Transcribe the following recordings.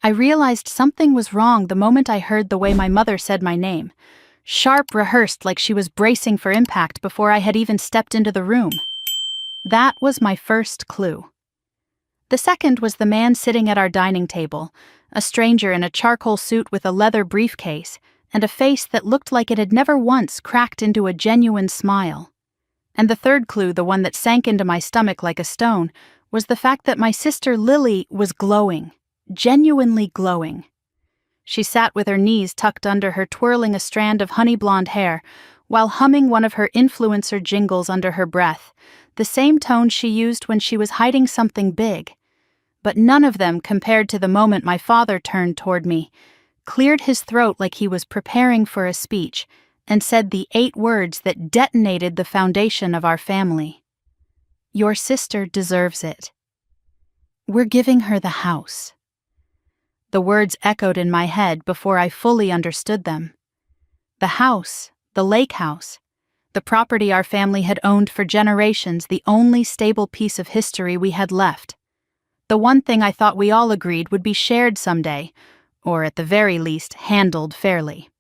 I realized something was wrong the moment I heard the way my mother said my name, sharp, rehearsed like she was bracing for impact before I had even stepped into the room. That was my first clue. The second was the man sitting at our dining table, a stranger in a charcoal suit with a leather briefcase and a face that looked like it had never once cracked into a genuine smile. And the third clue, the one that sank into my stomach like a stone, was the fact that my sister Lily was glowing, genuinely glowing. She sat with her knees tucked under her, twirling a strand of honey blonde hair, while humming one of her influencer jingles under her breath, the same tone she used when she was hiding something big. But none of them compared to the moment my father turned toward me, cleared his throat like he was preparing for a speech, and said the 8 words that detonated the foundation of our family. Your sister deserves it. We're giving her the house. The words echoed in my head before I fully understood them. The house, the lake house, the property our family had owned for generations, the only stable piece of history we had left. The one thing I thought we all agreed would be shared someday, or at the very least, handled fairly.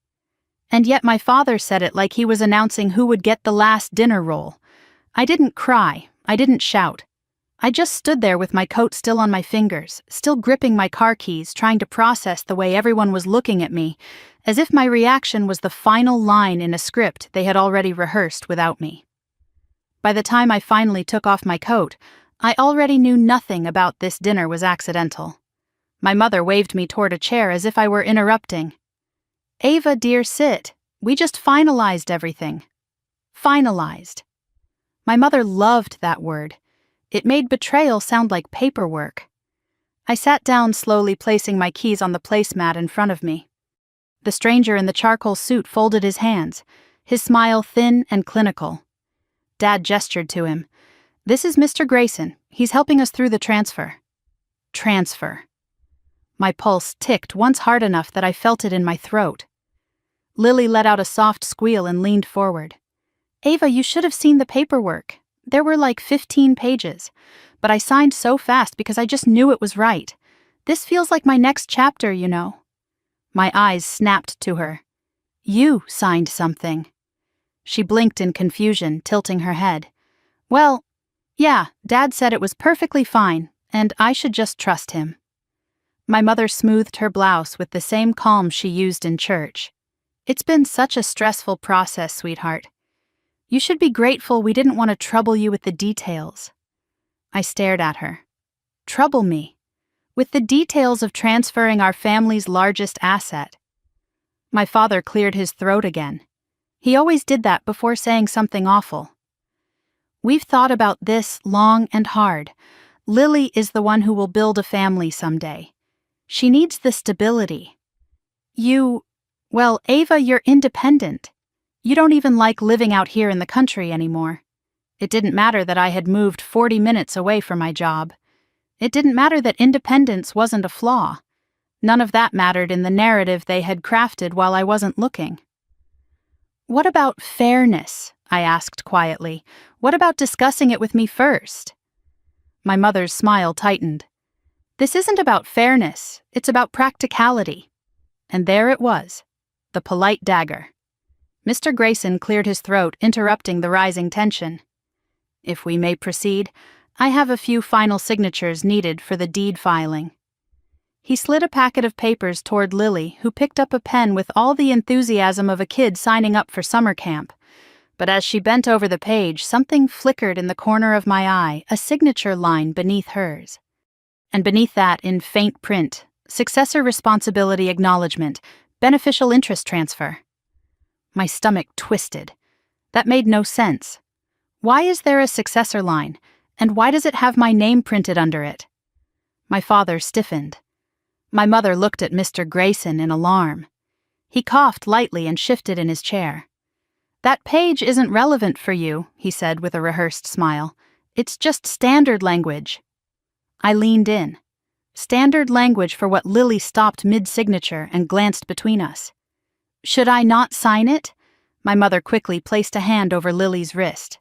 And yet my father said it like he was announcing who would get the last dinner roll. I didn't cry, I didn't shout. I just stood there with my coat still on my fingers, still gripping my car keys, trying to process the way everyone was looking at me, as if my reaction was the final line in a script they had already rehearsed without me. By the time I finally took off my coat, I already knew nothing about this dinner was accidental. My mother waved me toward a chair as if I were interrupting. Ava, dear, sit. We just finalized everything. Finalized. My mother loved that word. It made betrayal sound like paperwork. I sat down, slowly placing my keys on the placemat in front of me. The stranger in the charcoal suit folded his hands, his smile thin and clinical. Dad gestured to him. This is Mr. Grayson. He's helping us through the transfer. Transfer. My pulse ticked once hard enough that I felt it in my throat. Lily let out a soft squeal and leaned forward. Ava, you should have seen the paperwork. There were like 15 pages, but I signed so fast because I just knew it was right. This feels like my next chapter, you know. My eyes snapped to her. You signed something. She blinked in confusion, tilting her head. Well, yeah, Dad said it was perfectly fine, and I should just trust him. My mother smoothed her blouse with the same calm she used in church. It's been such a stressful process, sweetheart. You should be grateful we didn't want to trouble you with the details. I stared at her. Trouble me? With the details of transferring our family's largest asset. My father cleared his throat again. He always did that before saying something awful. We've thought about this long and hard. Lily is the one who will build a family someday. She needs the stability. Well, Ava, you're independent. You don't even like living out here in the country anymore. It didn't matter that I had moved 40 minutes away from my job. It didn't matter that independence wasn't a flaw. None of that mattered in the narrative they had crafted while I wasn't looking. What about fairness? I asked quietly. What about discussing it with me first? My mother's smile tightened. This isn't about fairness, it's about practicality. And there it was, the polite dagger. Mr. Grayson cleared his throat, interrupting the rising tension. If we may proceed, I have a few final signatures needed for the deed filing. He slid a packet of papers toward Lily, who picked up a pen with all the enthusiasm of a kid signing up for summer camp. But as she bent over the page, something flickered in the corner of my eye, a signature line beneath hers. And beneath that, in faint print, successor responsibility acknowledgement, beneficial interest transfer. My stomach twisted. That made no sense. Why is there a successor line, and why does it have my name printed under it? My father stiffened. My mother looked at Mr. Grayson in alarm. He coughed lightly and shifted in his chair. That page isn't relevant for you, he said with a rehearsed smile. It's just standard language. I leaned in. Standard language for what Lily stopped mid-signature and glanced between us. Should I not sign it? My mother quickly placed a hand over Lily's wrist.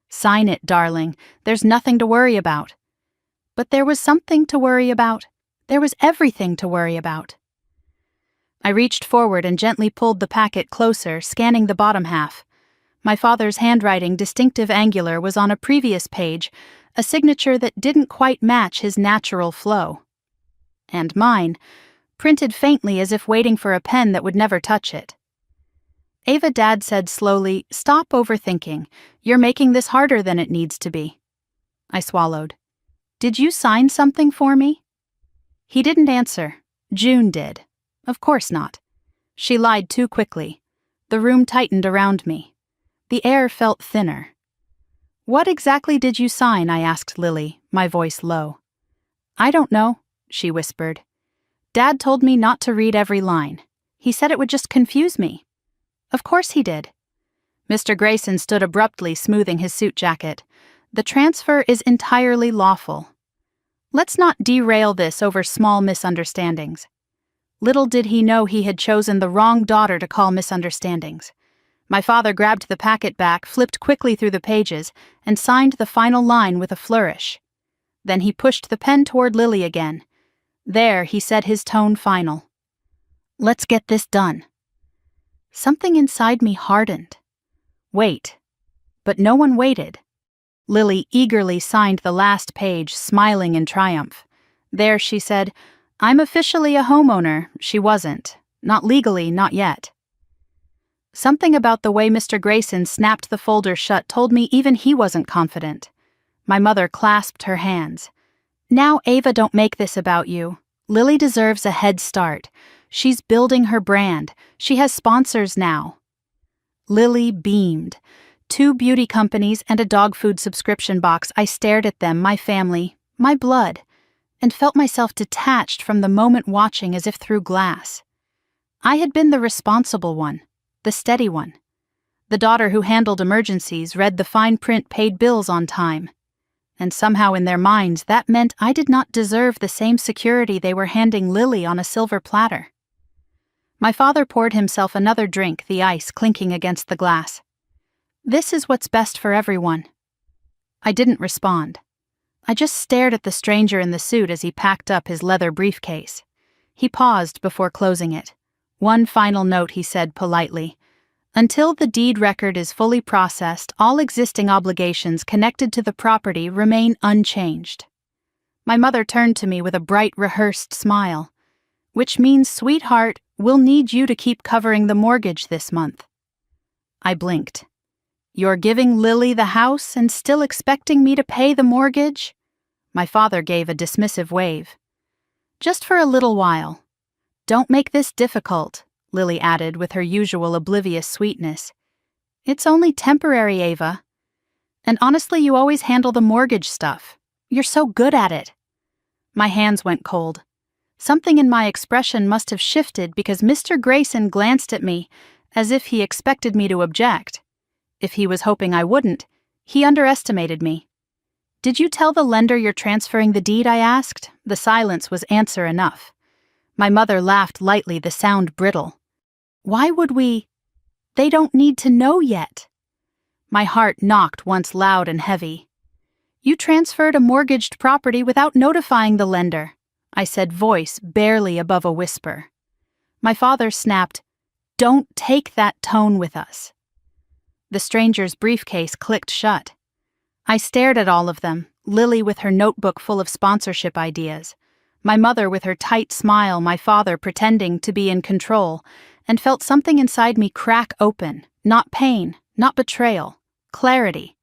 Sign it, darling. There's nothing to worry about. But there was something to worry about. There was everything to worry about. I reached forward and gently pulled the packet closer, scanning the bottom half. My father's handwriting, distinctive angular, was on a previous page, a signature that didn't quite match his natural flow. And mine, printed faintly as if waiting for a pen that would never touch it. Ava, Dad said slowly, "Stop overthinking. You're making this harder than it needs to be." I swallowed. "Did you sign something for me?" He didn't answer. June did. Of course not. She lied too quickly. The room tightened around me. The air felt thinner. "What exactly did you sign?" I asked Lily, my voice low. "I don't know," she whispered. "Dad told me not to read every line. He said it would just confuse me." "Of course he did." Mr. Grayson stood abruptly, smoothing his suit jacket. "The transfer is entirely lawful. Let's not derail this over small misunderstandings." Little did he know he had chosen the wrong daughter to call misunderstandings. My father grabbed the packet back, flipped quickly through the pages, and signed the final line with a flourish. Then he pushed the pen toward Lily again. There, he said, his tone final. "Let's get this done." Something inside me hardened. Wait. But no one waited. Lily eagerly signed the last page, smiling in triumph. There, she said, "I'm officially a homeowner." She wasn't. Not legally, not yet. Something about the way Mr. Grayson snapped the folder shut told me even he wasn't confident. My mother clasped her hands. "Now, Ava, don't make this about you. Lily deserves a head start. She's building her brand. She has sponsors now." Lily beamed. 2 beauty companies and a dog food subscription box. I stared at them, my family, my blood, and felt myself detached from the moment, watching as if through glass. I had been the responsible one, the steady one. The daughter who handled emergencies, read the fine print, paid bills on time. And somehow in their minds that meant I did not deserve the same security they were handing Lily on a silver platter. My father poured himself another drink, the ice clinking against the glass. "This is what's best for everyone." I didn't respond. I just stared at the stranger in the suit as he packed up his leather briefcase. He paused before closing it. One final note, he said politely. "Until the deed record is fully processed, all existing obligations connected to the property remain unchanged." My mother turned to me with a bright, rehearsed smile. "Which means, sweetheart, we'll need you to keep covering the mortgage this month." I blinked. "You're giving Lily the house and still expecting me to pay the mortgage?" My father gave a dismissive wave. "Just for a little while. Don't make this difficult," Lily added with her usual oblivious sweetness. "It's only temporary, Ava. And honestly, you always handle the mortgage stuff. You're so good at it." My hands went cold. Something in my expression must have shifted because Mr. Grayson glanced at me as if he expected me to object. If he was hoping I wouldn't, he underestimated me. "Did you tell the lender you're transferring the deed?" I asked. The silence was answer enough. My mother laughed lightly, the sound brittle. "Why would we? They don't need to know yet." My heart knocked once loud and heavy. "You transferred a mortgaged property without notifying the lender," I said, voice barely above a whisper. My father snapped, "Don't take that tone with us." The stranger's briefcase clicked shut. I stared at all of them, Lily with her notebook full of sponsorship ideas, my mother with her tight smile, my father pretending to be in control, and felt something inside me crack open. Not pain, not betrayal, clarity.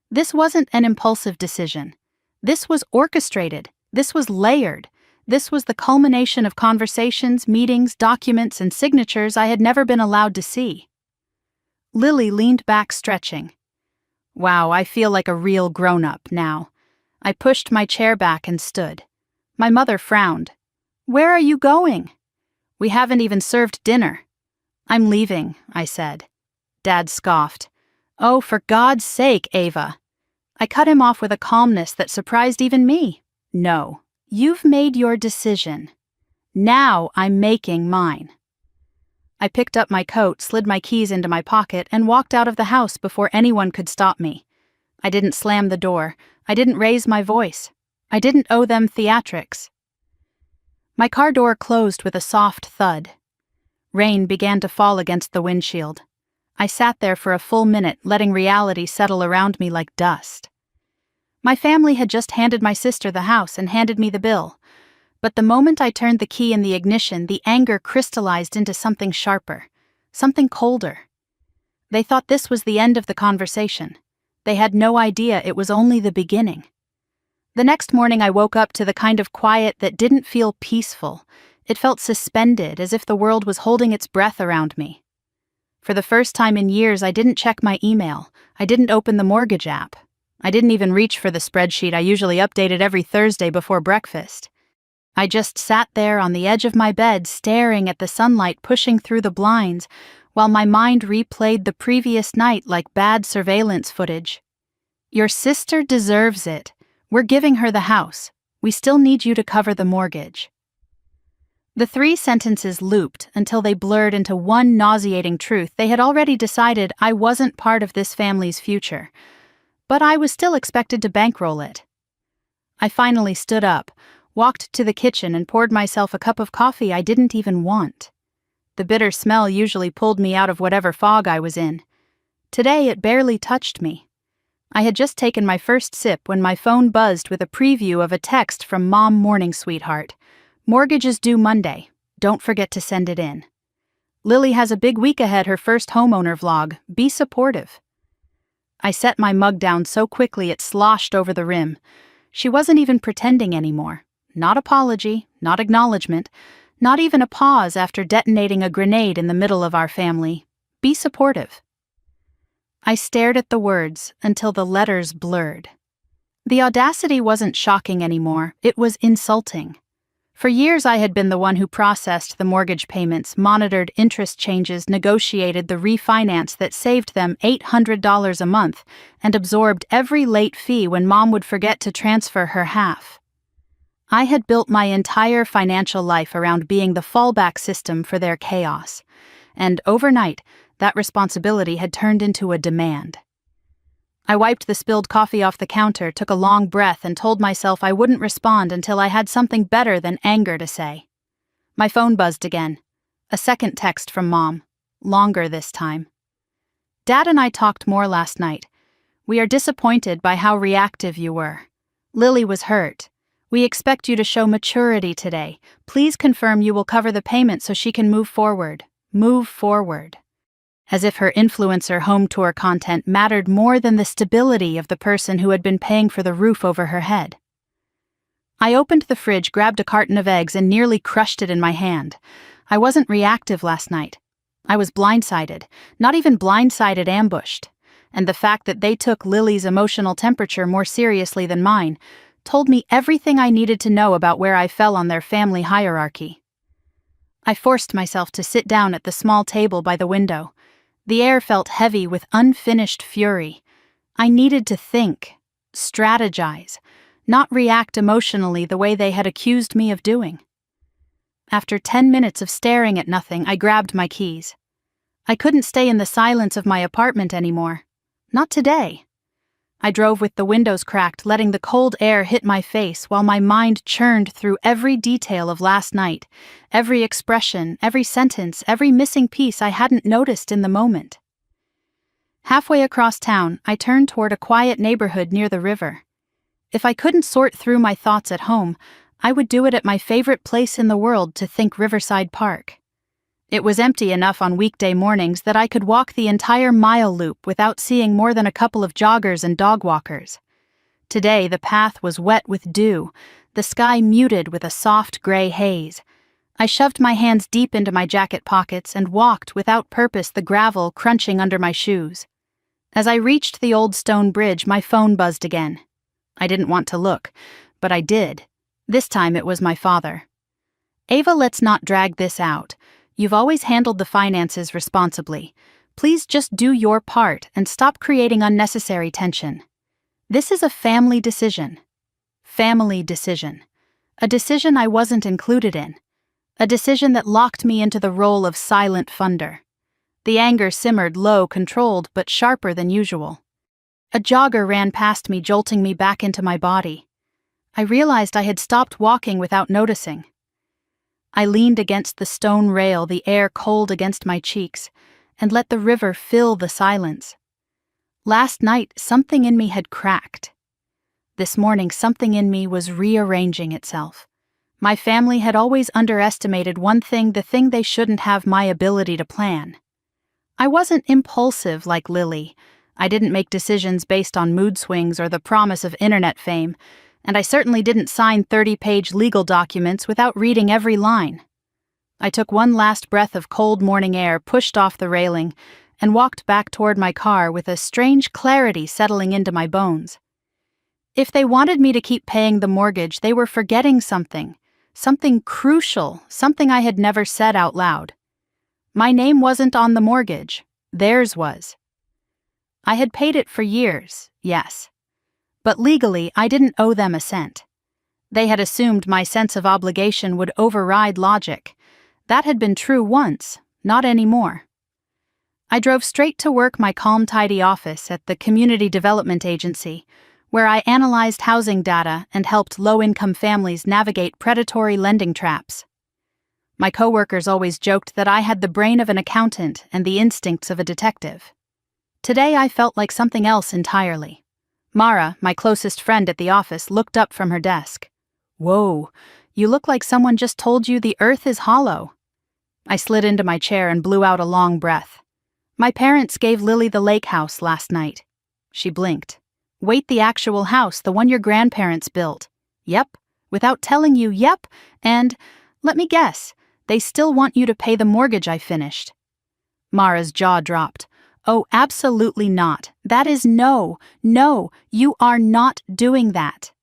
This wasn't an impulsive decision. This was orchestrated. This was layered. This was the culmination of conversations, meetings, documents, and signatures I had never been allowed to see. Lily leaned back, stretching. Wow, I feel like a real grown-up now. I pushed my chair back and stood. My mother frowned. "Where are you going?" "We haven't even served dinner." "I'm leaving," I said. Dad scoffed. "Oh, for God's sake, Ava." I cut him off with a calmness that surprised even me. "No, you've made your decision. Now I'm making mine." I picked up my coat, slid my keys into my pocket, and walked out of the house before anyone could stop me. I didn't slam the door. I didn't raise my voice. I didn't owe them theatrics. My car door closed with a soft thud. Rain began to fall against the windshield. I sat there for a full minute, letting reality settle around me like dust. My family had just handed my sister the house and handed me the bill. But the moment I turned the key in the ignition, the anger crystallized into something sharper, something colder. They thought this was the end of the conversation. They had no idea it was only the beginning. The next morning I woke up to the kind of quiet that didn't feel peaceful. It felt suspended, as if the world was holding its breath around me. For the first time in years, I didn't check my email. I didn't open the mortgage app. I didn't even reach for the spreadsheet I usually updated every Thursday before breakfast. I just sat there on the edge of my bed, staring at the sunlight pushing through the blinds, while my mind replayed the previous night like bad surveillance footage. Your sister deserves it. We're giving her the house. We still need you to cover the mortgage. The 3 sentences looped until they blurred into one nauseating truth. They had already decided I wasn't part of this family's future, but I was still expected to bankroll it. I finally stood up, walked to the kitchen, and poured myself a cup of coffee I didn't even want. The bitter smell usually pulled me out of whatever fog I was in. Today it barely touched me. I had just taken my first sip when my phone buzzed with a preview of a text from Mom. Morning, sweetheart. Mortgage is due Monday. Don't forget to send it in. Lily has a big week ahead, her first homeowner vlog. Be supportive. I set my mug down so quickly it sloshed over the rim. She wasn't even pretending anymore. Not apology, not acknowledgement, not even a pause after detonating a grenade in the middle of our family. Be supportive. I stared at the words until the letters blurred. The audacity wasn't shocking anymore, it was insulting. For years I had been the one who processed the mortgage payments, monitored interest changes, negotiated the refinance that saved them $800 a month, and absorbed every late fee when Mom would forget to transfer her half. I had built my entire financial life around being the fallback system for their chaos, and overnight, that responsibility had turned into a demand. I wiped the spilled coffee off the counter, took a long breath, and told myself I wouldn't respond until I had something better than anger to say. My phone buzzed again. A second text from Mom. Longer this time. Dad and I talked more last night. We are disappointed by how reactive you were. Lily was hurt. We expect you to show maturity today. Please confirm you will cover the payment so she can move forward. Move forward. As if her influencer home tour content mattered more than the stability of the person who had been paying for the roof over her head. I opened the fridge, grabbed a carton of eggs, and nearly crushed it in my hand. I wasn't reactive last night. I was blindsided, not even blindsided, ambushed. And the fact that they took Lily's emotional temperature more seriously than mine told me everything I needed to know about where I fell on their family hierarchy. I forced myself to sit down at the small table by the window. The air felt heavy with unfinished fury. I needed to think, strategize, not react emotionally the way they had accused me of doing. After 10 minutes of staring at nothing, I grabbed my keys. I couldn't stay in the silence of my apartment anymore. Not today. I drove with the windows cracked, letting the cold air hit my face while my mind churned through every detail of last night, every expression, every sentence, every missing piece I hadn't noticed in the moment. Halfway across town, I turned toward a quiet neighborhood near the river. If I couldn't sort through my thoughts at home, I would do it at my favorite place in the world, to think Riverside Park. It was empty enough on weekday mornings that I could walk the entire mile loop without seeing more than a couple of joggers and dog walkers. Today the path was wet with dew, the sky muted with a soft gray haze. I shoved my hands deep into my jacket pockets and walked without purpose, the gravel crunching under my shoes. As I reached the old stone bridge, my phone buzzed again. I didn't want to look, but I did. This time it was my father. Ava, let's not drag this out. You've always handled the finances responsibly. Please just do your part and stop creating unnecessary tension. This is a family decision. Family decision. A decision I wasn't included in. A decision that locked me into the role of silent funder. The anger simmered low, controlled, but sharper than usual. A jogger ran past me, jolting me back into my body. I realized I had stopped walking without noticing. I leaned against the stone rail, the air cold against my cheeks, and let the river fill the silence. Last night, something in me had cracked. This morning, something in me was rearranging itself. My family had always underestimated one thing, the thing they shouldn't have: my ability to plan. I wasn't impulsive like Lily. I didn't make decisions based on mood swings or the promise of internet fame, and I certainly didn't sign 30-page legal documents without reading every line. I took one last breath of cold morning air, pushed off the railing, and walked back toward my car with a strange clarity settling into my bones. If they wanted me to keep paying the mortgage, they were forgetting something crucial, something I had never said out loud. My name wasn't on the mortgage, theirs was. I had paid it for years, yes. But legally, I didn't owe them a cent. They had assumed my sense of obligation would override logic. That had been true once, not anymore. I drove straight to work, my calm, tidy office at the Community Development Agency, where I analyzed housing data and helped low-income families navigate predatory lending traps. My coworkers always joked that I had the brain of an accountant and the instincts of a detective. Today I felt like something else entirely. Mara, my closest friend at the office, looked up from her desk. "Whoa, you look like someone just told you the earth is hollow." I slid into my chair and blew out a long breath. "My parents gave Lily the lake house last night." She blinked. "Wait, the actual house, the one your grandparents built?" "Yep. Without telling you, yep. And, let me guess, they still want you to pay the mortgage I finished." Mara's jaw dropped. "Oh, absolutely not. That is no, you are not doing that."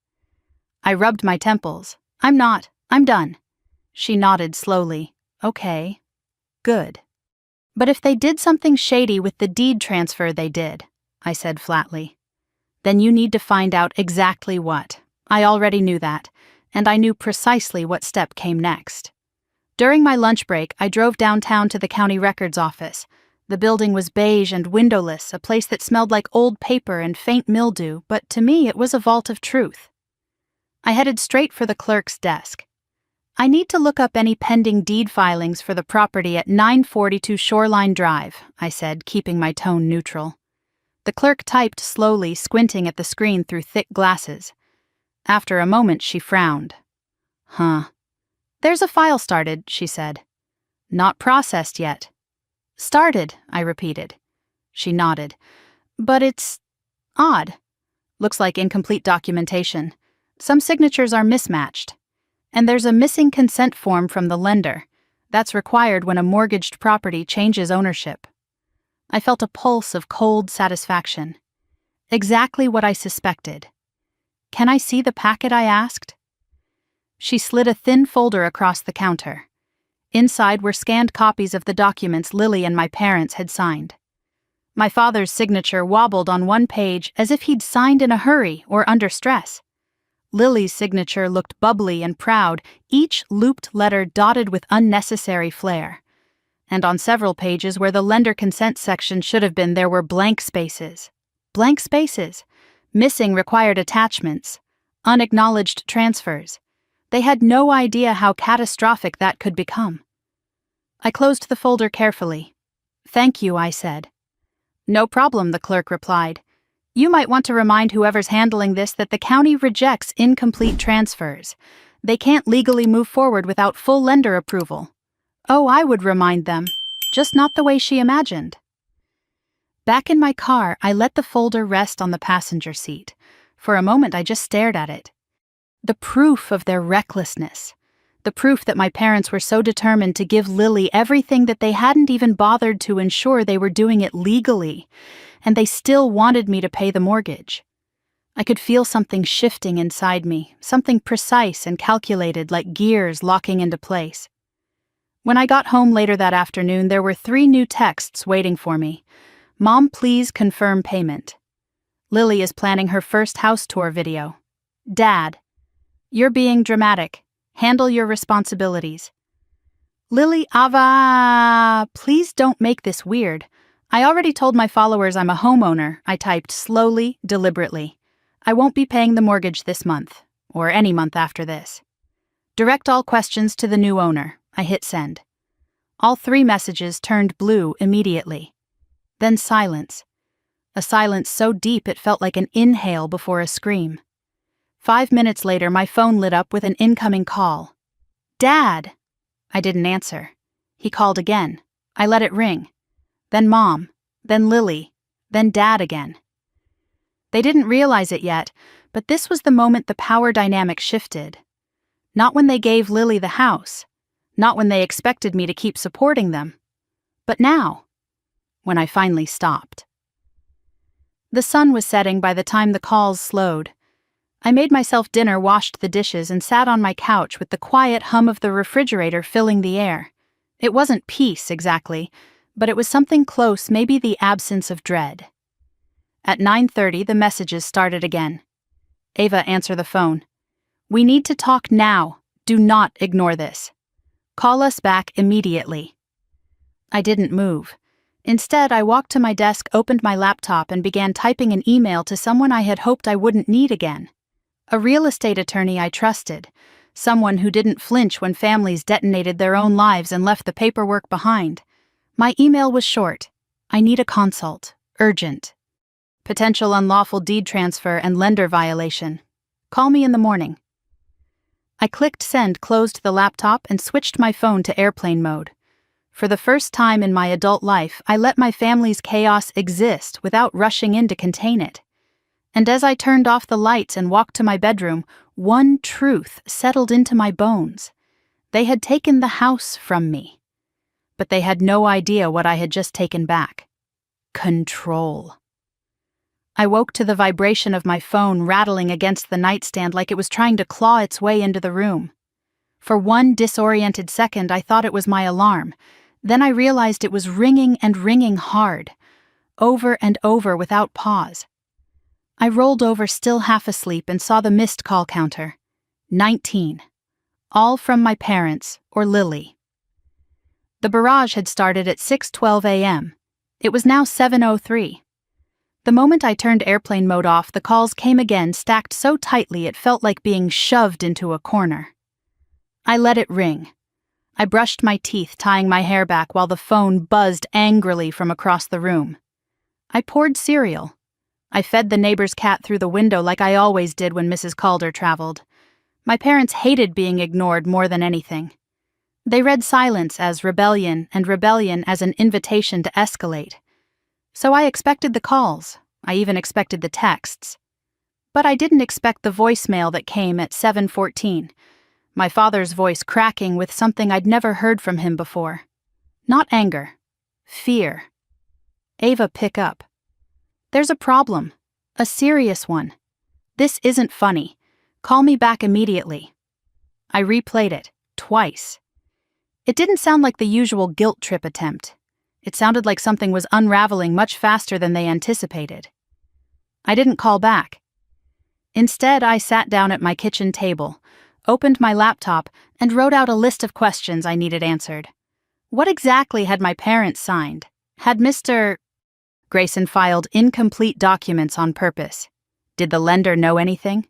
I rubbed my temples. I'm not. I'm done." She nodded slowly. "Okay. Good." "But if they did something shady with the deed transfer, they did," I said flatly. "Then you need to find out exactly what." I already knew that, and I knew precisely what step came next. During my lunch break, I drove downtown to the county records office. The building was beige and windowless, a place that smelled like old paper and faint mildew, but to me it was a vault of truth. I headed straight for the clerk's desk. "I need to look up any pending deed filings for the property at 942 Shoreline Drive," I said, keeping my tone neutral. The clerk typed slowly, squinting at the screen through thick glasses. After a moment, she frowned. "Huh. There's a file started," she said. "Not processed yet." "Started," I repeated. She nodded. "But it's odd. Looks like incomplete documentation. Some signatures are mismatched. And there's a missing consent form from the lender. That's required when a mortgaged property changes ownership." I felt a pulse of cold satisfaction. Exactly what I suspected. "Can I see the packet?" I asked. She slid a thin folder across the counter. Inside were scanned copies of the documents Lily and my parents had signed. My father's signature wobbled on one page as if he'd signed in a hurry or under stress. Lily's signature looked bubbly and proud, each looped letter dotted with unnecessary flair. And on several pages where the lender consent section should have been, there were blank spaces. Blank spaces. Missing required attachments. Unacknowledged transfers. They had no idea how catastrophic that could become. I closed the folder carefully. "Thank you," I said. "No problem," the clerk replied. "You might want to remind whoever's handling this that the county rejects incomplete transfers. They can't legally move forward without full lender approval." Oh, I would remind them, just not the way she imagined. Back in my car, I let the folder rest on the passenger seat. For a moment, I just stared at it. The proof of their recklessness. The proof that my parents were so determined to give Lily everything that they hadn't even bothered to ensure they were doing it legally, and they still wanted me to pay the mortgage. I could feel something shifting inside me, something precise and calculated, like gears locking into place. When I got home later that afternoon, there were 3 new texts waiting for me. "Mom, please confirm payment." "Lily is planning her first house tour video." "Dad, you're being dramatic. Handle your responsibilities." "Lily, Ava, please don't make this weird. I already told my followers I'm a homeowner," I typed slowly, deliberately. "I won't be paying the mortgage this month, or any month after this." Direct all questions to the new owner. I hit send. All 3 messages turned blue immediately. Then silence. A silence so deep it felt like an inhale before a scream. 5 minutes later, my phone lit up with an incoming call. Dad! I didn't answer. He called again. I let it ring. Then Mom. Then Lily. Then Dad again. They didn't realize it yet, but this was the moment the power dynamic shifted. Not when they gave Lily the house. Not when they expected me to keep supporting them. But now, when I finally stopped. The sun was setting by the time the calls slowed. I made myself dinner, washed the dishes, and sat on my couch with the quiet hum of the refrigerator filling the air. It wasn't peace, exactly, but it was something close, maybe the absence of dread. At 9:30, the messages started again. Ava, answer the phone. We need to talk now. Do not ignore this. Call us back immediately. I didn't move. Instead, I walked to my desk, opened my laptop, and began typing an email to someone I had hoped I wouldn't need again. A real estate attorney I trusted. Someone who didn't flinch when families detonated their own lives and left the paperwork behind. My email was short. I need a consult. Urgent. Potential unlawful deed transfer and lender violation. Call me in the morning. I clicked send, closed the laptop, and switched my phone to airplane mode. For the first time in my adult life, I let my family's chaos exist without rushing in to contain it. And as I turned off the lights and walked to my bedroom, one truth settled into my bones. They had taken the house from me. But they had no idea what I had just taken back. Control. I woke to the vibration of my phone rattling against the nightstand like it was trying to claw its way into the room. For one disoriented second, I thought it was my alarm. Then I realized it was ringing and ringing hard, over and over without pause. I rolled over, still half asleep, and saw the missed call counter. 19. All from my parents or Lily. The barrage had started at 6:12 a.m. It was now 7:03. The moment I turned airplane mode off, the calls came again, stacked so tightly it felt like being shoved into a corner. I let it ring. I brushed my teeth, tying my hair back while the phone buzzed angrily from across the room. I poured cereal. I fed the neighbor's cat through the window like I always did when Mrs. Calder traveled. My parents hated being ignored more than anything. They read silence as rebellion and rebellion as an invitation to escalate. So I expected the calls. I even expected the texts. But I didn't expect the voicemail that came at 7:14. My father's voice cracking with something I'd never heard from him before. Not anger. Fear. Ava, pick up. There's a problem. A serious one. This isn't funny. Call me back immediately. I replayed it, twice. It didn't sound like the usual guilt trip attempt. It sounded like something was unraveling much faster than they anticipated. I didn't call back. Instead, I sat down at my kitchen table, opened my laptop, and wrote out a list of questions I needed answered. What exactly had my parents signed? Had Mr. Grayson filed incomplete documents on purpose? Did the lender know anything?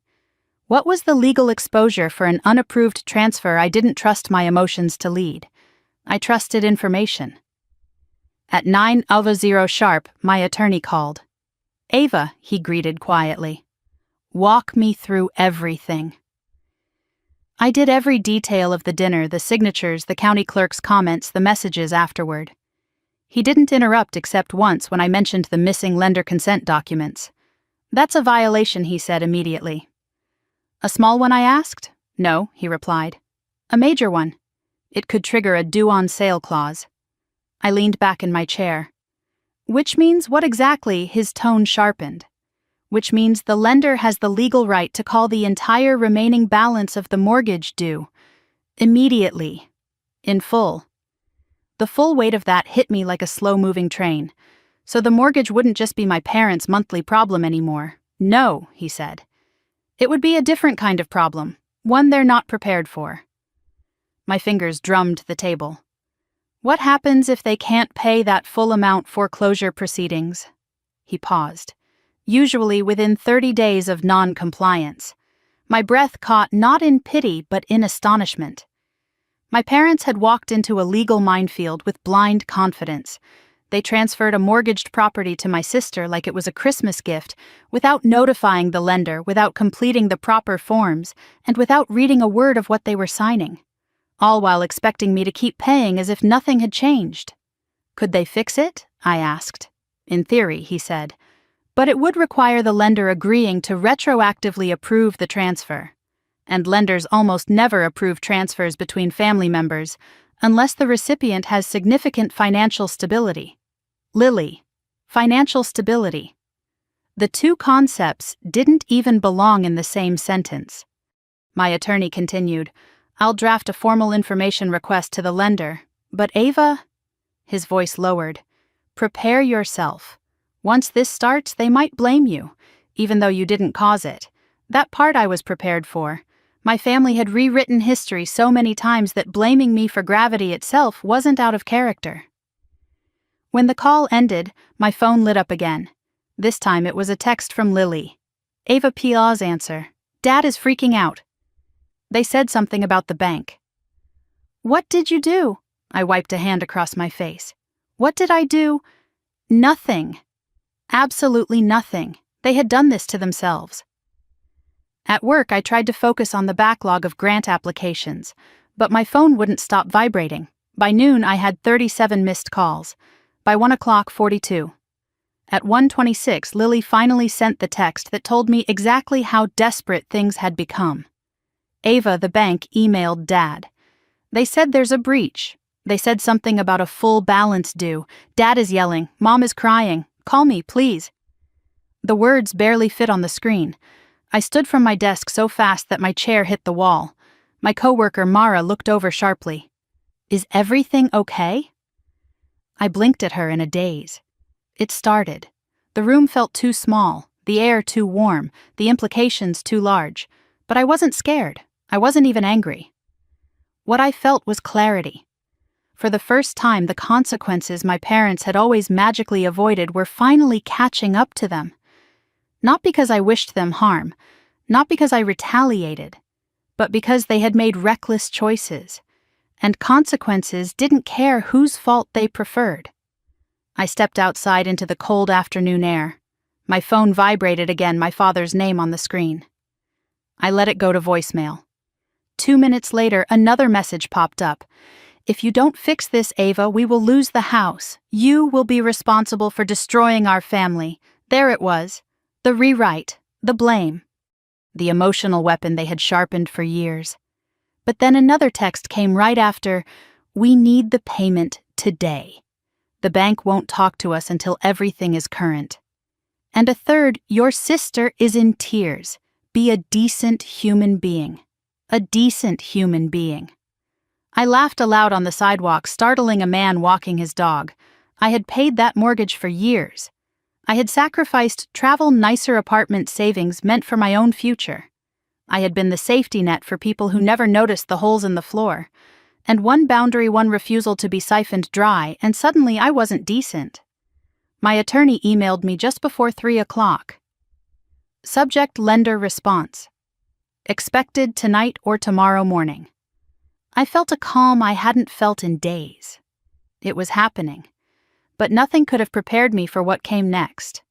What was the legal exposure for an unapproved transfer I didn't trust my emotions to lead? I trusted information. At 9:00 sharp, my attorney called. Ava, he greeted quietly. Walk me through everything. I did every detail of the dinner, the signatures, the county clerk's comments, the messages afterward. He didn't interrupt except once when I mentioned the missing lender consent documents. That's a violation, he said immediately. A small one, I asked? No, he replied. A major one. It could trigger a due-on-sale clause. I leaned back in my chair. Which means what exactly? His tone sharpened. Which means the lender has the legal right to call the entire remaining balance of the mortgage due. Immediately. In full. The full weight of that hit me like a slow-moving train. So the mortgage wouldn't just be my parents' monthly problem anymore. No, he said. It would be a different kind of problem, one they're not prepared for. My fingers drummed the table. What happens if they can't pay that full amount? Foreclosure proceedings? He paused. Usually within 30 days of non-compliance. My breath caught not in pity but in astonishment. My parents had walked into a legal minefield with blind confidence. They transferred a mortgaged property to my sister like it was a Christmas gift, without notifying the lender, without completing the proper forms, and without reading a word of what they were signing, all while expecting me to keep paying as if nothing had changed. Could they fix it? I asked. In theory, he said. But it would require the lender agreeing to retroactively approve the transfer. And lenders almost never approve transfers between family members unless the recipient has significant financial stability. Lily, financial stability. The two concepts didn't even belong in the same sentence. My attorney continued, I'll draft a formal information request to the lender, but Ava, his voice lowered, prepare yourself. Once this starts, they might blame you, even though you didn't cause it. That part I was prepared for. My family had rewritten history so many times that blaming me for gravity itself wasn't out of character. When the call ended, my phone lit up again. This time it was a text from Lily. Ava P.'s answer. Dad is freaking out. They said something about the bank. What did you do? I wiped a hand across my face. What did I do? Nothing. Absolutely nothing. They had done this to themselves. At work, I tried to focus on the backlog of grant applications, but my phone wouldn't stop vibrating. By noon, I had 37 missed calls. By 1 o'clock, 42. At 1:26, Lily finally sent the text that told me exactly how desperate things had become. Ava, the bank, emailed Dad. They said there's a breach. They said something about a full balance due. Dad is yelling. Mom is crying. Call me, please. The words barely fit on the screen. I stood from my desk so fast that my chair hit the wall. My coworker Mara looked over sharply. Is everything okay? I blinked at her in a daze. It started. The room felt too small, the air too warm, the implications too large. But I wasn't scared. I wasn't even angry. What I felt was clarity. For the first time, the consequences my parents had always magically avoided were finally catching up to them. Not because I wished them harm, not because I retaliated, but because they had made reckless choices, and consequences didn't care whose fault they preferred. I stepped outside into the cold afternoon air. My phone vibrated again, my father's name on the screen. I let it go to voicemail. 2 minutes later, another message popped up. If you don't fix this, Ava, we will lose the house. You will be responsible for destroying our family. There it was. The rewrite, the blame, the emotional weapon they had sharpened for years. But then another text came right after, we need the payment today. The bank won't talk to us until everything is current. And a third, your sister is in tears. Be a decent human being. A decent human being. I laughed aloud on the sidewalk, startling a man walking his dog. I had paid that mortgage for years. I had sacrificed travel nicer apartment savings meant for my own future. I had been the safety net for people who never noticed the holes in the floor. And one boundary, one refusal to be siphoned dry, and suddenly I wasn't decent. My attorney emailed me just before 3 o'clock. Subject lender response. Expected tonight or tomorrow morning. I felt a calm I hadn't felt in days. It was happening. But nothing could have prepared me for what came next.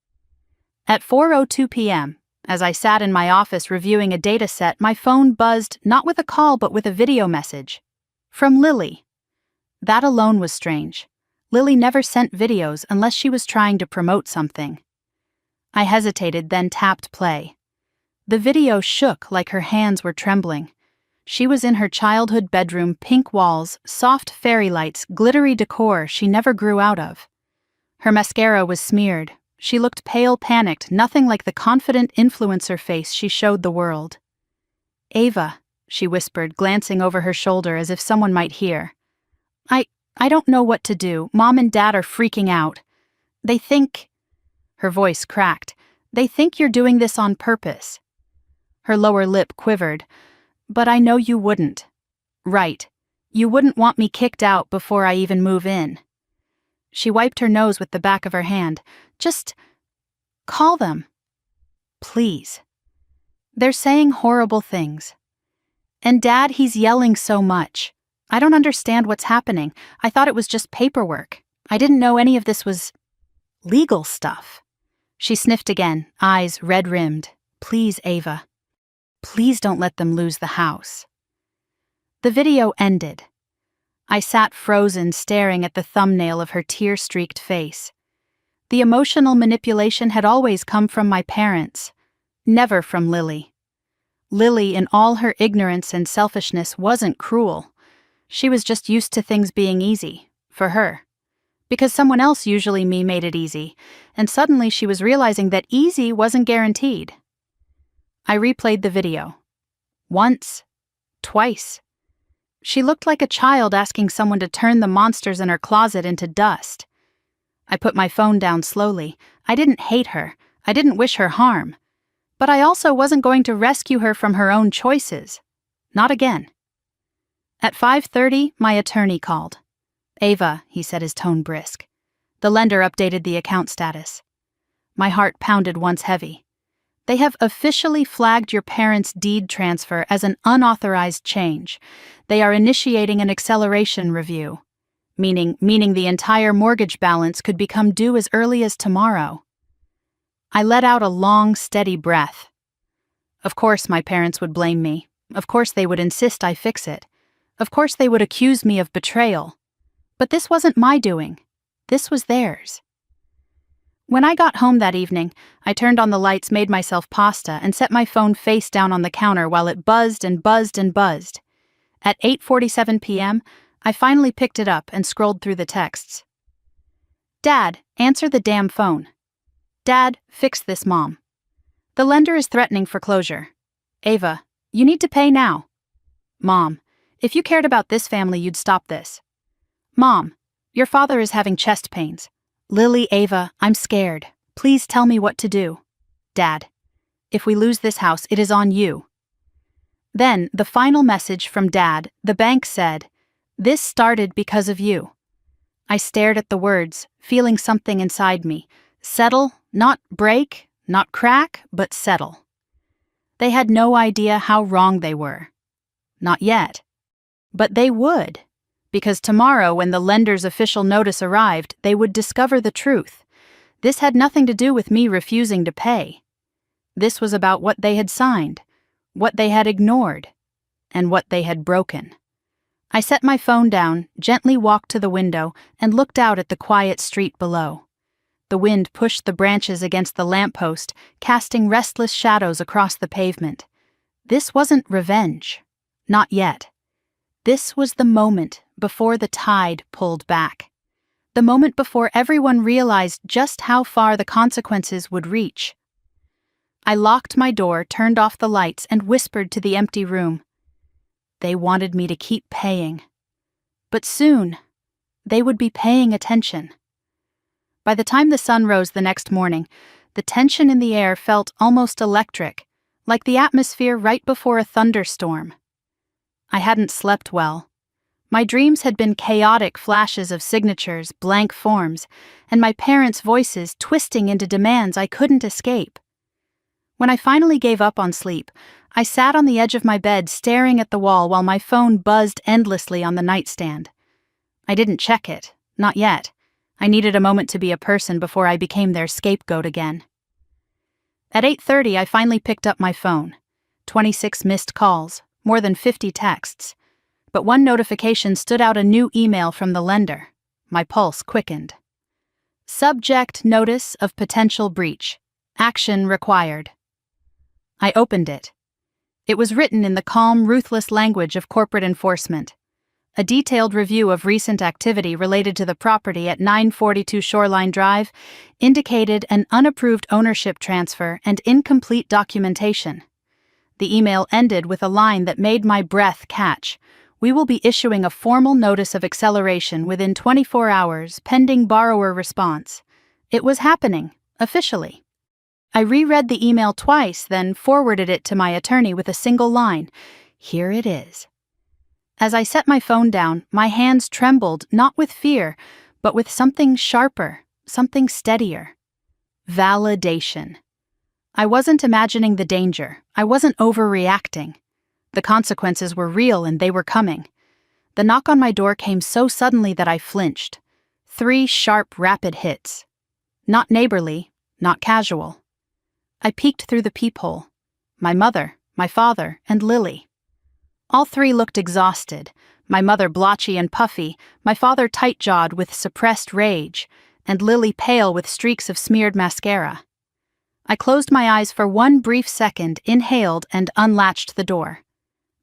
At 4:02 p.m., as I sat in my office reviewing a data set, my phone buzzed not with a call but with a video message. From Lily. That alone was strange. Lily never sent videos unless she was trying to promote something. I hesitated, then tapped play. The video shook like her hands were trembling. She was in her childhood bedroom, pink walls, soft fairy lights, glittery decor she never grew out of. Her mascara was smeared. She looked pale, panicked, nothing like the confident influencer face she showed the world. Ava, she whispered, glancing over her shoulder as if someone might hear. I don't know what to do. Mom and Dad are freaking out. They think... Her voice cracked. They think you're doing this on purpose. Her lower lip quivered. But I know you wouldn't. Right. You wouldn't want me kicked out before I even move in. She wiped her nose with the back of her hand. Just call them. Please. They're saying horrible things. And Dad, he's yelling so much. I don't understand what's happening. I thought it was just paperwork. I didn't know any of this was legal stuff. She sniffed again, eyes red-rimmed. Please, Ava. Please don't let them lose the house. The video ended. I sat frozen, staring at the thumbnail of her tear-streaked face. The emotional manipulation had always come from my parents, never from Lily. Lily, in all her ignorance and selfishness, wasn't cruel. She was just used to things being easy, for her. Because someone else, usually me, made it easy, and suddenly she was realizing that easy wasn't guaranteed. I replayed the video. Once. Twice. She looked like a child asking someone to turn the monsters in her closet into dust. I put my phone down slowly. I didn't hate her. I didn't wish her harm. But I also wasn't going to rescue her from her own choices. Not again. At 5:30, my attorney called. Ava, he said, his tone brisk. The lender updated the account status. My heart pounded once heavy. They have officially flagged your parents' deed transfer as an unauthorized change. They are initiating an acceleration review, meaning the entire mortgage balance could become due as early as tomorrow. I let out a long, steady breath. Of course my parents would blame me. Of course they would insist I fix it. Of course they would accuse me of betrayal. But this wasn't my doing. This was theirs. When I got home that evening, I turned on the lights, made myself pasta, and set my phone face down on the counter while it buzzed and buzzed and buzzed. At 8:47 p.m., I finally picked it up and scrolled through the texts. Dad, answer the damn phone. Dad, fix this, Mom. The lender is threatening foreclosure. Ava, you need to pay now. Mom, if you cared about this family, you'd stop this. Mom, your father is having chest pains. Lily, Ava, I'm scared. Please tell me what to do. Dad, if we lose this house, it is on you. Then, the final message from Dad, the bank said, this started because of you. I stared at the words, feeling something inside me. Settle, not break, not crack, but settle. They had no idea how wrong they were. Not yet. But they would. Because tomorrow, when the lender's official notice arrived, they would discover the truth. This had nothing to do with me refusing to pay. This was about what they had signed, what they had ignored, and what they had broken. I set my phone down, gently walked to the window, and looked out at the quiet street below. The wind pushed the branches against the lamppost, casting restless shadows across the pavement. This wasn't revenge. Not yet. This was the moment before the tide pulled back. The moment before everyone realized just how far the consequences would reach. I locked my door, turned off the lights, and whispered to the empty room. They wanted me to keep paying. But soon, they would be paying attention. By the time the sun rose the next morning, the tension in the air felt almost electric, like the atmosphere right before a thunderstorm. I hadn't slept well. My dreams had been chaotic flashes of signatures, blank forms, and my parents' voices twisting into demands I couldn't escape. When I finally gave up on sleep, I sat on the edge of my bed staring at the wall while my phone buzzed endlessly on the nightstand. I didn't check it, not yet. I needed a moment to be a person before I became their scapegoat again. At 8:30, I finally picked up my phone. 26 missed calls, more than 50 texts. But one notification stood out, a new email from the lender. My pulse quickened. Subject: notice of potential breach. Action required. I opened it. It was written in the calm, ruthless language of corporate enforcement. A detailed review of recent activity related to the property at 942 Shoreline Drive indicated an unapproved ownership transfer and incomplete documentation. The email ended with a line that made my breath catch. We will be issuing a formal notice of acceleration within 24 hours, pending borrower response. It was happening, officially. I reread the email twice, then forwarded it to my attorney with a single line. Here it is. As I set my phone down, my hands trembled, not with fear, but with something sharper, something steadier. Validation. I wasn't imagining the danger. I wasn't overreacting. The consequences were real and they were coming. The knock on my door came so suddenly that I flinched. 3 sharp, rapid hits. Not neighborly, not casual. I peeked through the peephole. My mother, my father, and Lily. All 3 looked exhausted, my mother blotchy and puffy, my father tight-jawed with suppressed rage, and Lily pale with streaks of smeared mascara. I closed my eyes for one brief second, inhaled, and unlatched the door.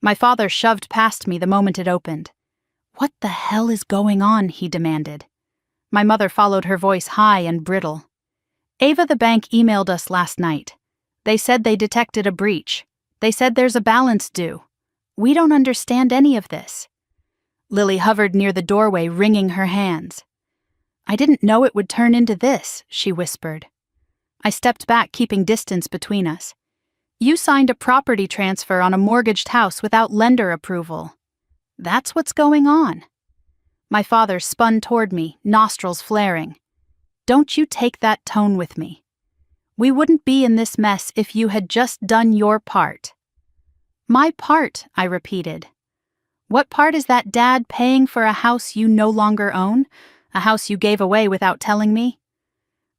My father shoved past me the moment it opened. "What the hell is going on?" he demanded. My mother followed her voice high and brittle. "Ava, the bank emailed us last night. They said they detected a breach. They said there's a balance due. We don't understand any of this." Lily hovered near the doorway, wringing her hands. "I didn't know it would turn into this," she whispered. I stepped back, keeping distance between us. "You signed a property transfer on a mortgaged house without lender approval. That's what's going on." My father spun toward me, nostrils flaring. "Don't you take that tone with me. We wouldn't be in this mess if you had just done your part." "My part," I repeated. "What part is that, Dad, paying for a house you no longer own? A house you gave away without telling me?"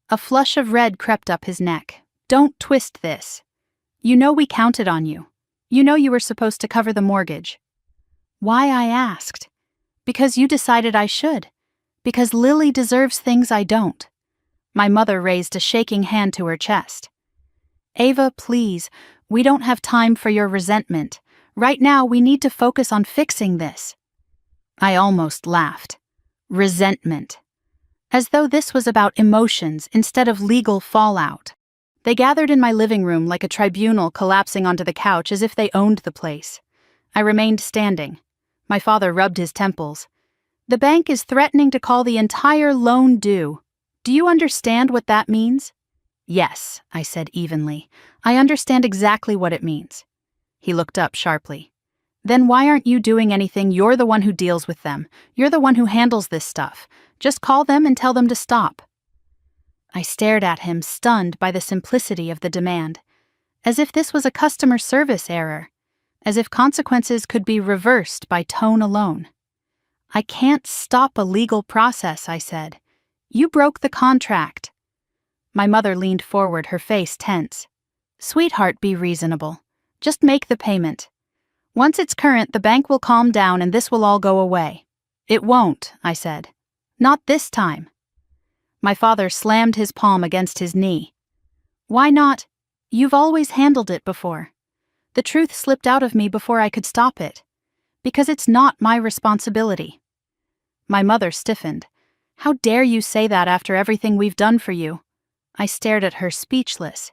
A flush of red crept up his neck. "Don't twist this. You know we counted on you. You know you were supposed to cover the mortgage." "Why?" I asked. "Because you decided I should. Because Lily deserves things I don't." My mother raised a shaking hand to her chest. "Ava, please, we don't have time for your resentment. Right now, we need to focus on fixing this." I almost laughed. Resentment. As though this was about emotions instead of legal fallout. They gathered in my living room like a tribunal collapsing onto the couch as if they owned the place. I remained standing. My father rubbed his temples. "The bank is threatening to call the entire loan due. Do you understand what that means?" "Yes," I said evenly. "I understand exactly what it means." He looked up sharply. "Then why aren't you doing anything? You're the one who deals with them. You're the one who handles this stuff. Just call them and tell them to stop." I stared at him, stunned by the simplicity of the demand. As if this was a customer service error. As if consequences could be reversed by tone alone. "I can't stop a legal process," I said. "You broke the contract." My mother leaned forward, her face tense. "Sweetheart, be reasonable. Just make the payment. Once it's current, the bank will calm down and this will all go away." "It won't," I said. "Not this time." My father slammed his palm against his knee. "Why not? You've always handled it before." The truth slipped out of me before I could stop it. "Because it's not my responsibility." My mother stiffened. "How dare you say that after everything we've done for you?" I stared at her, speechless.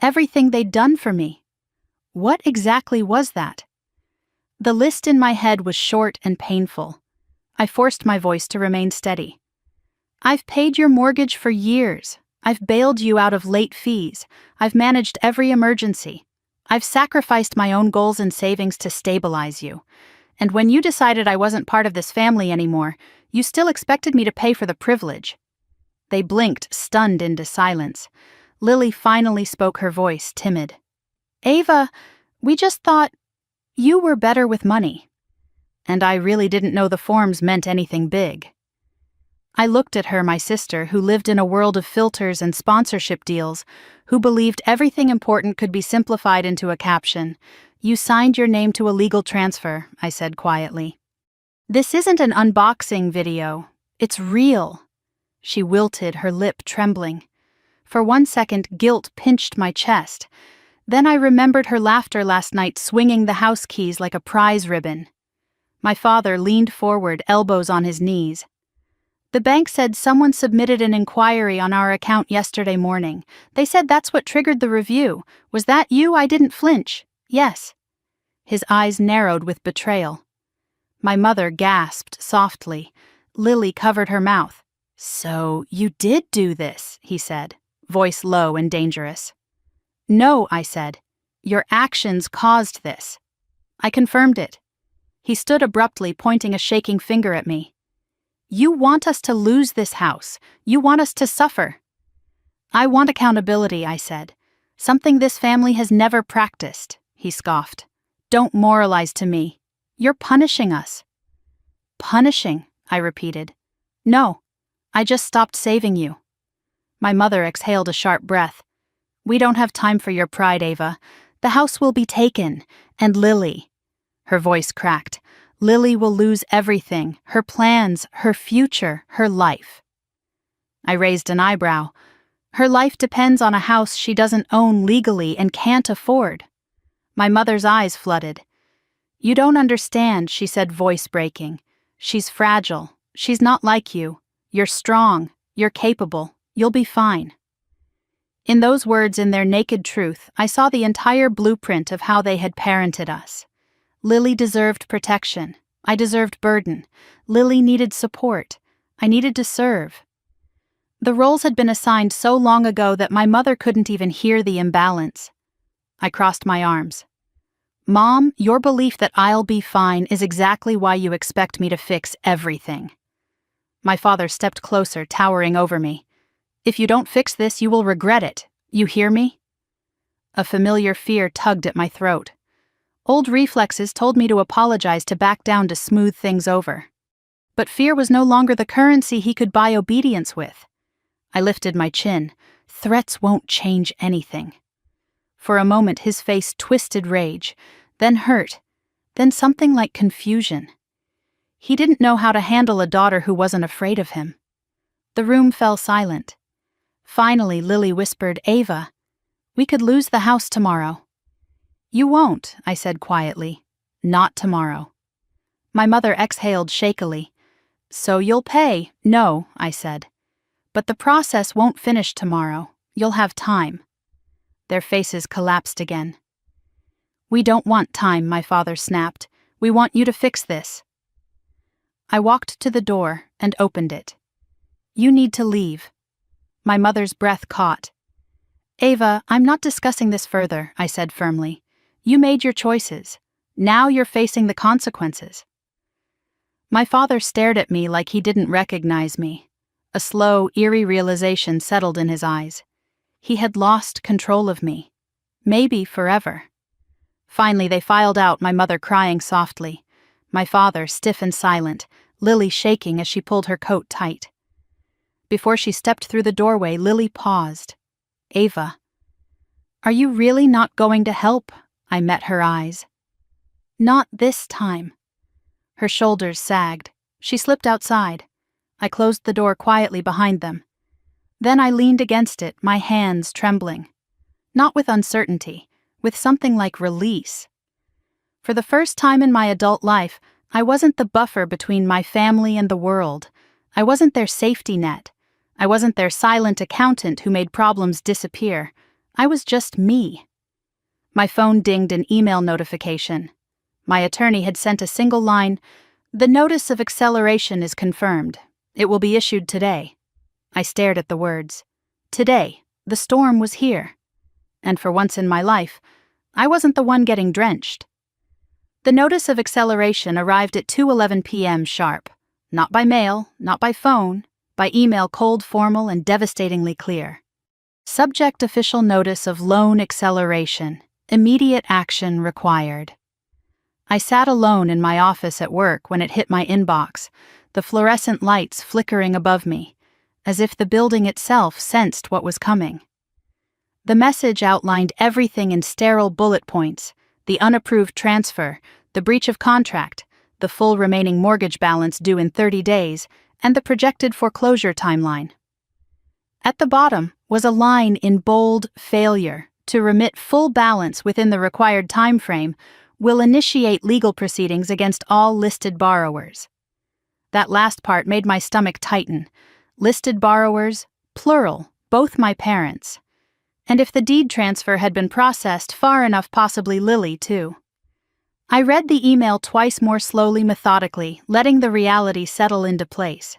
Everything they'd done for me. What exactly was that? The list in my head was short and painful. I forced my voice to remain steady. "I've paid your mortgage for years. I've bailed you out of late fees. I've managed every emergency. I've sacrificed my own goals and savings to stabilize you. And when you decided I wasn't part of this family anymore, you still expected me to pay for the privilege." They blinked, stunned into silence. Lily finally spoke, her voice timid. "Ava, we just thought you were better with money." And I really didn't know the forms meant anything big. I looked at her, my sister, who lived in a world of filters and sponsorship deals, who believed everything important could be simplified into a caption. "You signed your name to a legal transfer," I said quietly. "This isn't an unboxing video. It's real." She wilted, her lip trembling. For one second, guilt pinched my chest. Then I remembered her laughter last night, swinging the house keys like a prize ribbon. My father leaned forward, elbows on his knees. "The bank said someone submitted an inquiry on our account yesterday morning. They said that's what triggered the review. Was that you?" I didn't flinch. "Yes." His eyes narrowed with betrayal. My mother gasped softly. Lily covered her mouth. "So you did do this," he said, voice low and dangerous. "No," I said. "Your actions caused this." I confirmed it. He stood abruptly, pointing a shaking finger at me. "You want us to lose this house. You want us to suffer." "I want accountability," I said. Something this family has never practiced, he scoffed. Don't moralize to me. You're punishing us. Punishing, I repeated. No, I just stopped saving you. My mother exhaled a sharp breath. We don't have time for your pride, Ava. The house will be taken, and Lily. Her voice cracked. Lily will lose everything, her plans, her future, her life. I raised an eyebrow. Her life depends on a house she doesn't own legally and can't afford. My mother's eyes flooded. You don't understand, she said, voice breaking. She's fragile. She's not like you. You're strong. You're capable. You'll be fine. In those words, in their naked truth, I saw the entire blueprint of how they had parented us. Lily deserved protection. I deserved burden. Lily needed support. I needed to serve. The roles had been assigned so long ago that my mother couldn't even hear the imbalance. I crossed my arms. Mom, your belief that I'll be fine is exactly why you expect me to fix everything. My father stepped closer, towering over me. If you don't fix this, you will regret it. You hear me? A familiar fear tugged at my throat. Old reflexes told me to apologize, to back down, to smooth things over. But fear was no longer the currency he could buy obedience with. I lifted my chin. Threats won't change anything. For a moment his face twisted rage, then hurt, then something like confusion. He didn't know how to handle a daughter who wasn't afraid of him. The room fell silent. Finally, Lily whispered, Ava, we could lose the house tomorrow. You won't, I said quietly. Not tomorrow. My mother exhaled shakily. So you'll pay? No, I said. But the process won't finish tomorrow. You'll have time. Their faces collapsed again. We don't want time, my father snapped. We want you to fix this. I walked to the door and opened it. You need to leave. My mother's breath caught. Ava, I'm not discussing this further, I said firmly. You made your choices. Now you're facing the consequences. My father stared at me like he didn't recognize me. A slow, eerie realization settled in his eyes. He had lost control of me. Maybe forever. Finally, they filed out, my mother crying softly. My father stiff and silent, Lily shaking as she pulled her coat tight. Before she stepped through the doorway, Lily paused. Ava, are you really not going to help? I met her eyes. Not this time. Her shoulders sagged. She slipped outside. I closed the door quietly behind them. Then I leaned against it, my hands trembling. Not with uncertainty, with something like release. For the first time in my adult life, I wasn't the buffer between my family and the world. I wasn't their safety net. I wasn't their silent accountant who made problems disappear. I was just me. My phone dinged an email notification. My attorney had sent a single line, "The notice of acceleration is confirmed. It will be issued today." I stared at the words. Today, the storm was here. And for once in my life, I wasn't the one getting drenched. The notice of acceleration arrived at 2:11 p.m. sharp. Not by mail, not by phone, by email, cold, formal, and devastatingly clear. Subject: official notice of loan acceleration. Immediate action required. I sat alone in my office at work when it hit my inbox, the fluorescent lights flickering above me, as if the building itself sensed what was coming. The message outlined everything in sterile bullet points: the unapproved transfer, the breach of contract, the full remaining mortgage balance due in 30 days, and the projected foreclosure timeline. At the bottom was a line in bold: failure to remit full balance within the required time frame will initiate legal proceedings against all listed borrowers. That last part made my stomach tighten. Listed borrowers, plural, both my parents. And if the deed transfer had been processed far enough, possibly Lily too. I read the email twice more slowly, methodically, letting the reality settle into place.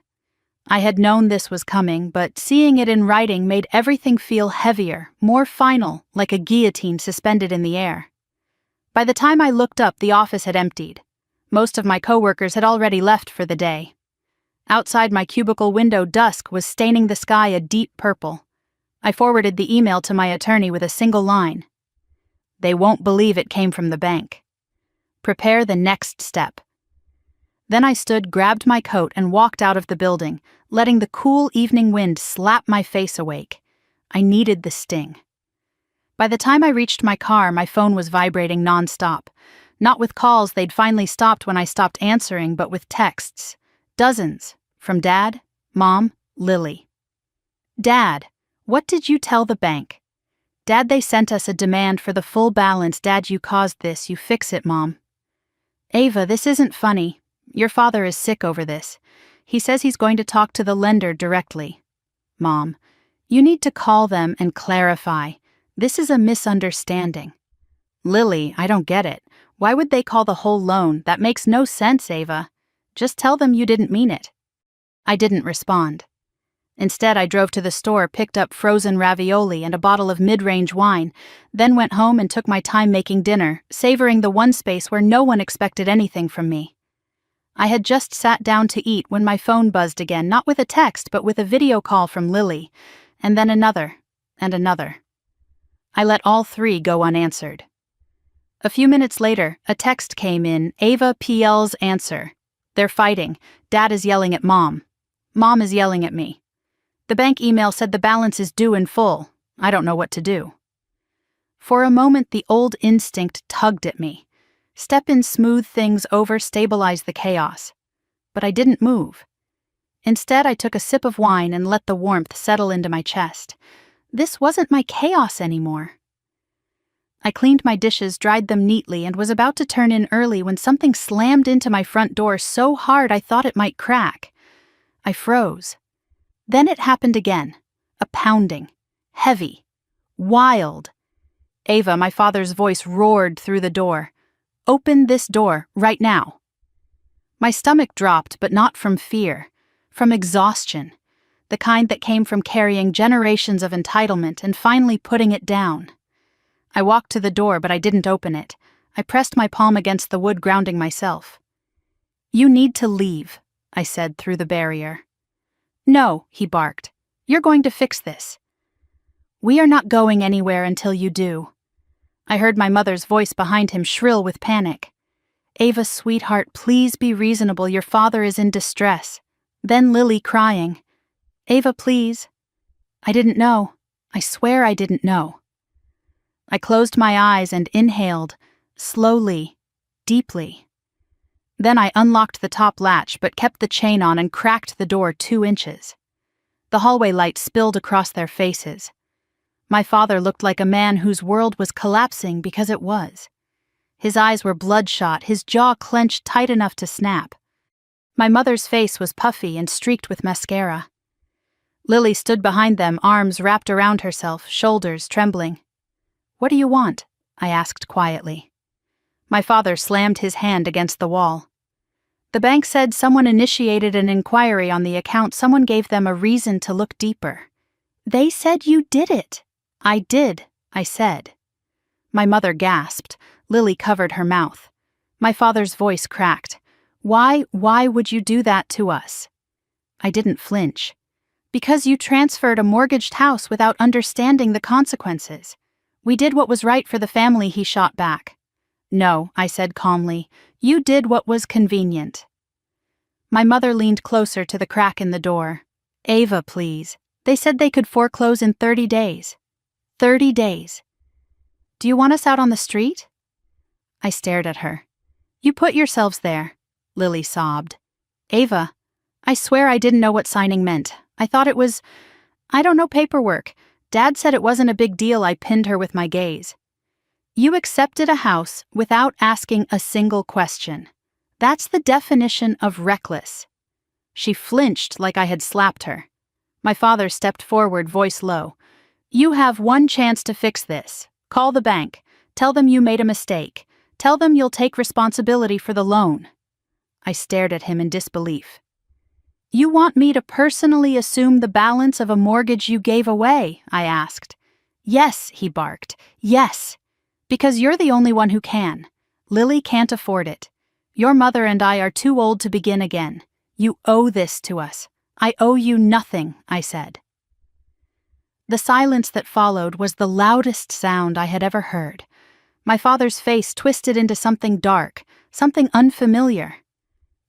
I had known this was coming, but seeing it in writing made everything feel heavier, more final, like a guillotine suspended in the air. By the time I looked up, the office had emptied. Most of my coworkers had already left for the day. Outside my cubicle window, dusk was staining the sky a deep purple. I forwarded the email to my attorney with a single line. They won't believe it came from the bank. Prepare the next step. Then I stood, grabbed my coat, and walked out of the building, letting the cool evening wind slap my face awake. I needed the sting. By the time I reached my car, my phone was vibrating nonstop. Not with calls, they'd finally stopped when I stopped answering, but with texts. Dozens. From Dad, Mom, Lily. Dad, what did you tell the bank? Dad, they sent us a demand for the full balance. Dad, you caused this. You fix it, Mom. Ava, this isn't funny. Your father is sick over this. He says he's going to talk to the lender directly. Mom, you need to call them and clarify. This is a misunderstanding. Lily, I don't get it. Why would they call the whole loan? That makes no sense, Ava. Just tell them you didn't mean it. I didn't respond. Instead, I drove to the store, picked up frozen ravioli and a bottle of mid-range wine, then went home and took my time making dinner, savoring the one space where no one expected anything from me. I had just sat down to eat when my phone buzzed again, not with a text, but with a video call from Lily, and then another, and another. I let all three go unanswered. A few minutes later, a text came in, Ava PL's answer. They're fighting. Dad is yelling at Mom. Mom is yelling at me. The bank email said the balance is due in full. I don't know what to do. For a moment, the old instinct tugged at me. Step in, smooth things over, stabilize the chaos. But I didn't move. Instead, I took a sip of wine and let the warmth settle into my chest. This wasn't my chaos anymore. I cleaned my dishes, dried them neatly, and was about to turn in early when something slammed into my front door so hard I thought it might crack. I froze. Then it happened again. A pounding. Heavy. Wild. Ava, my father's voice roared through the door. Open this door, right now. My stomach dropped, but not from fear. From exhaustion. The kind that came from carrying generations of entitlement and finally putting it down. I walked to the door, but I didn't open it. I pressed my palm against the wood, grounding myself. You need to leave, I said through the barrier. No, he barked. You're going to fix this. We are not going anywhere until you do. I heard my mother's voice behind him, shrill with panic. Ava, sweetheart, please be reasonable. Your father is in distress. Then Lily crying. Ava, please. I didn't know. I swear I didn't know. I closed my eyes and inhaled, slowly, deeply. Then I unlocked the top latch but kept the chain on and cracked the door 2 inches. The hallway light spilled across their faces. My father looked like a man whose world was collapsing because it was. His eyes were bloodshot, his jaw clenched tight enough to snap. My mother's face was puffy and streaked with mascara. Lily stood behind them, arms wrapped around herself, shoulders trembling. What do you want? I asked quietly. My father slammed his hand against the wall. The bank said someone initiated an inquiry on the account. Someone gave them a reason to look deeper. They said you did it. I did, I said. My mother gasped. Lily covered her mouth. My father's voice cracked. Why would you do that to us? I didn't flinch. Because you transferred a mortgaged house without understanding the consequences. We did what was right for the family, he shot back. No, I said calmly. You did what was convenient. My mother leaned closer to the crack in the door. Ava, please. They said they could foreclose in 30 days. 30 days. Do you want us out on the street? I stared at her. You put yourselves there, Lily sobbed. Ava, I swear I didn't know what signing meant. I thought it was, I don't know, paperwork. Dad said it wasn't a big deal. I pinned her with my gaze. You accepted a house without asking a single question. That's the definition of reckless. She flinched like I had slapped her. My father stepped forward, voice low. You have one chance to fix this. Call the bank. Tell them you made a mistake. Tell them you'll take responsibility for the loan. I stared at him in disbelief. You want me to personally assume the balance of a mortgage you gave away? I asked. Yes, he barked. Yes. Because you're the only one who can. Lily can't afford it. Your mother and I are too old to begin again. You owe this to us. I owe you nothing, I said. The silence that followed was the loudest sound I had ever heard. My father's face twisted into something dark, something unfamiliar.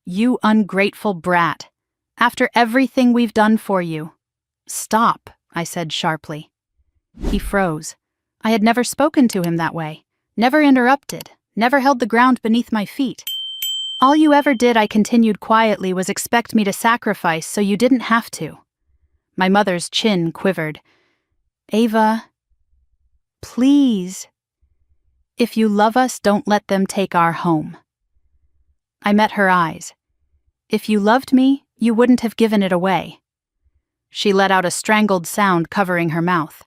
"You ungrateful brat. After everything we've done for you." "Stop," I said sharply. He froze. I had never spoken to him that way, never interrupted, never held the ground beneath my feet. "All you ever did," I continued quietly, "was expect me to sacrifice so you didn't have to." My mother's chin quivered. "Ava, please. If you love us, don't let them take our home." I met her eyes. "If you loved me, you wouldn't have given it away." She let out a strangled sound covering her mouth.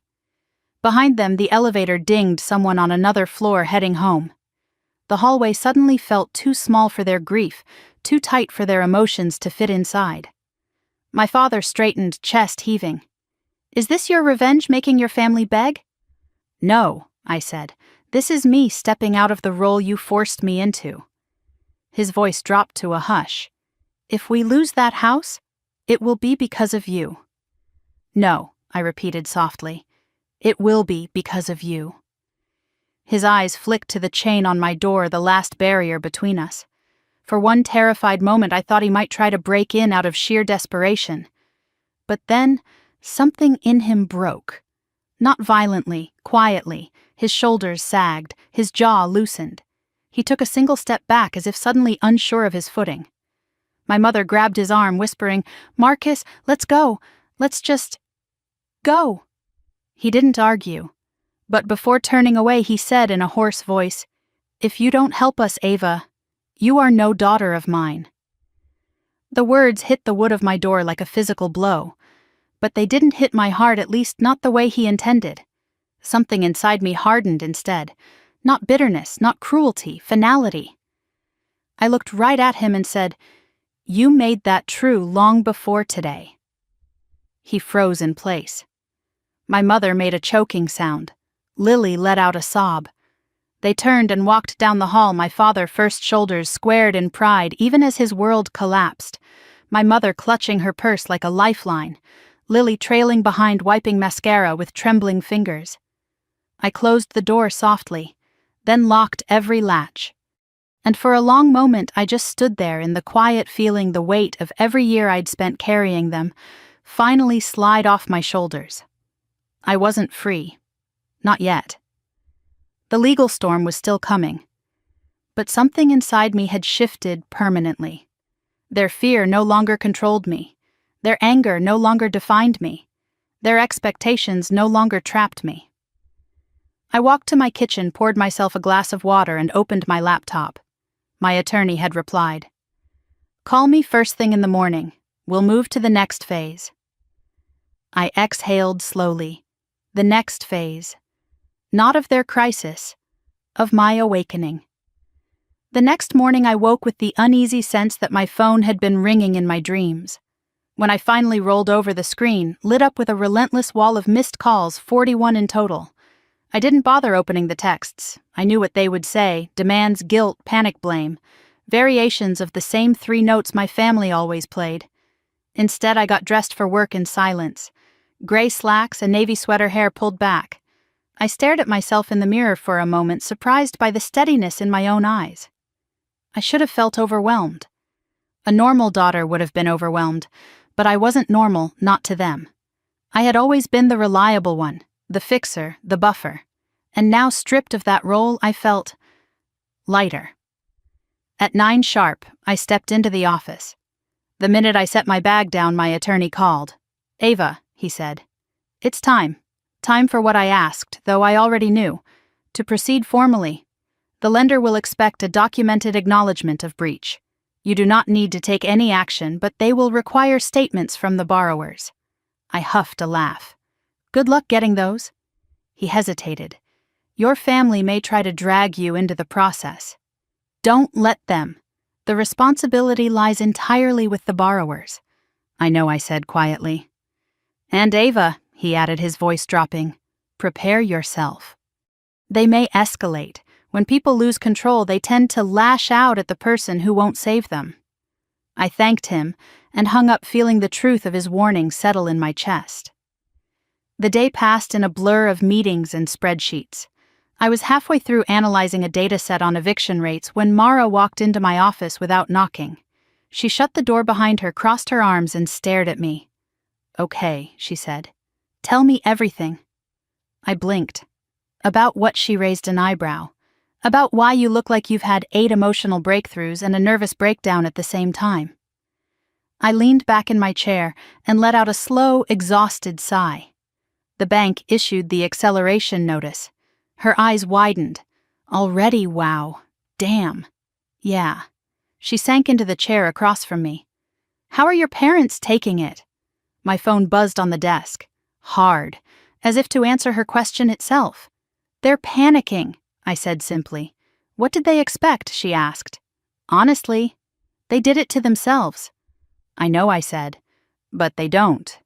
Behind them, the elevator dinged someone on another floor heading home. The hallway suddenly felt too small for their grief, too tight for their emotions to fit inside. My father straightened, chest heaving. "Is this your revenge making your family beg?" "No," I said. "This is me stepping out of the role you forced me into." His voice dropped to a hush. "If we lose that house, it will be because of you." "No," I repeated softly. "It will be because of you." His eyes flicked to the chain on my door, the last barrier between us. For one terrified moment I thought he might try to break in out of sheer desperation. But then, something in him broke. Not violently, quietly. His shoulders sagged, his jaw loosened. He took a single step back as if suddenly unsure of his footing. My mother grabbed his arm, whispering, "Marcus, let's go. Let's just go." He didn't argue. But before turning away, he said in a hoarse voice, "If you don't help us, Ava, you are no daughter of mine." The words hit the wood of my door like a physical blow. But they didn't hit my heart, at least not the way he intended. Something inside me hardened instead. Not bitterness, not cruelty, finality. I looked right at him and said, "You made that true long before today." He froze in place. My mother made a choking sound. Lily let out a sob. They turned and walked down the hall, my father first, shoulders squared in pride even as his world collapsed, my mother clutching her purse like a lifeline, Lily trailing behind, wiping mascara with trembling fingers. I closed the door softly, then locked every latch. And for a long moment I just stood there in the quiet, feeling the weight of every year I'd spent carrying them finally slide off my shoulders. I wasn't free. Not yet. The legal storm was still coming. But something inside me had shifted permanently. Their fear no longer controlled me. Their anger no longer defined me. Their expectations no longer trapped me. I walked to my kitchen, poured myself a glass of water, and opened my laptop. My attorney had replied. "Call me first thing in the morning. We'll move to the next phase." I exhaled slowly. The next phase. Not of their crisis, of my awakening. The next morning I woke with the uneasy sense that my phone had been ringing in my dreams. When I finally rolled over, the screen lit up with a relentless wall of missed calls, 41 in total. I didn't bother opening the texts. I knew what they would say: demands, guilt, panic, blame. Variations of the same 3 notes my family always played. Instead, I got dressed for work in silence. Gray slacks, a navy sweater, hair pulled back. I stared at myself in the mirror for a moment, surprised by the steadiness in my own eyes. I should have felt overwhelmed. A normal daughter would have been overwhelmed, but I wasn't normal, not to them. I had always been the reliable one, the fixer, the buffer, and now, stripped of that role, I felt lighter. At 9 sharp, I stepped into the office. The minute I set my bag down, my attorney called. "Ava," he said, "it's time. Time for what I asked, though I already knew. To proceed formally, the lender will expect a documented acknowledgement of breach. You do not need to take any action, but they will require statements from the borrowers." I huffed a laugh. "Good luck getting those." He hesitated. "Your family may try to drag you into the process. Don't let them. The responsibility lies entirely with the borrowers." "I know," I said quietly. "And Ava," he added, his voice dropping, "prepare yourself. They may escalate. When people lose control, they tend to lash out at the person who won't save them." I thanked him and hung up, feeling the truth of his warning settle in my chest. The day passed in a blur of meetings and spreadsheets. I was halfway through analyzing a dataset on eviction rates when Mara walked into my office without knocking. She shut the door behind her, crossed her arms, and stared at me. "Okay," she said. "Tell me everything." I blinked. About what? She raised an eyebrow. About why you look like you've had 8 emotional breakthroughs and a nervous breakdown at the same time. I leaned back in my chair and let out a slow, exhausted sigh. The bank issued the acceleration notice. Her eyes widened. Already, wow. Damn. Yeah. She sank into the chair across from me. "How are your parents taking it?" My phone buzzed on the desk. Hard, as if to answer her question itself. "They're panicking," I said simply. "What did they expect?" she asked. "Honestly, they did it to themselves." "I know," I said, "but they don't."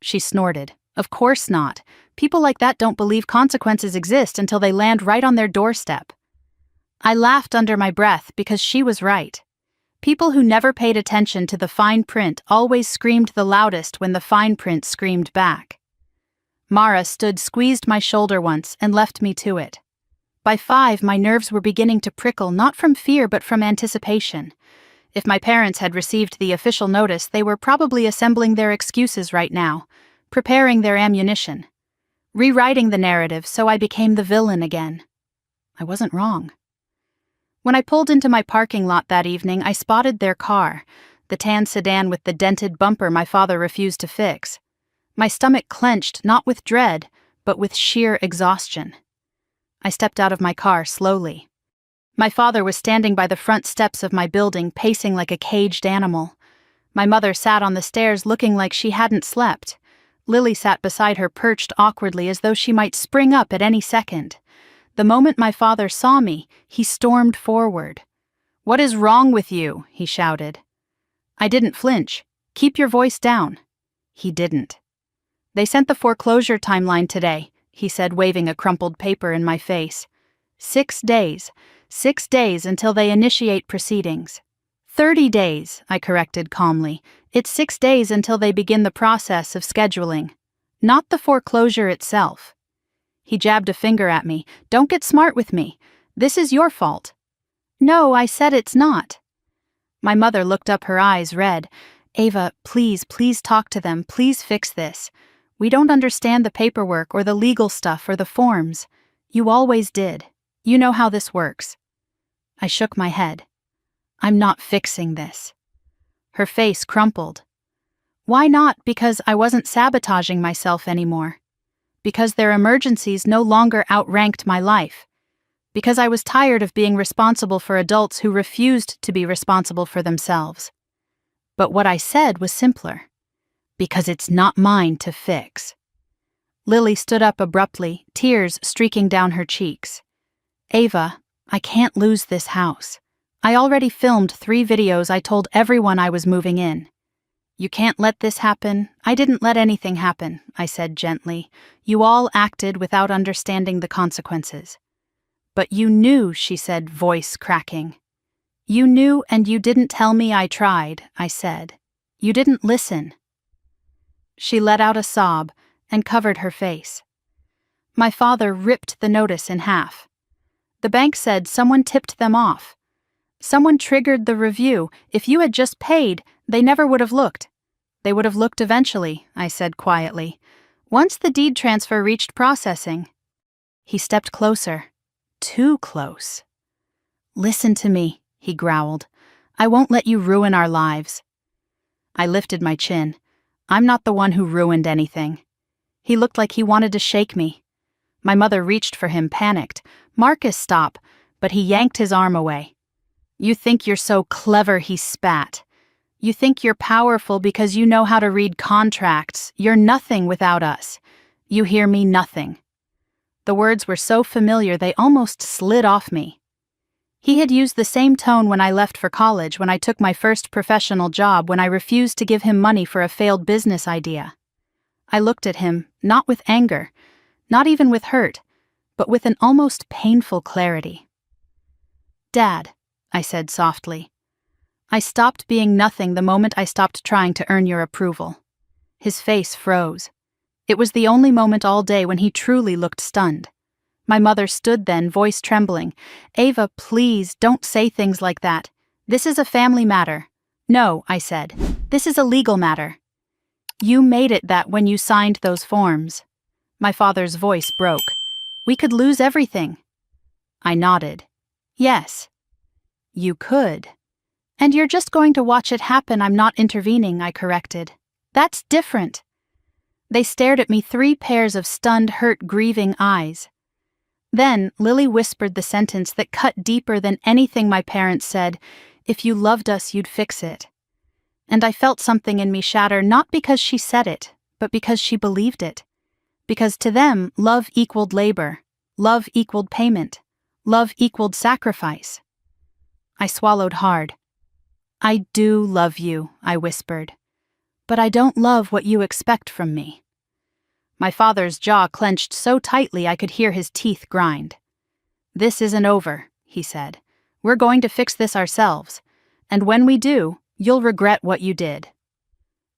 She snorted. "Of course not. People like that don't believe consequences exist until they land right on their doorstep." I laughed under my breath because she was right. People who never paid attention to the fine print always screamed the loudest when the fine print screamed back. Mara squeezed my shoulder once and left me to it. By 5, my nerves were beginning to prickle, not from fear but from anticipation. If my parents had received the official notice, they were probably assembling their excuses right now, preparing their ammunition, rewriting the narrative so I became the villain again. I wasn't wrong. When I pulled into my parking lot that evening, I spotted their car, the tan sedan with the dented bumper my father refused to fix. My stomach clenched, not with dread, but with sheer exhaustion. I stepped out of my car slowly. My father was standing by the front steps of my building, pacing like a caged animal. My mother sat on the stairs looking like she hadn't slept. Lily sat beside her, perched awkwardly as though she might spring up at any second. The moment my father saw me, he stormed forward. "What is wrong with you?" he shouted. I didn't flinch. "Keep your voice down." He didn't. "They sent the foreclosure timeline today," he said, waving a crumpled paper in my face. 6 days. 6 days until they initiate proceedings. 30 days, I corrected calmly. It's 6 days until they begin the process of scheduling. Not the foreclosure itself. He jabbed a finger at me. "Don't get smart with me. This is your fault." "No, I said it's not." My mother looked up, her eyes red. "Ava, please talk to them. Please fix this. We don't understand the paperwork or the legal stuff or the forms. You always did. You know how this works." I shook my head. "I'm not fixing this." Her face crumpled. "Why not?" "Because I wasn't sabotaging myself anymore. Because their emergencies no longer outranked my life. Because I was tired of being responsible for adults who refused to be responsible for themselves. But what I said was simpler. Because it's not mine to fix." Lily stood up abruptly, tears streaking down her cheeks. "Ava, I can't lose this house. I already filmed 3 videos. I told everyone I was moving in." "You can't let this happen." "I didn't let anything happen," I said gently. "You all acted without understanding the consequences." "But you knew," she said, voice cracking. "You knew and you didn't tell me I tried," I said. "You didn't listen." She let out a sob and covered her face. My father ripped the notice in half. "The bank said someone tipped them off. Someone triggered the review. If you had just paid, they never would have looked." "They would have looked eventually," I said quietly. "Once the deed transfer reached processing." He stepped closer. Too close. "Listen to me," he growled. "I won't let you ruin our lives." I lifted my chin. I'm not the one who ruined anything. He looked like he wanted to shake me. My mother reached for him, panicked. "Marcus, stop," but he yanked his arm away. "You think you're so clever," he spat. "You think you're powerful because you know how to read contracts. You're nothing without us. You hear me? Nothing." The words were so familiar they almost slid off me. He had used the same tone when I left for college, when I took my first professional job, when I refused to give him money for a failed business idea. I looked at him, not with anger, not even with hurt, but with an almost painful clarity. "Dad," I said softly, "I stopped being nothing the moment I stopped trying to earn your approval." His face froze. It was the only moment all day when he truly looked stunned. My mother stood then, voice trembling. "Ava, please, don't say things like that. This is a family matter." "No," I said. "This is a legal matter." "You made it that when you signed those forms." My father's voice broke. "We could lose everything." I nodded. "Yes." "You could." "And you're just going to watch it happen. I'm not intervening," I corrected. "That's different." They stared at me, 3 pairs of stunned, hurt, grieving eyes. Then Lily whispered the sentence that cut deeper than anything my parents said: "If you loved us, you'd fix it." And I felt something in me shatter, not because she said it, but because she believed it. Because to them, love equaled labor, love equaled payment, love equaled sacrifice. I swallowed hard. "I do love you," I whispered. "But I don't love what you expect from me." My father's jaw clenched so tightly I could hear his teeth grind. "This isn't over," he said. "We're going to fix this ourselves. And when we do, you'll regret what you did."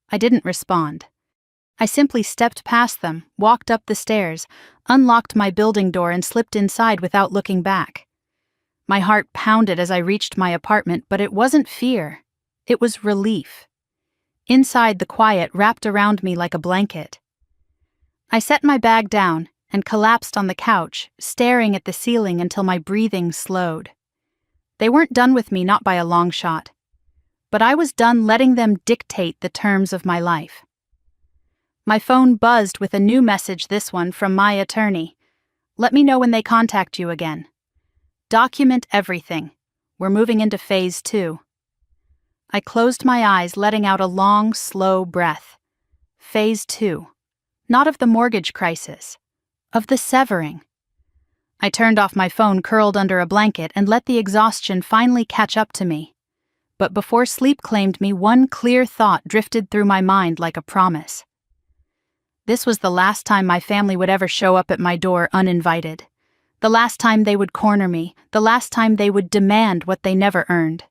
I didn't respond. I simply stepped past them, walked up the stairs, unlocked my building door and slipped inside without looking back. My heart pounded as I reached my apartment, but it wasn't fear. It was relief. Inside, the quiet wrapped around me like a blanket. I set my bag down and collapsed on the couch, staring at the ceiling until my breathing slowed. They weren't done with me, not by a long shot. But I was done letting them dictate the terms of my life. My phone buzzed with a new message, this one from my attorney. "Let me know when they contact you again. Document everything. We're moving into phase 2. I closed my eyes, letting out a long, slow breath. Phase 2. Not of the mortgage crisis. Of the severing. I turned off my phone, curled under a blanket, and let the exhaustion finally catch up to me. But before sleep claimed me, one clear thought drifted through my mind like a promise. This was the last time my family would ever show up at my door uninvited. The last time they would corner me, the last time they would demand what they never earned.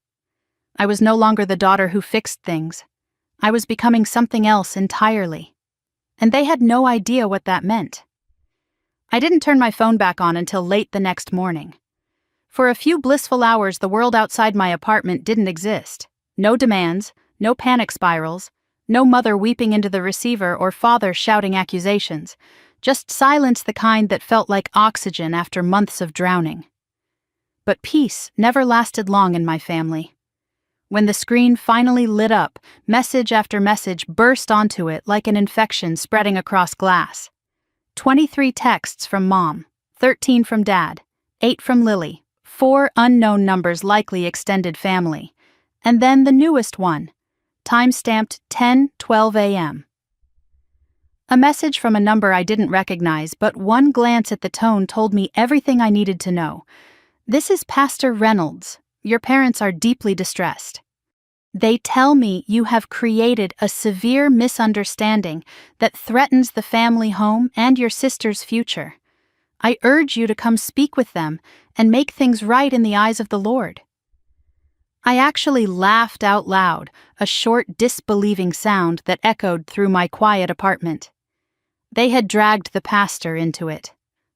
I was no longer the daughter who fixed things. I was becoming something else entirely. And they had no idea what that meant. I didn't turn my phone back on until late the next morning. For a few blissful hours, the world outside my apartment didn't exist. No demands, no panic spirals, no mother weeping into the receiver or father shouting accusations. Just silence, the kind that felt like oxygen after months of drowning. But peace never lasted long in my family. When the screen finally lit up, message after message burst onto it like an infection spreading across glass. 23 texts from Mom, 13 from Dad, 8 from Lily, 4 unknown numbers, likely extended family, and then the newest one, time-stamped 10:12 a.m. A message from a number I didn't recognize, but one glance at the tone told me everything I needed to know. "This is Pastor Reynolds. Your parents are deeply distressed. They tell me you have created a severe misunderstanding that threatens the family home and your sister's future. I urge you to come speak with them and make things right in the eyes of the Lord." I actually laughed out loud, a short, disbelieving sound that echoed through my quiet apartment. They had dragged the pastor into it.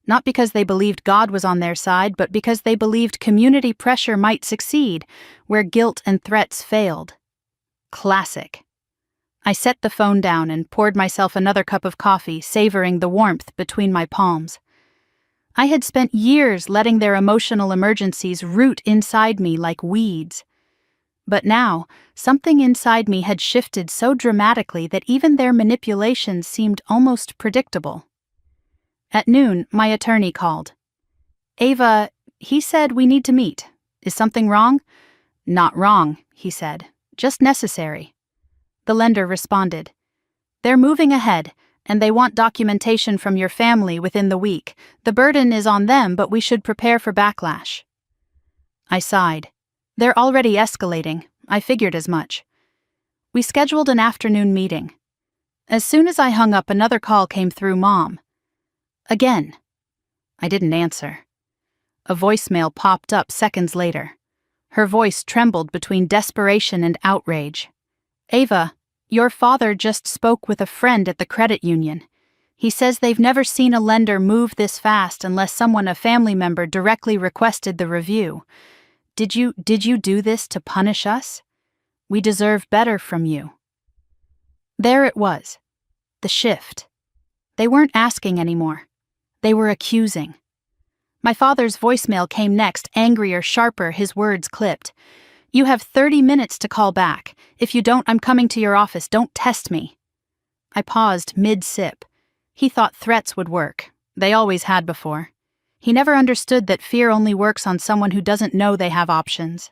Not because they believed God was on their side, but because they believed community pressure might succeed where guilt and threats failed. Classic. I set the phone down and poured myself another cup of coffee, savoring the warmth between my palms. I had spent years letting their emotional emergencies root inside me like weeds. But now, something inside me had shifted so dramatically that even their manipulations seemed almost predictable. At noon, my attorney called. "Ava, he said we need to meet. Is something wrong?" "Not wrong," he said. "Just necessary." The lender responded. "They're moving ahead, and they want documentation from your family within the week. The burden is on them, but we should prepare for backlash." I sighed. They're already escalating. I figured as much. We scheduled an afternoon meeting. As soon as I hung up, another call came through Mom. Again. I didn't answer. A voicemail popped up seconds later. Her voice trembled between desperation and outrage. "Ava, your father just spoke with a friend at the credit union. He says they've never seen a lender move this fast unless a family member directly requested the review. Did you do this to punish us? We deserve better from you." There it was. The shift. They weren't asking anymore. They were accusing. My father's voicemail came next, angrier, sharper, his words clipped. "You have 30 minutes to call back. If you don't, I'm coming to your office. Don't test me." I paused mid-sip. He thought threats would work. They always had before. He never understood that fear only works on someone who doesn't know they have options.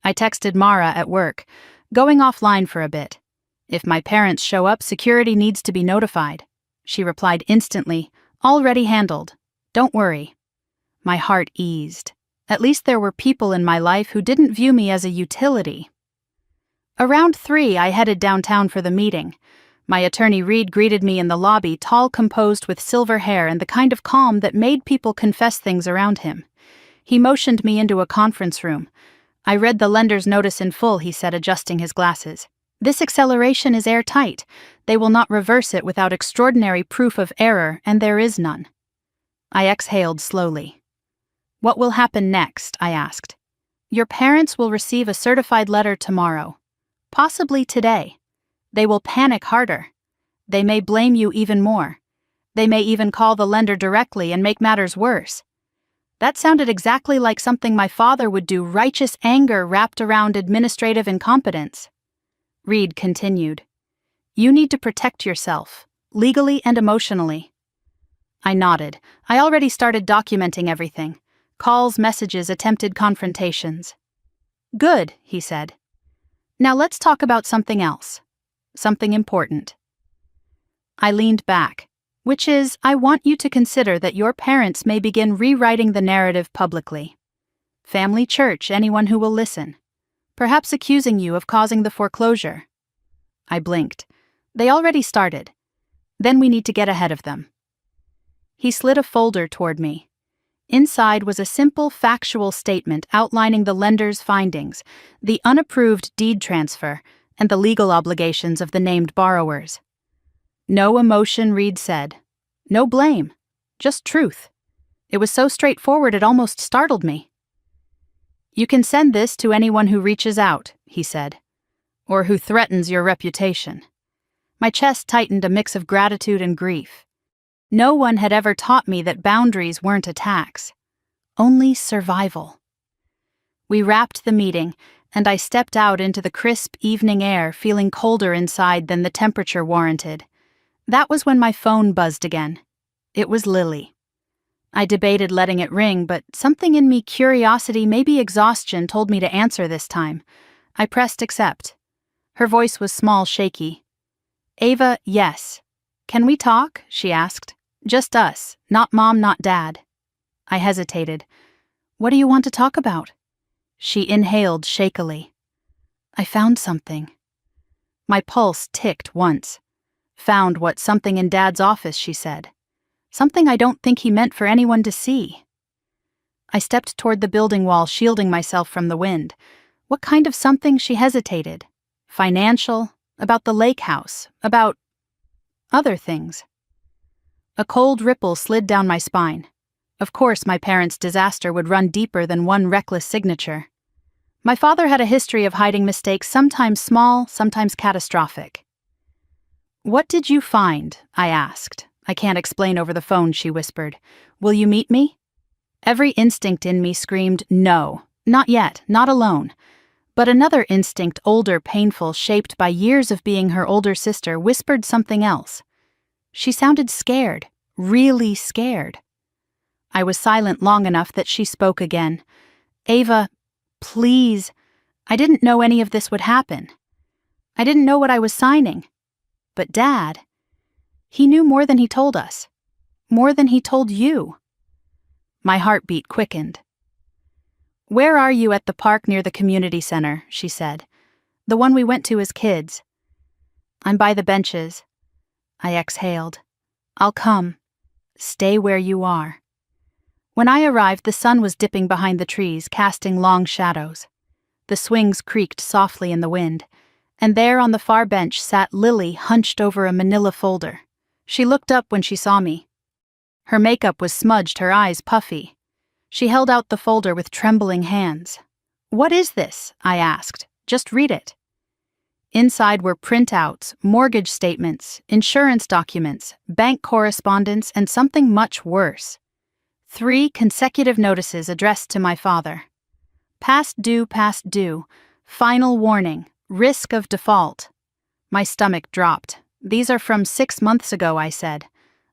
I texted Mara at work, going offline for a bit. "If my parents show up, security needs to be notified." She replied instantly, "Already handled. Don't worry." My heart eased. At least there were people in my life who didn't view me as a utility. Around 3, I headed downtown for the meeting. My attorney Reed greeted me in the lobby, tall, composed, with silver hair and the kind of calm that made people confess things around him. He motioned me into a conference room. "I read the lender's notice in full," he said, adjusting his glasses. "This acceleration is airtight. They will not reverse it without extraordinary proof of error, and there is none." I exhaled slowly. "What will happen next?" I asked. "Your parents will receive a certified letter tomorrow. Possibly today. They will panic harder. They may blame you even more. They may even call the lender directly and make matters worse." That sounded exactly like something my father would do, righteous anger wrapped around administrative incompetence. Reed continued, "You need to protect yourself, legally and emotionally." I nodded. I already started documenting everything. Calls, messages, attempted confrontations. "Good," he said. "Now let's talk about something else. Something important." I leaned back, which is, I want you to consider that your parents may begin rewriting the narrative publicly. Family, church, anyone who will listen. Perhaps accusing you of causing the foreclosure. I blinked. They already started. Then we need to get ahead of them. He slid a folder toward me. Inside was a simple factual statement outlining the lender's findings, the unapproved deed transfer, and the legal obligations of the named borrowers. No emotion, Reed said. No blame. Just truth. It was so straightforward it almost startled me. "You can send this to anyone who reaches out," he said, "or who threatens your reputation." My chest tightened, a mix of gratitude and grief. No one had ever taught me that boundaries weren't attacks, only survival. We wrapped the meeting, and I stepped out into the crisp evening air, feeling colder inside than the temperature warranted. That was when my phone buzzed again. It was Lily. I debated letting it ring, but something in me, curiosity, maybe exhaustion, told me to answer this time. I pressed accept. Her voice was small, shaky. "Ava, yes. Can we talk?" she asked. "Just us, not Mom, not Dad." I hesitated. "What do you want to talk about?" She inhaled shakily. "I found something." My pulse ticked once. "Found what? Something in Dad's office," she said. "Something I don't think he meant for anyone to see." I stepped toward the building wall, shielding myself from the wind. What kind of something? She hesitated. Financial? About the lake house? About other things? A cold ripple slid down my spine. Of course, my parents' disaster would run deeper than one reckless signature. My father had a history of hiding mistakes, sometimes small, sometimes catastrophic. "What did you find?" I asked. "I can't explain over the phone," she whispered. "Will you meet me?" Every instinct in me screamed, no, not yet, not alone. But another instinct, older, painful, shaped by years of being her older sister, whispered something else. She sounded scared, really scared. I was silent long enough that she spoke again. "Ava, please. I didn't know any of this would happen. I didn't know what I was signing. But Dad, he knew more than he told us. More than he told you." My heartbeat quickened. "Where are you?" "At the park near the community center," she said. "The one we went to as kids." "I'm by the benches." I exhaled. "I'll come. Stay where you are." When I arrived, the sun was dipping behind the trees, casting long shadows. The swings creaked softly in the wind, and there on the far bench sat Lily, hunched over a manila folder. She looked up when she saw me. Her makeup was smudged, her eyes puffy. She held out the folder with trembling hands. "What is this?" I asked. "Just read it." Inside were printouts, mortgage statements, insurance documents, bank correspondence, and something much worse. 3 consecutive notices addressed to my father. Past due, final warning, risk of default. My stomach dropped. "These are from 6 months ago," I said.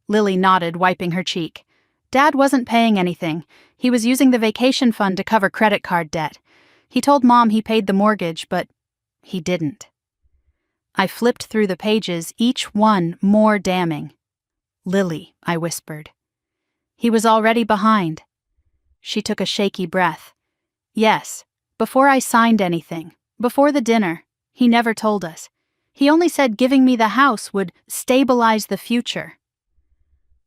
Lily nodded, wiping her cheek. "Dad wasn't paying anything. He was using the vacation fund to cover credit card debt. He told Mom he paid the mortgage, but he didn't." I flipped through the pages, each one more damning. "Lily," I whispered. "He was already behind." She took a shaky breath. "Yes, before I signed anything, before the dinner. He never told us. He only said giving me the house would stabilize the future."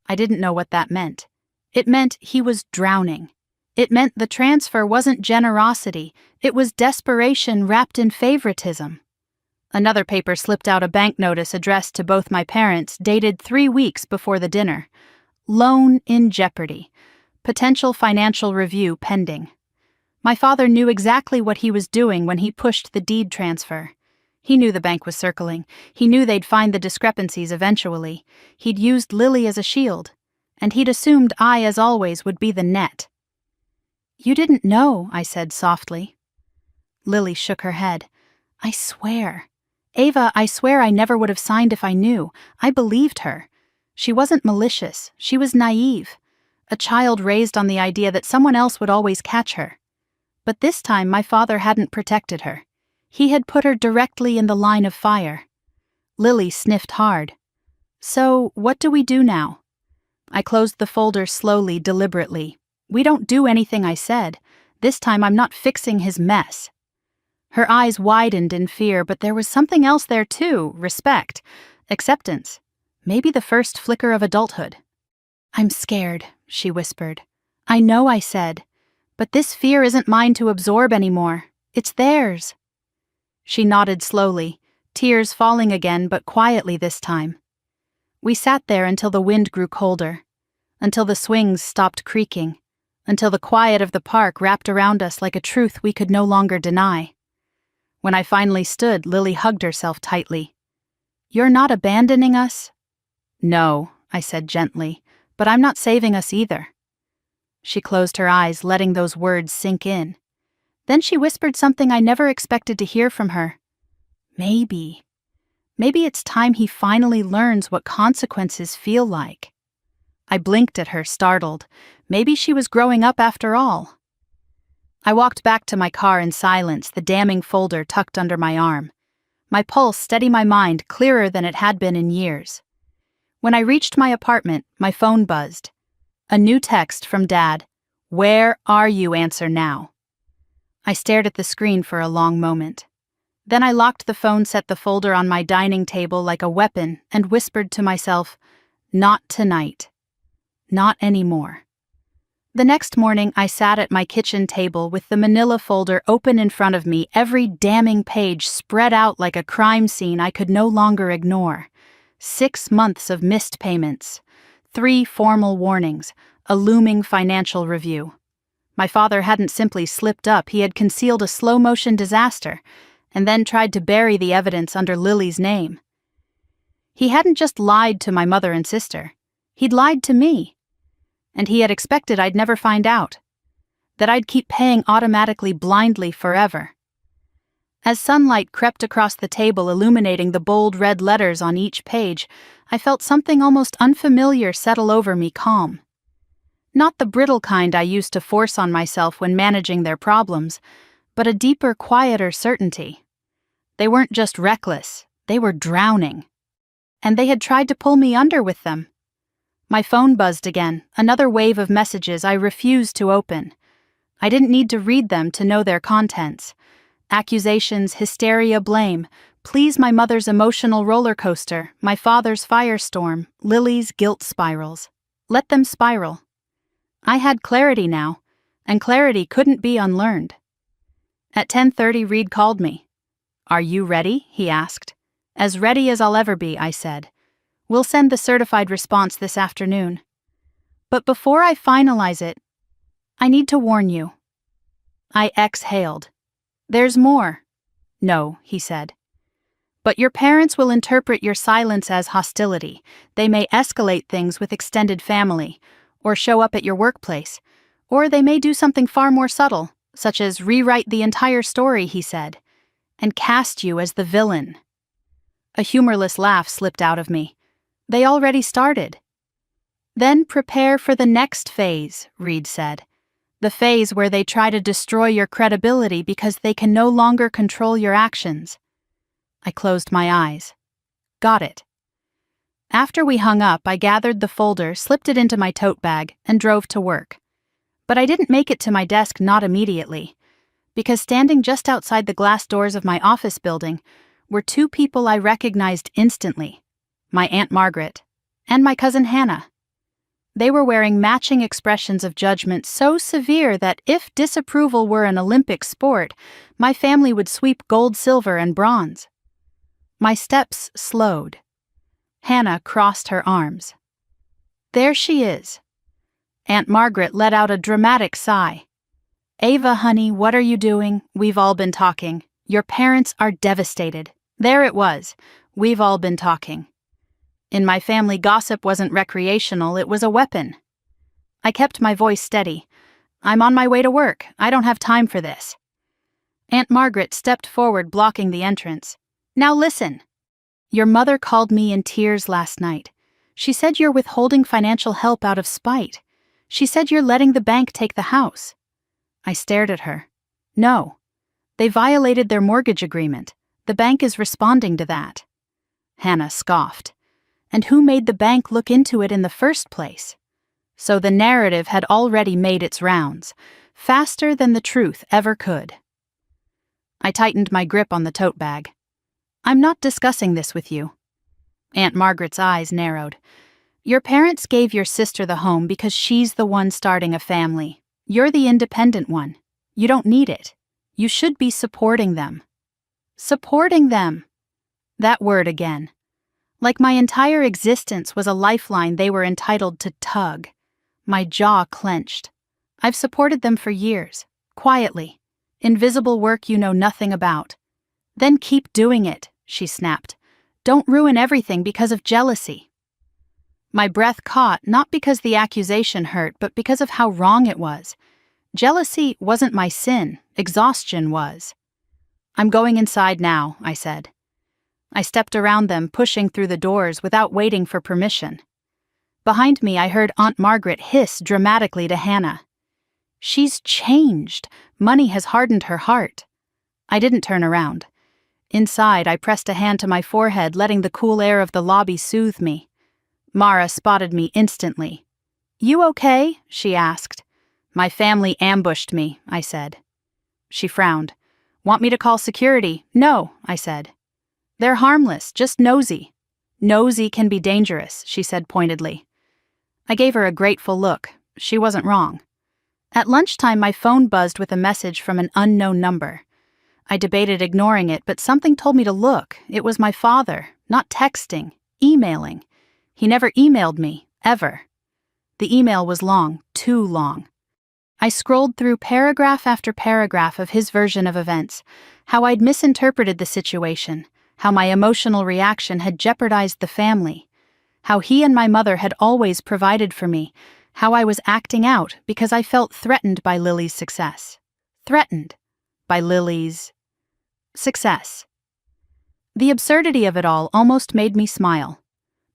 I didn't know what that meant. It meant he was drowning. It meant the transfer wasn't generosity, it was desperation wrapped in favoritism. Another paper slipped out, a bank notice addressed to both my parents, dated 3 weeks before the dinner. "Loan in jeopardy. Potential financial review pending." My father knew exactly what he was doing when he pushed the deed transfer. He knew the bank was circling. He knew they'd find the discrepancies eventually. He'd used Lily as a shield, and he'd assumed I, as always, would be the net. "You didn't know," I said softly. Lily shook her head. "I swear. Ava, I swear I never would have signed if I knew. I believed her. She wasn't malicious. She was naive. A child raised on the idea that someone else would always catch her. But this time my father hadn't protected her. He had put her directly in the line of fire." Lily sniffed hard. "So, what do we do now?" I closed the folder slowly, deliberately. "We don't do anything I said. This time I'm not fixing his mess." Her eyes widened in fear, but there was something else there too: respect, acceptance, maybe the first flicker of adulthood. "I'm scared," she whispered. "I know I said, but this fear isn't mine to absorb anymore. It's theirs." She nodded slowly, tears falling again, but quietly this time. We sat there until the wind grew colder, until the swings stopped creaking, until the quiet of the park wrapped around us like a truth we could no longer deny. When I finally stood, Lily hugged herself tightly. "You're not abandoning us?" "No," I said gently, "but I'm not saving us either." She closed her eyes, letting those words sink in. Then she whispered something I never expected to hear from her. "Maybe it's time he finally learns what consequences feel like." I blinked at her, startled. Maybe she was growing up after all. I walked back to my car in silence, the damning folder tucked under my arm. My pulse steady, my mind clearer than it had been in years. When I reached my apartment, my phone buzzed. A new text from Dad. "Where are you? Answer now." I stared at the screen for a long moment. Then I locked the phone, set the folder on my dining table like a weapon, and whispered to myself, "Not tonight. Not anymore." The next morning, I sat at my kitchen table with the manila folder open in front of me, every damning page spread out like a crime scene I could no longer ignore. 6 months of missed payments, 3 formal warnings, a looming financial review. My father hadn't simply slipped up, he had concealed a slow-motion disaster, and then tried to bury the evidence under Lily's name. He hadn't just lied to my mother and sister, he'd lied to me. And he had expected I'd never find out, that I'd keep paying automatically, blindly, forever. As sunlight crept across the table, illuminating the bold red letters on each page, I felt something almost unfamiliar settle over me, calm. Not the brittle kind I used to force on myself when managing their problems, but a deeper, quieter certainty. They weren't just reckless, they were drowning. And they had tried to pull me under with them. My phone buzzed again, another wave of messages I refused to open. I didn't need to read them to know their contents. Accusations, hysteria, blame. Please, my mother's emotional roller coaster, my father's firestorm, Lily's guilt spirals. Let them spiral. I had clarity now, and clarity couldn't be unlearned. At 10:30, Reed called me. "Are you ready?" he asked. "As ready as I'll ever be," I said. We'll send the certified response this afternoon. But before I finalize it, I need to warn you. I exhaled. There's more. No, he said. But your parents will interpret your silence as hostility. They may escalate things with extended family, or show up at your workplace, or they may do something far more subtle, such as rewrite the entire story, he said, and cast you as the villain. A humorless laugh slipped out of me. They already started. Then prepare for the next phase, Reed said. The phase where they try to destroy your credibility because they can no longer control your actions. I closed my eyes. Got it. After we hung up, I gathered the folder, slipped it into my tote bag, and drove to work. But I didn't make it to my desk, not immediately, because standing just outside the glass doors of my office building were two people I recognized instantly, my Aunt Margaret and my cousin Hannah. They were wearing matching expressions of judgment so severe that if disapproval were an Olympic sport, my family would sweep gold, silver, and bronze. My steps slowed. Hannah crossed her arms. There she is. Aunt Margaret let out a dramatic sigh. Ava, honey, what are you doing? We've all been talking. Your parents are devastated. There it was. We've all been talking. In my family, gossip wasn't recreational, it was a weapon. I kept my voice steady. I'm on my way to work. I don't have time for this. Aunt Margaret stepped forward, blocking the entrance. Now listen. Your mother called me in tears last night. She said you're withholding financial help out of spite. She said you're letting the bank take the house. I stared at her. No. They violated their mortgage agreement. The bank is responding to that. Hannah scoffed. And who made the bank look into it in the first place? So the narrative had already made its rounds, faster than the truth ever could. I tightened my grip on the tote bag. I'm not discussing this with you. Aunt Margaret's eyes narrowed. Your parents gave your sister the home because she's the one starting a family. You're the independent one. You don't need it. You should be supporting them. Supporting them. That word again. Like my entire existence was a lifeline they were entitled to tug. My jaw clenched. I've supported them for years, quietly. Invisible work you know nothing about. Then keep doing it, she snapped. Don't ruin everything because of jealousy. My breath caught, not because the accusation hurt, but because of how wrong it was. Jealousy wasn't my sin, exhaustion was. I'm going inside now, I said. I stepped around them, pushing through the doors without waiting for permission. Behind me, I heard Aunt Margaret hiss dramatically to Hannah. She's changed. Money has hardened her heart. I didn't turn around. Inside, I pressed a hand to my forehead, letting the cool air of the lobby soothe me. Mara spotted me instantly. You okay? She asked. My family ambushed me, I said. She frowned. Want me to call security? No, I said. They're harmless, just nosy. Nosy can be dangerous, she said pointedly. I gave her a grateful look. She wasn't wrong. At lunchtime, my phone buzzed with a message from an unknown number. I debated ignoring it, but something told me to look. It was my father, not texting, emailing. He never emailed me, ever. The email was long, too long. I scrolled through paragraph after paragraph of his version of events, how I'd misinterpreted the situation, how my emotional reaction had jeopardized the family, how he and my mother had always provided for me, how I was acting out because I felt threatened by Lily's success. Threatened by Lily's success. The absurdity of it all almost made me smile.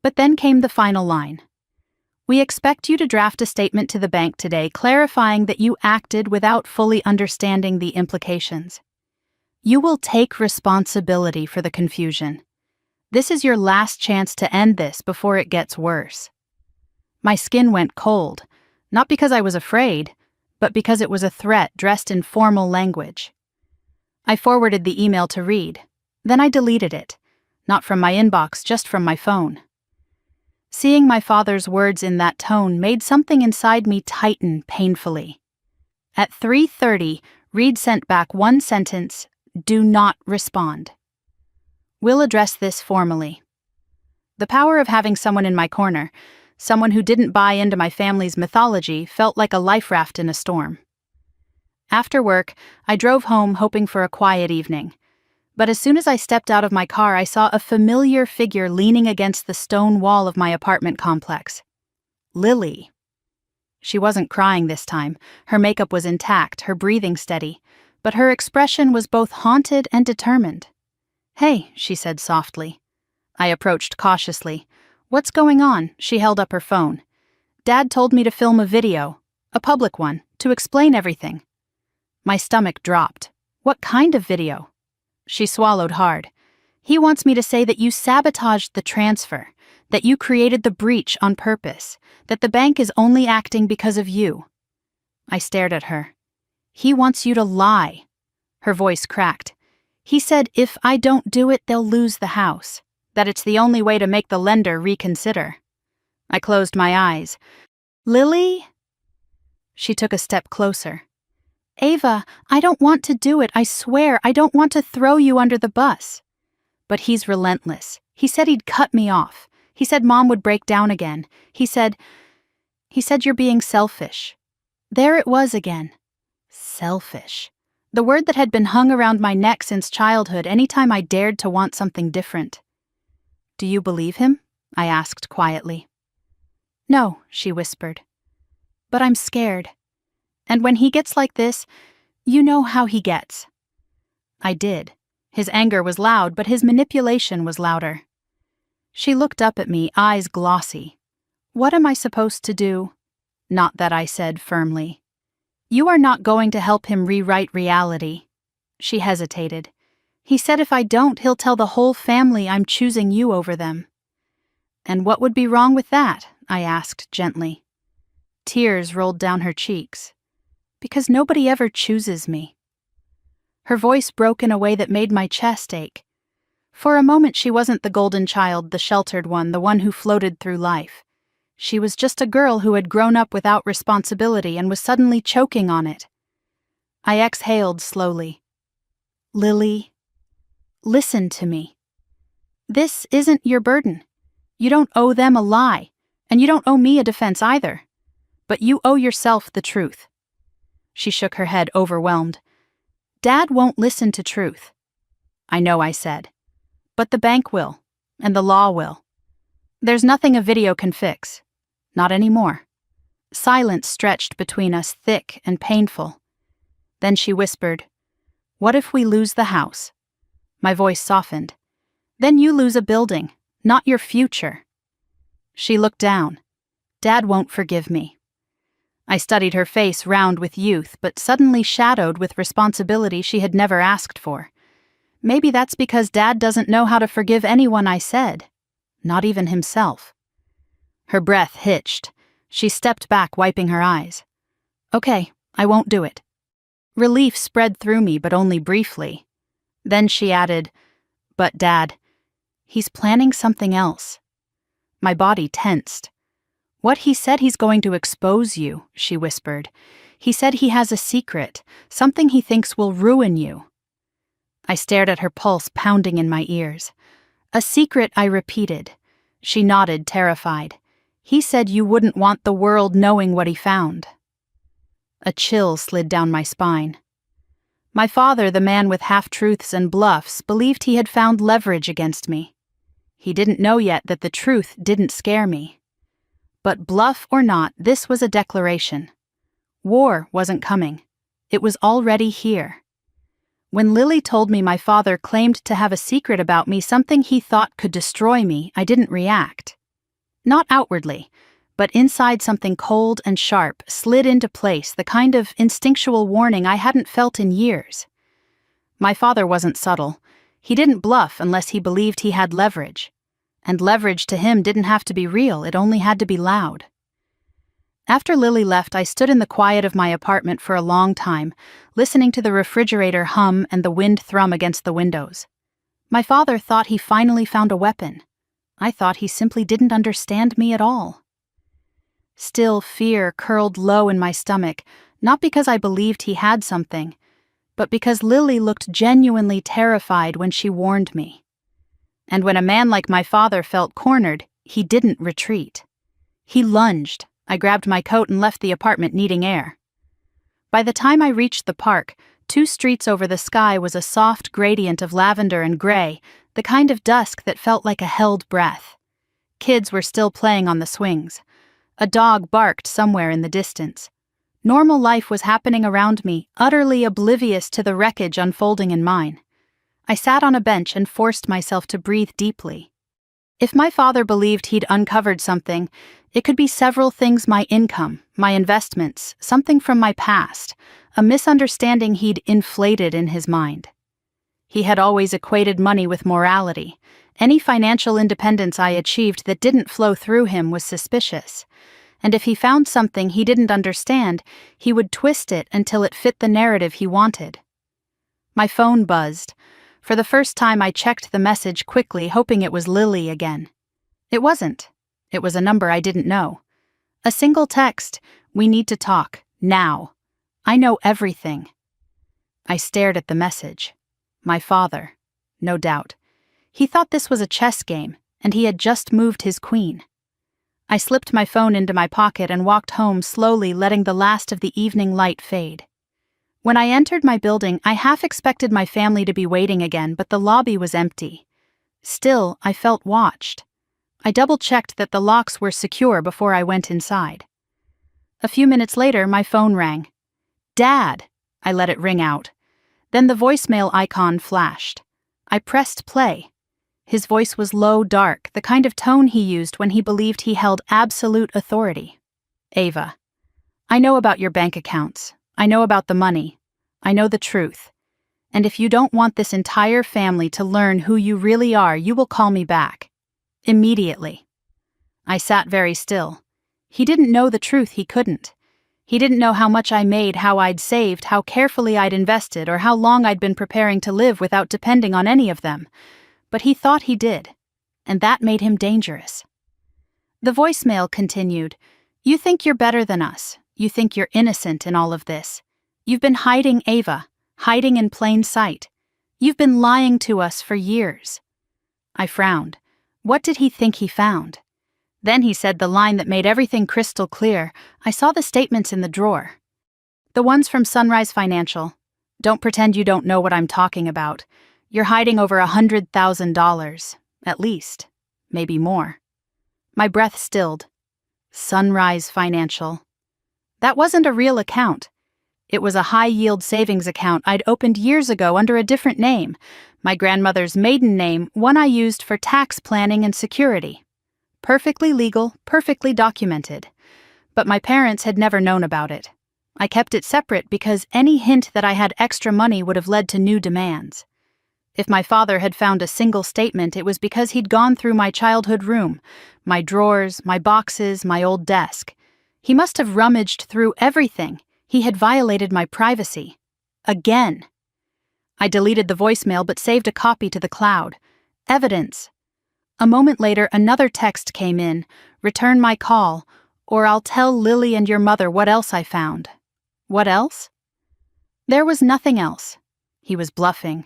But then came the final line. We expect you to draft a statement to the bank today clarifying that you acted without fully understanding the implications. You will take responsibility for the confusion. This is your last chance to end this before it gets worse. My skin went cold, not because I was afraid, but because it was a threat dressed in formal language. I forwarded the email to Reed. Then I deleted it, not from my inbox, just from my phone. Seeing my father's words in that tone made something inside me tighten painfully. At 3:30, Reed sent back one sentence, "Do not respond. We'll address this formally." The power of having someone in my corner, someone who didn't buy into my family's mythology, felt like a life raft in a storm. After work, I drove home hoping for a quiet evening. But as soon as I stepped out of my car, I saw a familiar figure leaning against the stone wall of my apartment complex. Lily. She wasn't crying this time. Her makeup was intact, her breathing steady, but her expression was both haunted and determined. "Hey," she said softly. I approached cautiously. "What's going on?" She held up her phone. "Dad told me to film a video, a public one, to explain everything." My stomach dropped. "What kind of video?" She swallowed hard. "He wants me to say that you sabotaged the transfer, that you created the breach on purpose, that the bank is only acting because of you." I stared at her. "He wants you to lie." Her voice cracked. "He said if I don't do it, they'll lose the house, that it's the only way to make the lender reconsider." I closed my eyes. "Lily?" She took a step closer. "Ava, I don't want to do it, I swear. I don't want to throw you under the bus." But he's relentless. He said he'd cut me off. He said Mom would break down again. He said you're being selfish. There it was again. Selfish. The word that had been hung around my neck since childhood anytime I dared to want something different. "Do you believe him?" I asked quietly. "No," she whispered. "But I'm scared. And when he gets like this, you know how he gets." I did. His anger was loud, but his manipulation was louder. She looked up at me, eyes glossy. "What am I supposed to do?" "Not that," I said firmly. "You are not going to help him rewrite reality." She hesitated. "He said if I don't, he'll tell the whole family I'm choosing you over them." "And what would be wrong with that?" I asked gently. Tears rolled down her cheeks. "Because nobody ever chooses me." Her voice broke in a way that made my chest ache. For a moment she wasn't the golden child, the sheltered one, the one who floated through life. She was just a girl who had grown up without responsibility and was suddenly choking on it. I exhaled slowly. "Lily, listen to me. This isn't your burden. You don't owe them a lie, and you don't owe me a defense either. But you owe yourself the truth." She shook her head, overwhelmed. "Dad won't listen to truth." "I know," I said. "But the bank will, and the law will. There's nothing a video can fix. Not anymore." Silence stretched between us, thick and painful. Then she whispered, "What if we lose the house?" My voice softened. "Then you lose a building, not your future." She looked down. "Dad won't forgive me." I studied her face, round with youth, but suddenly shadowed with responsibility she had never asked for. Maybe that's because Dad doesn't know how to forgive anyone, I said. Not even himself. Her breath hitched. She stepped back, wiping her eyes. "Okay, I won't do it." Relief spread through me, but only briefly. Then she added, "But Dad, he's planning something else." My body tensed. "What he said, he's going to expose you," she whispered. "He said he has a secret, something he thinks will ruin you." I stared at her pulse pounding in my ears. "A secret," I repeated. She nodded, terrified. "He said you wouldn't want the world knowing what he found." A chill slid down my spine. My father, the man with half-truths and bluffs, believed he had found leverage against me. He didn't know yet that the truth didn't scare me. But bluff or not, this was a declaration. War wasn't coming. It was already here. When Lily told me my father claimed to have a secret about me, something he thought could destroy me, I didn't react. Not outwardly, but inside something cold and sharp slid into place, the kind of instinctual warning I hadn't felt in years. My father wasn't subtle. He didn't bluff unless he believed he had leverage. And leverage to him didn't have to be real, it only had to be loud. After Lily left, I stood in the quiet of my apartment for a long time, listening to the refrigerator hum and the wind thrum against the windows. My father thought he finally found a weapon. I thought he simply didn't understand me at all. Still, fear curled low in my stomach, not because I believed he had something, but because Lily looked genuinely terrified when she warned me. And when a man like my father felt cornered, he didn't retreat. He lunged. I grabbed my coat and left the apartment needing air. By the time I reached the park, 2 streets over the sky was a soft gradient of lavender and gray, the kind of dusk that felt like a held breath. Kids were still playing on the swings. A dog barked somewhere in the distance. Normal life was happening around me, utterly oblivious to the wreckage unfolding in mine. I sat on a bench and forced myself to breathe deeply. If my father believed he'd uncovered something, it could be several things: my income, my investments, something from my past, a misunderstanding he'd inflated in his mind. He had always equated money with morality. Any financial independence I achieved that didn't flow through him was suspicious. And if he found something he didn't understand, he would twist it until it fit the narrative he wanted. My phone buzzed. For the first time I checked the message quickly, hoping it was Lily again. It wasn't. It was a number I didn't know. A single text: "We need to talk, now. I know everything." I stared at the message. My father, no doubt. He thought this was a chess game, and he had just moved his queen. I slipped my phone into my pocket and walked home slowly, letting the last of the evening light fade. When I entered my building, I half expected my family to be waiting again, but the lobby was empty. Still, I felt watched. I double-checked that the locks were secure before I went inside. A few minutes later, my phone rang. "Dad!" I let it ring out. Then the voicemail icon flashed. I pressed play. His voice was low, dark, the kind of tone he used when he believed he held absolute authority. "Ava, I know about your bank accounts. I know about the money. I know the truth. And if you don't want this entire family to learn who you really are, you will call me back. Immediately." I sat very still. He didn't know the truth, he couldn't. He didn't know how much I made, how I'd saved, how carefully I'd invested, or how long I'd been preparing to live without depending on any of them. But he thought he did, and that made him dangerous. The voicemail continued, "You think you're better than us. You think you're innocent in all of this. You've been hiding, Ava, hiding in plain sight. You've been lying to us for years." I frowned. What did he think he found? Then he said the line that made everything crystal clear. I saw the statements in the drawer. The ones from Sunrise Financial. "Don't pretend you don't know what I'm talking about. You're hiding over $100,000, at least, maybe more." My breath stilled. Sunrise Financial. That wasn't a real account. It was a high-yield savings account I'd opened years ago under a different name, my grandmother's maiden name, one I used for tax planning and security. Perfectly legal, perfectly documented. But my parents had never known about it. I kept it separate because any hint that I had extra money would have led to new demands. If my father had found a single statement, it was because he'd gone through my childhood room, my drawers, my boxes, my old desk. He must have rummaged through everything. He had violated my privacy. Again. I deleted the voicemail but saved a copy to the cloud. Evidence. A moment later, another text came in. "Return my call, or I'll tell Lily and your mother what else I found." What else? There was nothing else. He was bluffing.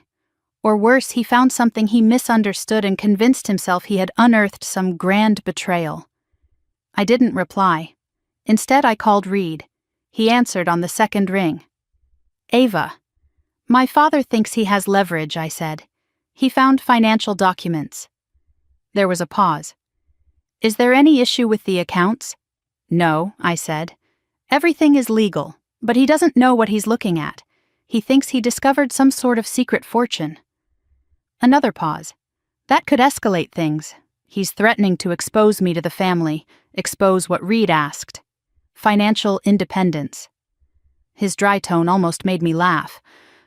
Or worse, he found something he misunderstood and convinced himself he had unearthed some grand betrayal. I didn't reply. Instead, I called Reed. He answered on the second ring. "Ava, my father thinks he has leverage," I said. "He found financial documents." There was a pause. "Is there any issue with the accounts?" "No," I said. "Everything is legal, but he doesn't know what he's looking at. He thinks he discovered some sort of secret fortune." Another pause. "That could escalate things. He's threatening to expose me to the family, expose what Reed asked. Financial independence." His dry tone almost made me laugh,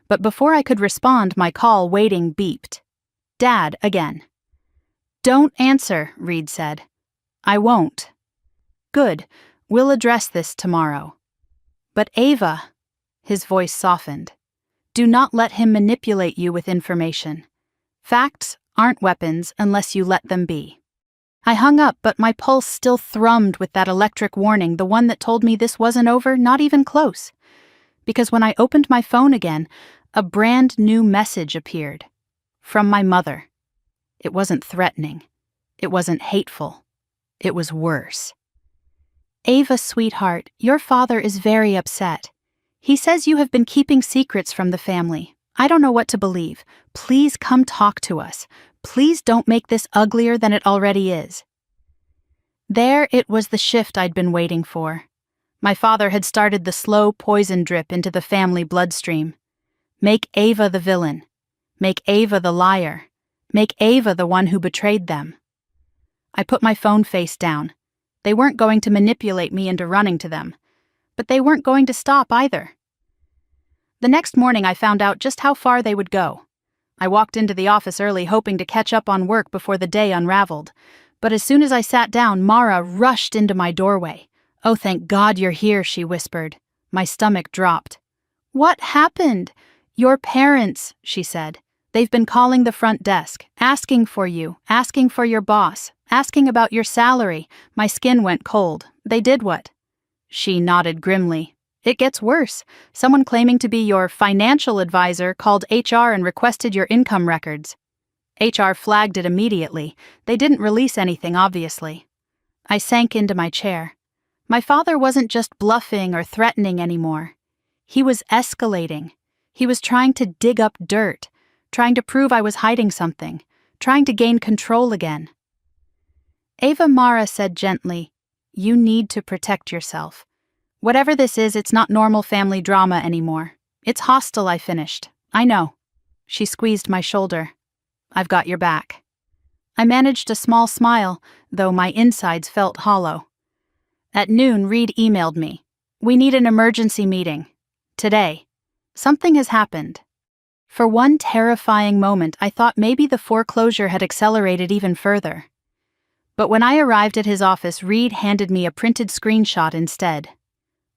but before I could respond, my call waiting beeped. "Dad, again." "Don't answer," Reed said. "I won't." "Good. We'll address this tomorrow." "But Ava," his voice softened, "do not let him manipulate you with information. Facts aren't weapons unless you let them be." I hung up, but my pulse still thrummed with that electric warning, the one that told me this wasn't over, not even close. Because when I opened my phone again, a brand new message appeared. From my mother. It wasn't threatening. It wasn't hateful. It was worse. "Ava, sweetheart, your father is very upset. He says you have been keeping secrets from the family. I don't know what to believe. Please come talk to us. Please don't make this uglier than it already is." There it was, the shift I'd been waiting for. My father had started the slow poison drip into the family bloodstream. Make Ava the villain. Make Ava the liar. Make Ava the one who betrayed them. I put my phone face down. They weren't going to manipulate me into running to them. But they weren't going to stop either. The next morning I found out just how far they would go. I walked into the office early, hoping to catch up on work before the day unraveled. But as soon as I sat down, Mara rushed into my doorway. "Oh, thank God you're here," she whispered. My stomach dropped. "What happened?" "Your parents," she said. "They've been calling the front desk, asking for you, asking for your boss, asking about your salary." My skin went cold. "They did what?" She nodded grimly. "It gets worse. Someone claiming to be your financial advisor called HR and requested your income records." HR flagged it immediately. They didn't release anything, obviously. I sank into my chair. My father wasn't just bluffing or threatening anymore. He was escalating. He was trying to dig up dirt, trying to prove I was hiding something, trying to gain control again. Ava, Mara said gently, "You need to protect yourself. Whatever this is, it's not normal family drama anymore. It's hostile," I finished. "I know." She squeezed my shoulder. "I've got your back." I managed a small smile, though my insides felt hollow. At noon, Reed emailed me. "We need an emergency meeting. Today. Something has happened." For one terrifying moment, I thought maybe the foreclosure had accelerated even further. But when I arrived at his office, Reed handed me a printed screenshot instead.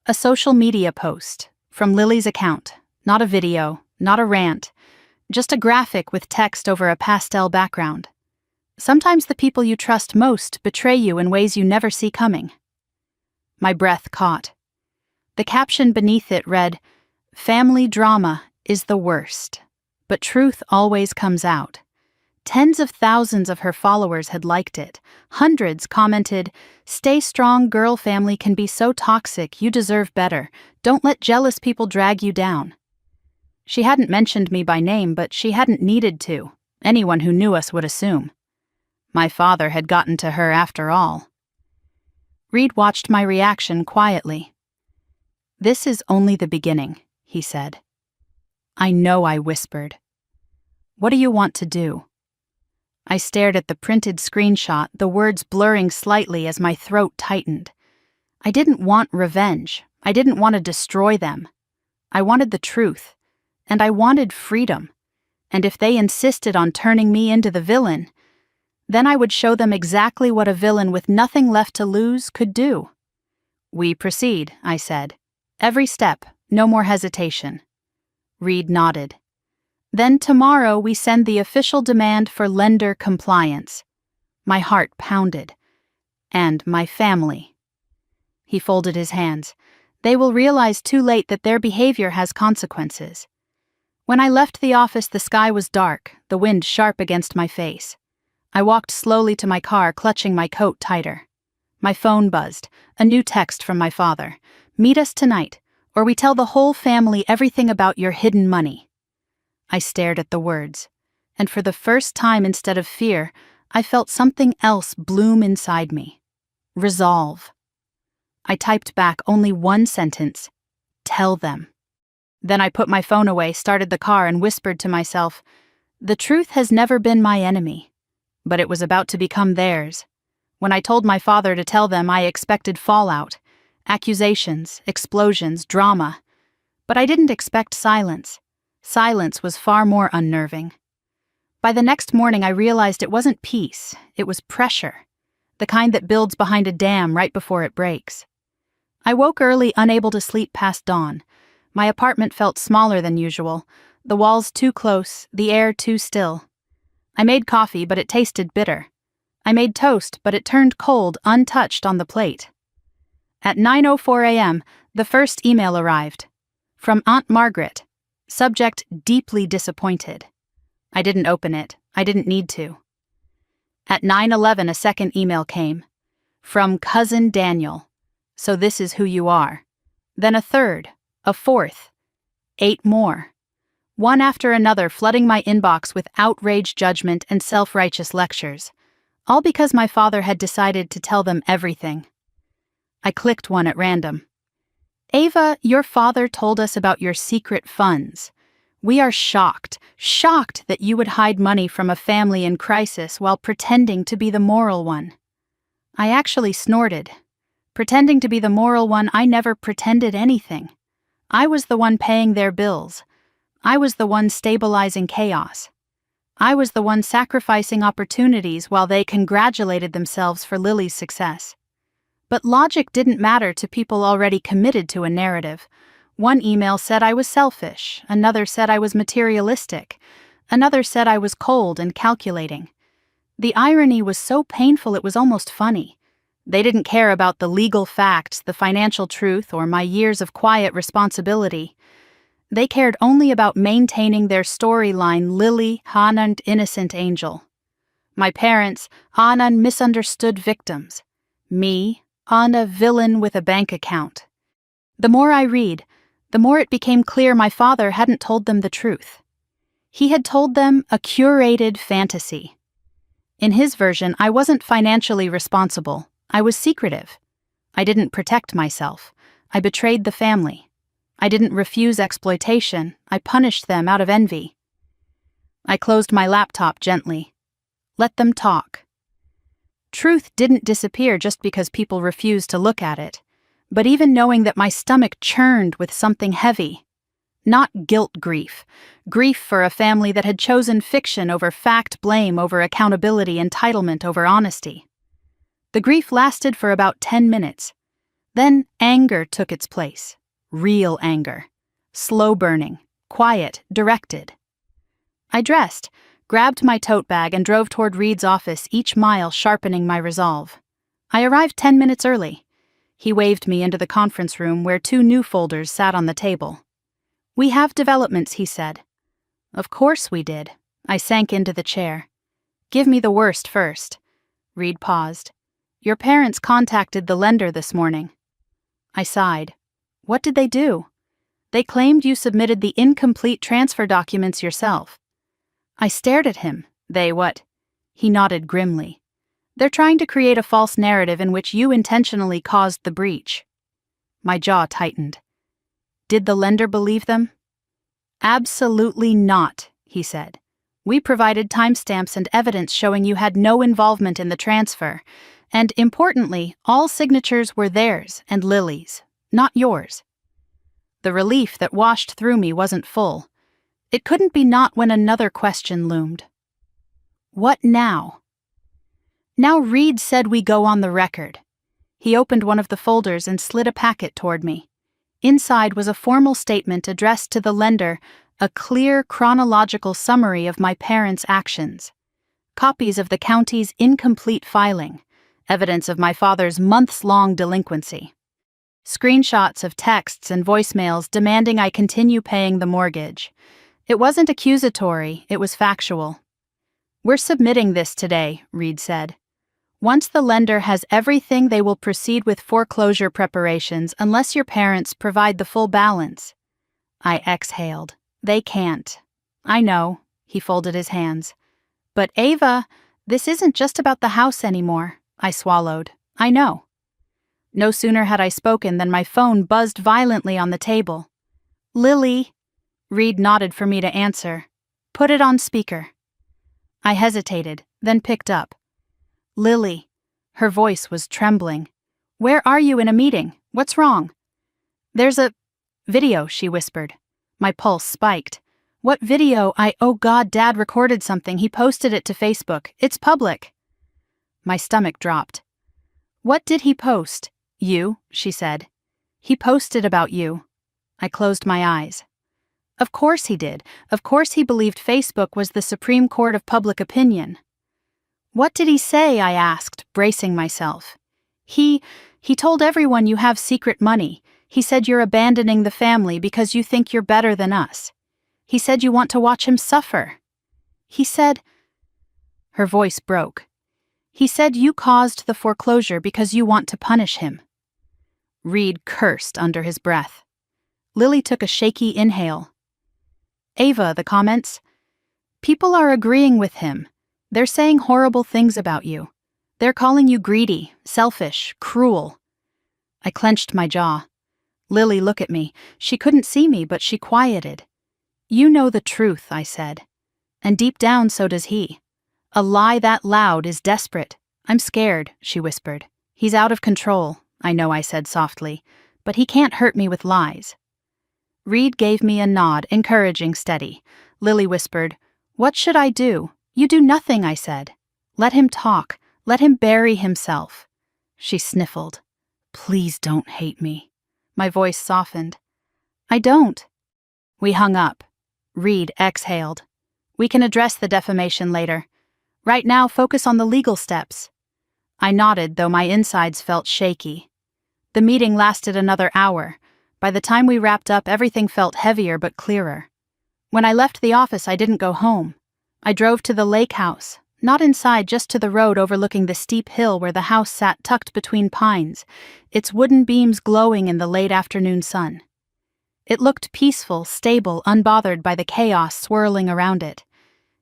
A social media post, from Lily's account. Not a video, not a rant, just a graphic with text over a pastel background. "Sometimes the people you trust most betray you in ways you never see coming." My breath caught. The caption beneath it read, "Family drama is the worst, but truth always comes out." Tens of thousands of her followers had liked it. Hundreds commented, "Stay strong, girl, family can be so toxic, you deserve better. Don't let jealous people drag you down." She hadn't mentioned me by name, but she hadn't needed to. Anyone who knew us would assume. My father had gotten to her after all. Reed watched my reaction quietly. "This is only the beginning," he said. "I know," I whispered. "What do you want to do?" I stared at the printed screenshot, the words blurring slightly as my throat tightened. I didn't want revenge. I didn't want to destroy them. I wanted the truth. And I wanted freedom. And if they insisted on turning me into the villain, then I would show them exactly what a villain with nothing left to lose could do. "We proceed," I said. "Every step, no more hesitation." Reed nodded. "Then tomorrow we send the official demand for lender compliance." My heart pounded. "And my family." He folded his hands. "They will realize too late that their behavior has consequences." When I left the office, the sky was dark, the wind sharp against my face. I walked slowly to my car, clutching my coat tighter. My phone buzzed, a new text from my father. "Meet us tonight, or we tell the whole family everything about your hidden money." I stared at the words, and for the first time, instead of fear, I felt something else bloom inside me. Resolve. I typed back only one sentence. "Tell them." Then I put my phone away, started the car, and whispered to myself, "The truth has never been my enemy." But it was about to become theirs. When I told my father to tell them, I expected fallout. Accusations, explosions, drama. But I didn't expect silence. Silence was far more unnerving. By the next morning, I realized it wasn't peace, it was pressure. The kind that builds behind a dam right before it breaks. I woke early, unable to sleep past dawn. My apartment felt smaller than usual, the walls too close, the air too still. I made coffee, but it tasted bitter. I made toast, but it turned cold, untouched on the plate. At 9:04 a.m., the first email arrived. From Aunt Margaret. Subject, deeply disappointed. I didn't open it. I didn't need to. At 9:11, a second email came. From Cousin Daniel. So this is who you are. Then a third, a fourth, 8 more. One after another flooding my inbox with outraged judgment and self-righteous lectures. All because my father had decided to tell them everything. I clicked one at random. Ava, your father told us about your secret funds. We are shocked that you would hide money from a family in crisis while pretending to be the moral one. I actually snorted. Pretending to be the moral one, I never pretended anything. I was the one paying their bills. I was the one stabilizing chaos. I was the one sacrificing opportunities while they congratulated themselves for Lily's success. But logic didn't matter to people already committed to a narrative. One email said I was selfish, another said I was materialistic, another said I was cold and calculating. The irony was so painful it was almost funny. They didn't care about the legal facts, the financial truth, or my years of quiet responsibility. They cared only about maintaining their storyline, Lily, Anand, innocent angel. My parents, Anand, misunderstood victims. Me, Anna, villain with a bank account. The more I read, the more it became clear my father hadn't told them the truth. He had told them a curated fantasy. In his version, I wasn't financially responsible. I was secretive. I didn't protect myself. I betrayed the family. I didn't refuse exploitation. I punished them out of envy. I closed my laptop gently. Let them talk. Truth didn't disappear just because people refused to look at it, but even knowing that my stomach churned with something heavy. Not guilt grief. Grief for a family that had chosen fiction over fact, blame over accountability, entitlement over honesty. The grief lasted for about 10 minutes. Then anger took its place. Real anger. Slow burning. Quiet. Directed. I dressed, grabbed my tote bag and drove toward Reed's office, each mile sharpening my resolve. I arrived 10 minutes early. He waved me into the conference room where 2 new folders sat on the table. We have developments, he said. Of course we did. I sank into the chair. Give me the worst first. Reed paused. Your parents contacted the lender this morning. I sighed. What did they do? They claimed you submitted the incomplete transfer documents yourself. I stared at him. They what? He nodded grimly. They're trying to create a false narrative in which you intentionally caused the breach. My jaw tightened. Did the lender believe them? Absolutely not, he said. We provided timestamps and evidence showing you had no involvement in the transfer, and importantly, all signatures were theirs and Lily's, not yours. The relief that washed through me wasn't full. It couldn't be not when another question loomed. What now? Now Reed said we go on the record. He opened one of the folders and slid a packet toward me. Inside was a formal statement addressed to the lender, a clear chronological summary of my parents' actions. Copies of the county's incomplete filing, evidence of my father's months-long delinquency. Screenshots of texts and voicemails demanding I continue paying the mortgage. It wasn't accusatory, it was factual. We're submitting this today, Reed said. Once the lender has everything, they will proceed with foreclosure preparations unless your parents provide the full balance. I exhaled. They can't. I know, he folded his hands. But Ava, this isn't just about the house anymore, I swallowed. I know. No sooner had I spoken than my phone buzzed violently on the table. Lily, Reed nodded for me to answer. Put it on speaker. I hesitated, then picked up. Lily. Her voice was trembling. Where are you in a meeting? What's wrong? There's a video, she whispered. My pulse spiked. What video? Oh God, Dad recorded something. He posted it to Facebook. It's public. My stomach dropped. What did he post? You, she said. He posted about you. I closed my eyes. Of course he did. Of course he believed Facebook was the Supreme Court of public opinion. What did he say? I asked, bracing myself. He told everyone you have secret money. He said you're abandoning the family because you think you're better than us. He said you want to watch him suffer. He said... Her voice broke. He said you caused the foreclosure because you want to punish him. Reed cursed under his breath. Lily took a shaky inhale. Ava, the comments. People are agreeing with him. They're saying horrible things about you. They're calling you greedy, selfish, cruel. I clenched my jaw. Lily, look at me. She couldn't see me, but she quieted. You know the truth, I said. And deep down, so does he. A lie that loud is desperate. I'm scared, she whispered. He's out of control, I know, I said softly, but he can't hurt me with lies. Reed gave me a nod, encouraging, steady. Lily whispered, What should I do? You do nothing, I said. Let him talk. Let him bury himself. She sniffled. Please don't hate me. My voice softened. I don't. We hung up. Reed exhaled. We can address the defamation later. Right now, focus on the legal steps. I nodded, though my insides felt shaky. The meeting lasted another hour. By the time we wrapped up, everything felt heavier but clearer. When I left the office, I didn't go home. I drove to the lake house, not inside, just to the road overlooking the steep hill where the house sat tucked between pines, its wooden beams glowing in the late afternoon sun. It looked peaceful, stable, unbothered by the chaos swirling around it.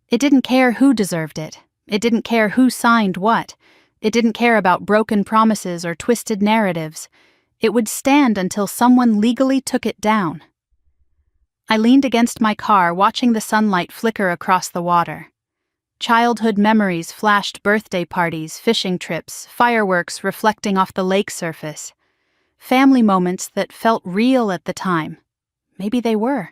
It didn't care who deserved it. It didn't care who signed what. It didn't care about broken promises or twisted narratives. It would stand until someone legally took it down. I leaned against my car, watching the sunlight flicker across the water. Childhood memories flashed: birthday parties, fishing trips, fireworks reflecting off the lake surface. Family moments that felt real at the time. Maybe they were.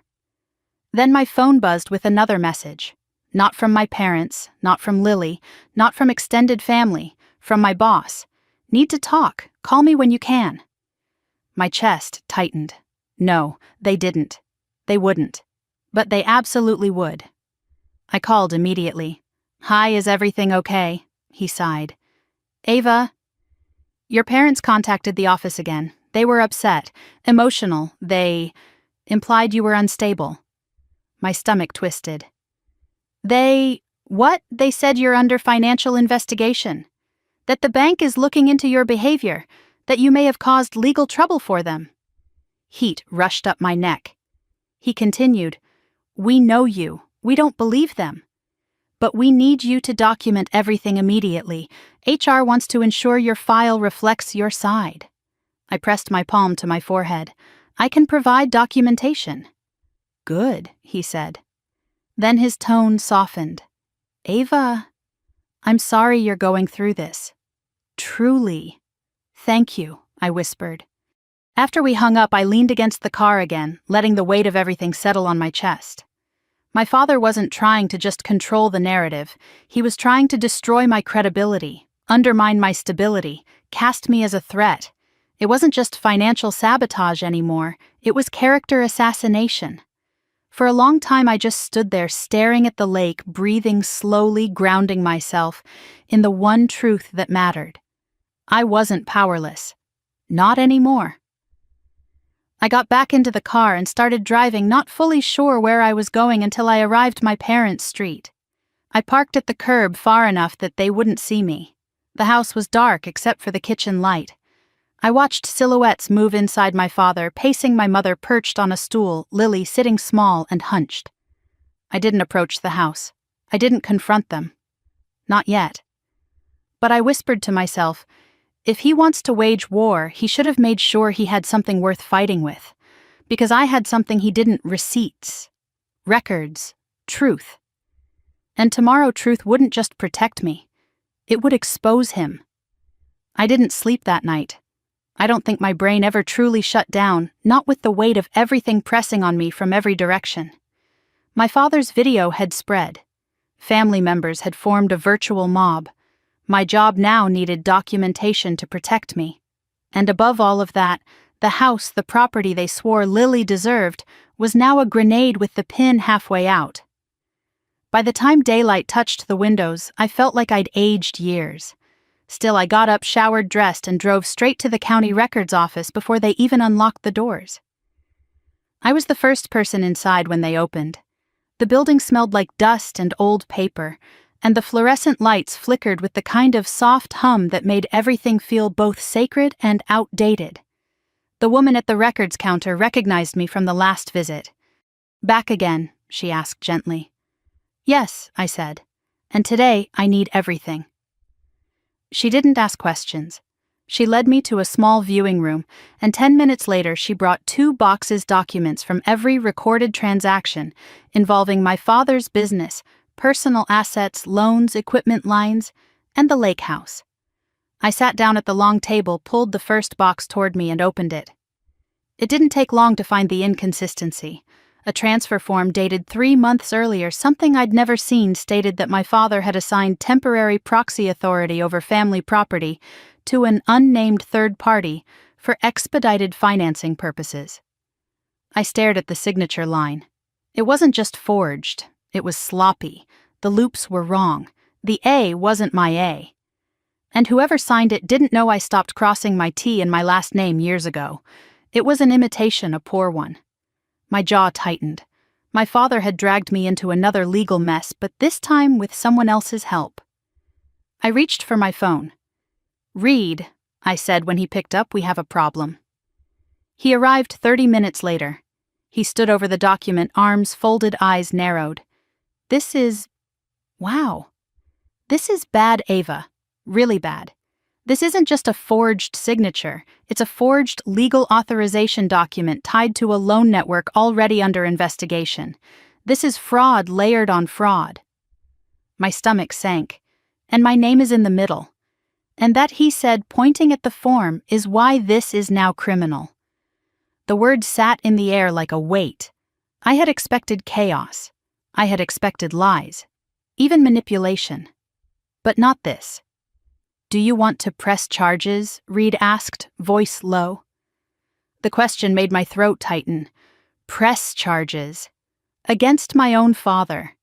Then my phone buzzed with another message. Not from my parents, not from Lily, not from extended family, from my boss. Need to talk. Call me when you can. My chest tightened. No, they didn't. They wouldn't. But they absolutely would. I called immediately. Hi, is everything okay? He sighed. Ava? Your parents contacted the office again. They were upset, emotional. They implied you were unstable. My stomach twisted. What? They said you're under financial investigation. That the bank is looking into your behavior. That you may have caused legal trouble for them. Heat rushed up my neck. He continued, We know you. We don't believe them. But we need you to document everything immediately. HR wants to ensure your file reflects your side. I pressed my palm to my forehead. I can provide documentation. Good, he said. Then his tone softened. Ava, I'm sorry you're going through this. Truly. Thank you, I whispered. After we hung up, I leaned against the car again, letting the weight of everything settle on my chest. My father wasn't trying to just control the narrative. He was trying to destroy my credibility, undermine my stability, cast me as a threat. It wasn't just financial sabotage anymore. It was character assassination. For a long time, I just stood there staring at the lake, breathing slowly, grounding myself in the one truth that mattered. I wasn't powerless. Not anymore. I got back into the car and started driving, not fully sure where I was going until I arrived my parents' street. I parked at the curb far enough that they wouldn't see me. The house was dark except for the kitchen light. I watched silhouettes move inside my father, pacing my mother perched on a stool, Lily sitting small and hunched. I didn't approach the house. I didn't confront them. Not yet. But I whispered to myself, if he wants to wage war, he should have made sure he had something worth fighting with. Because I had something he didn't: receipts, records, truth. And tomorrow truth wouldn't just protect me. It would expose him. I didn't sleep that night. I don't think my brain ever truly shut down, not with the weight of everything pressing on me from every direction. My father's video had spread. Family members had formed a virtual mob. My job now needed documentation to protect me. And above all of that, the house, the property they swore Lily deserved, was now a grenade with the pin halfway out. By the time daylight touched the windows, I felt like I'd aged years. Still, I got up, showered, dressed, and drove straight to the county records office before they even unlocked the doors. I was the first person inside when they opened. The building smelled like dust and old paper, and the fluorescent lights flickered with the kind of soft hum that made everything feel both sacred and outdated. The woman at the records counter recognized me from the last visit. "Back again?" she asked gently. "Yes," I said, "and today I need everything." She didn't ask questions. She led me to a small viewing room, and 10 minutes later she brought 2 boxes documents from every recorded transaction involving my father's business, personal assets, loans, equipment lines, and the lake house. I sat down at the long table, pulled the first box toward me, and opened it. It didn't take long to find the inconsistency. A transfer form dated 3 months earlier, something I'd never seen, stated that my father had assigned temporary proxy authority over family property to an unnamed third party for expedited financing purposes. I stared at the signature line. It wasn't just forged, it was sloppy. The loops were wrong. The A wasn't my A. And whoever signed it didn't know I stopped crossing my T in my last name years ago. It was an imitation, a poor one. My jaw tightened. My father had dragged me into another legal mess, but this time with someone else's help. I reached for my phone. "Reed," I said when he picked up, "we have a problem." He arrived 30 minutes later. He stood over the document, arms folded, eyes narrowed. Wow. This is bad, Ava. Really bad. This isn't just a forged signature. It's a forged legal authorization document tied to a loan network already under investigation. This is fraud layered on fraud. My stomach sank. And my name is in the middle. And that, he said, pointing at the form, is why this is now criminal. The word sat in the air like a weight. I had expected chaos. I had expected lies. Even manipulation. But not this. "Do you want to press charges?" Reed asked, voice low. The question made my throat tighten. Press charges. Against my own father.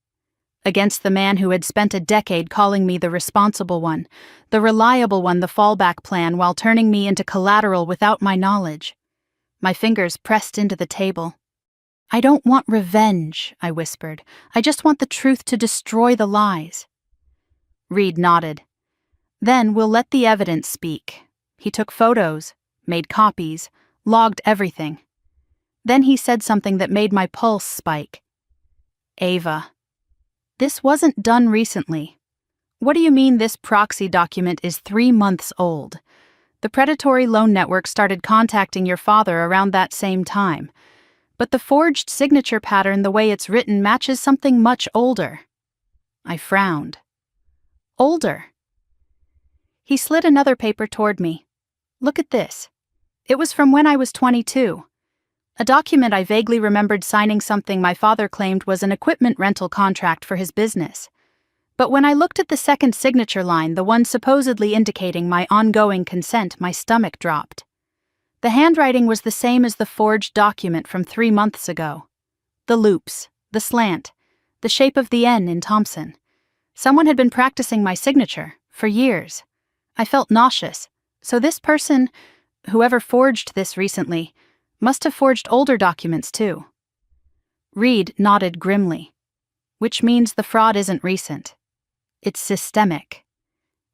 Against the man who had spent a decade calling me the responsible one, the reliable one, the fallback plan, while turning me into collateral without my knowledge. My fingers pressed into the table. "I don't want revenge," I whispered. "I just want the truth to destroy the lies." Reed nodded. "Then we'll let the evidence speak." He took photos, made copies, logged everything. Then he said something that made my pulse spike. "Ava, this wasn't done recently. What do you mean this proxy document is 3 months old? The predatory loan network started contacting your father around that same time. But the forged signature pattern, the way it's written, matches something much older." I frowned. "Older?" He slid another paper toward me. "Look at this. It was from when I was 22. A document I vaguely remembered signing, something my father claimed was an equipment rental contract for his business. But when I looked at the second signature line, the one supposedly indicating my ongoing consent, my stomach dropped. The handwriting was the same as the forged document from 3 months ago. The loops, the slant, the shape of the N in Thompson. Someone had been practicing my signature for years. I felt nauseous. So this person, whoever forged this recently, must have forged older documents too. Reed nodded grimly. "Which means the fraud isn't recent. It's systemic.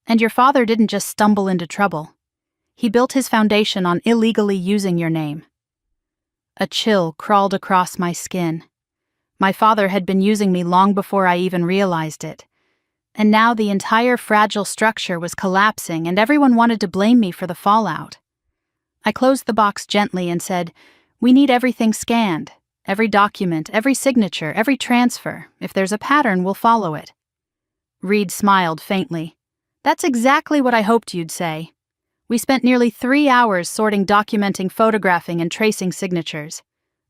And your father didn't just stumble into trouble. He built his foundation on illegally using your name." A chill crawled across my skin. My father had been using me long before I even realized it. And now the entire fragile structure was collapsing, and everyone wanted to blame me for the fallout. I closed the box gently and said, "We need everything scanned. Every document, every signature, every transfer. If there's a pattern, we'll follow it." Reed smiled faintly. "That's exactly what I hoped you'd say. We spent nearly 3 hours sorting, documenting, photographing, and tracing signatures.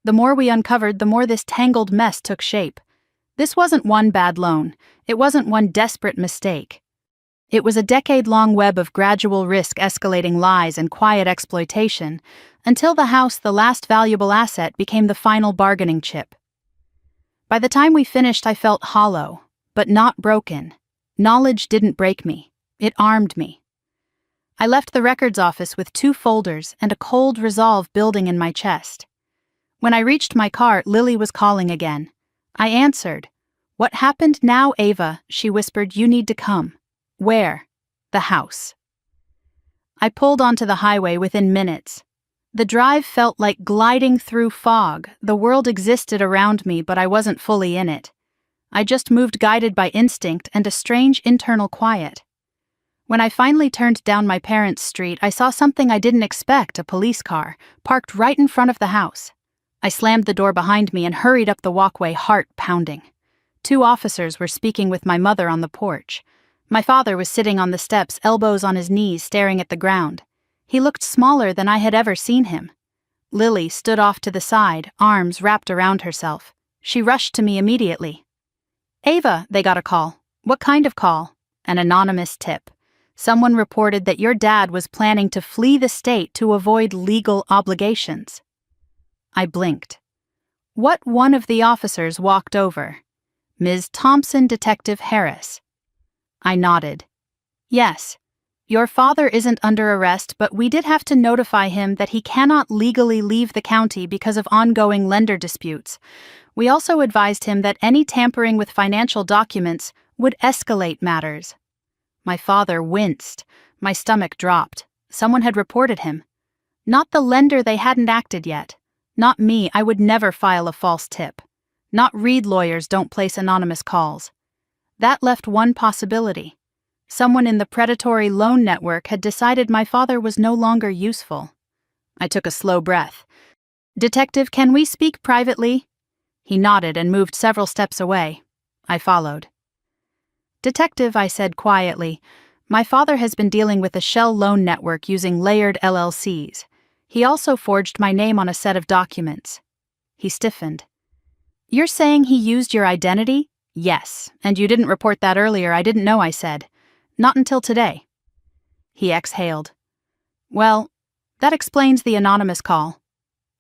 The more we uncovered, the more this tangled mess took shape. This wasn't one bad loan. It wasn't one desperate mistake. It was a decade-long web of gradual risk, escalating lies, and quiet exploitation, until the house, the last valuable asset, became the final bargaining chip. By the time we finished, I felt hollow, but not broken. Knowledge didn't break me. It armed me. I left the records office with 2 folders and a cold resolve building in my chest. When I reached my car, Lily was calling again. I answered, "What happened now, Ava?" she whispered. "You need to come." "Where?" "The house." I pulled onto the highway within minutes. The drive felt like gliding through fog. The world existed around me, but I wasn't fully in it. I just moved guided by instinct and a strange internal quiet. When I finally turned down my parents' street, I saw something I didn't expect, a police car, parked right in front of the house. I slammed the door behind me and hurried up the walkway, heart pounding. 2 officers were speaking with my mother on the porch. My father was sitting on the steps, elbows on his knees, staring at the ground. He looked smaller than I had ever seen him. Lily stood off to the side, arms wrapped around herself. She rushed to me immediately. "Ava," they got a call. "What kind of call?" "An anonymous tip. Someone reported that your dad was planning to flee the state to avoid legal obligations." I blinked. What one of the officers walked over? "Ms. Thompson, Detective Harris." I nodded. "Yes. Your father isn't under arrest, but we did have to notify him that he cannot legally leave the county because of ongoing lender disputes. We also advised him that any tampering with financial documents would escalate matters." My father winced. My stomach dropped. Someone had reported him. Not the lender, they hadn't acted yet. Not me, I would never file a false tip. Not Reed lawyers don't place anonymous calls. That left one possibility. Someone in the predatory loan network had decided my father was no longer useful. I took a slow breath. "Detective, can we speak privately?" He nodded and moved several steps away. I followed. "Detective," I said quietly, "my father has been dealing with a shell loan network using layered LLCs. He also forged my name on a set of documents." He stiffened. "You're saying he used your identity?" "Yes, and you didn't report that earlier." "I didn't know," I said. "Not until today." He exhaled. "Well, that explains the anonymous call."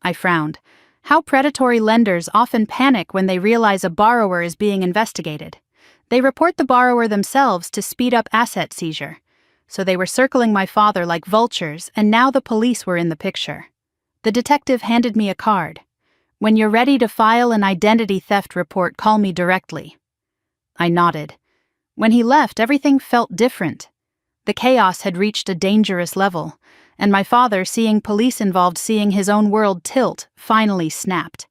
I frowned. How predatory lenders often panic when they realize a borrower is being investigated. They report the borrower themselves to speed up asset seizure. So they were circling my father like vultures, and now the police were in the picture. The detective handed me a card. "When you're ready to file an identity theft report, call me directly." I nodded. When he left, everything felt different. The chaos had reached a dangerous level, and my father, seeing police involved, seeing his own world tilt, finally snapped.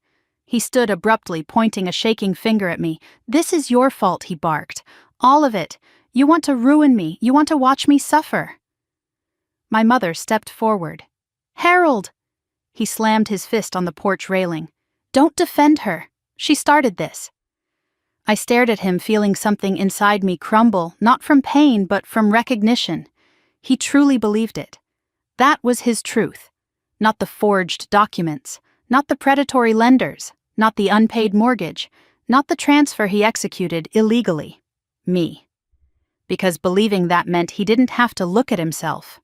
He stood abruptly, pointing a shaking finger at me. "This is your fault," he barked. "All of it. You want to ruin me. You want to watch me suffer." My mother stepped forward. "Harold!" He slammed his fist on the porch railing. "Don't defend her. She started this." I stared at him, feeling something inside me crumble, not from pain, but from recognition. He truly believed it. That was his truth. Not the forged documents, not the predatory lenders, not the unpaid mortgage, not the transfer he executed illegally. Me. Because believing that meant he didn't have to look at himself.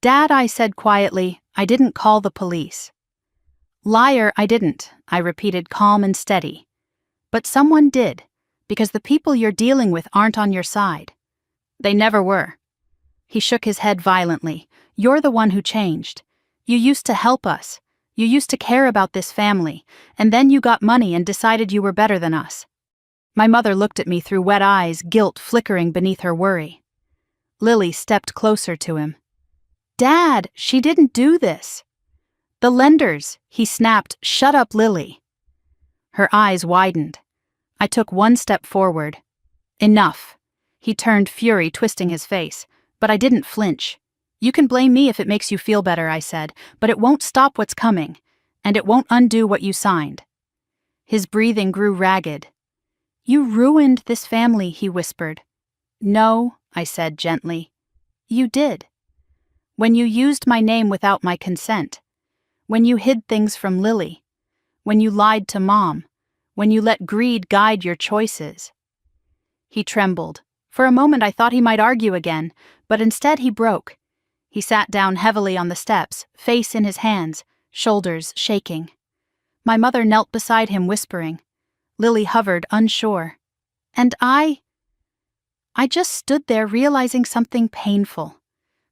"Dad," I said quietly, "I didn't call the police." "Liar, I didn't," I repeated, calm and steady. "But someone did, because the people you're dealing with aren't on your side. They never were." He shook his head violently. "You're the one who changed. You used to help us. You used to care about this family, and then you got money and decided you were better than us." My mother looked at me through wet eyes, guilt flickering beneath her worry. Lily stepped closer to him. "Dad, she didn't do this." "The lenders," he snapped. "Shut up, Lily." Her eyes widened. I took one step forward. "Enough." He turned, fury twisting his face, but I didn't flinch. "You can blame me if it makes you feel better," I said, "but it won't stop what's coming, and it won't undo what you signed." His breathing grew ragged. "You ruined this family," he whispered. "No," I said gently. "You did. When you used my name without my consent. When you hid things from Lily. When you lied to Mom. When you let greed guide your choices." He trembled. For a moment I thought he might argue again, but instead he broke. He sat down heavily on the steps, face in his hands, shoulders shaking. My mother knelt beside him, whispering. Lily hovered, unsure. And I just stood there, realizing something painful.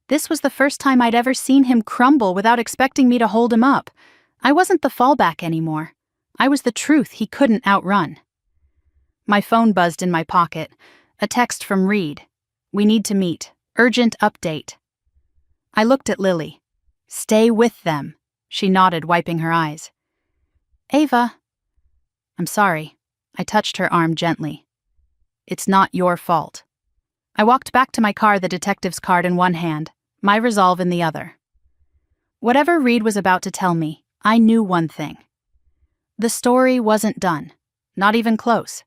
This was the first time I'd ever seen him crumble without expecting me to hold him up. I wasn't the fallback anymore. I was the truth he couldn't outrun. My phone buzzed in my pocket. A text from Reed. "We need to meet. Urgent update." I looked at Lily. "Stay with them," she nodded, wiping her eyes. "Ava." "I'm sorry." I touched her arm gently. "It's not your fault." I walked back to my car, the detective's card in one hand, my resolve in the other. Whatever Reed was about to tell me, I knew one thing. The story wasn't done, not even close.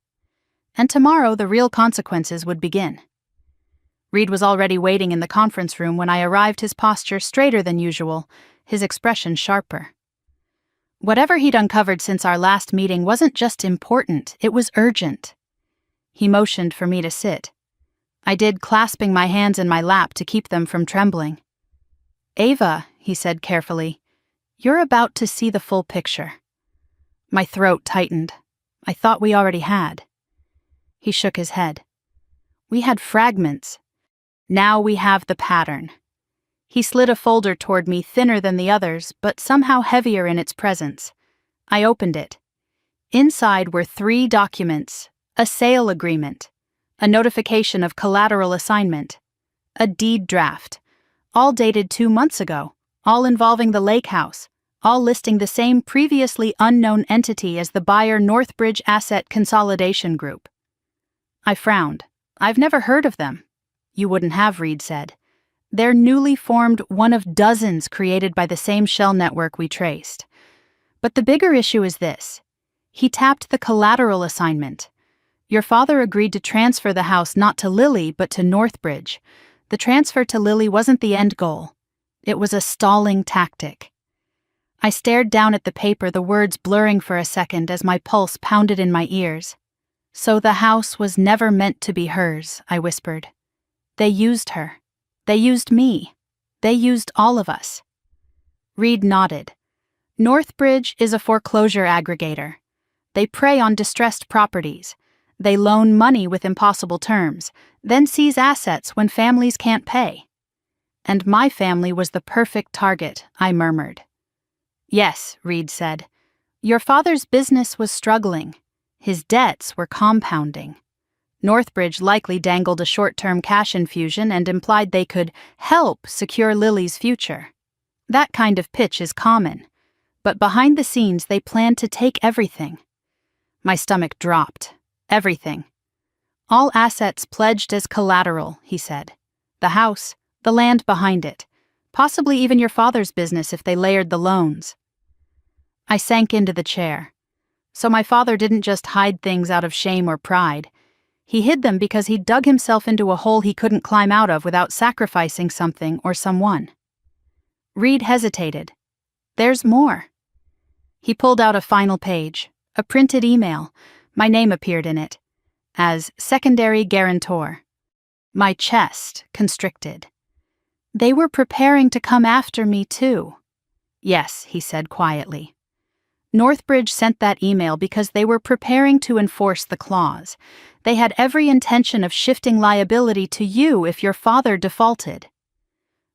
And tomorrow the real consequences would begin. Reed was already waiting in the conference room when I arrived, his posture straighter than usual, his expression sharper. Whatever he'd uncovered since our last meeting wasn't just important, it was urgent. He motioned for me to sit. I did, clasping my hands in my lap to keep them from trembling. "Ava," he said carefully, "you're about to see the full picture." My throat tightened. I thought we already had. He shook his head. "We had fragments. Now we have the pattern." He slid a folder toward me, thinner than the others, but somehow heavier in its presence. I opened it. Inside were 3 documents: a sale agreement, a notification of collateral assignment, a deed draft, all dated 2 months ago, all involving the lake house, all listing the same previously unknown entity as the buyer, Northbridge Asset Consolidation Group. I frowned. "I've never heard of them." "You wouldn't have," Reed said. "They're newly formed, one of dozens created by the same shell network we traced. But the bigger issue is this. He tapped the collateral assignment. Your father agreed to transfer the house not to Lily, but to Northbridge. The transfer to Lily wasn't the end goal. It was a stalling tactic." I stared down at the paper, the words blurring for a second as my pulse pounded in my ears. "So the house was never meant to be hers," I whispered. "They used her. They used me. They used all of us." Reed nodded. "Northbridge is a foreclosure aggregator. They prey on distressed properties. They loan money with impossible terms, then seize assets when families can't pay." "And my family was the perfect target," I murmured. "Yes," Reed said. "Your father's business was struggling. His debts were compounding. Northbridge likely dangled a short-term cash infusion and implied they could help secure Lily's future. That kind of pitch is common. But behind the scenes, they planned to take everything." My stomach dropped. "Everything." "All assets pledged as collateral," he said. "The house, the land behind it, possibly even your father's business if they layered the loans." I sank into the chair. So my father didn't just hide things out of shame or pride. He hid them because he dug himself into a hole he couldn't climb out of without sacrificing something or someone. Reed hesitated. "There's more." He pulled out a final page, a printed email. My name appeared in it, as secondary guarantor. My chest constricted. "They were preparing to come after me, too." "Yes," he said quietly. "Northbridge sent that email because they were preparing to enforce the clause. They had every intention of shifting liability to you if your father defaulted."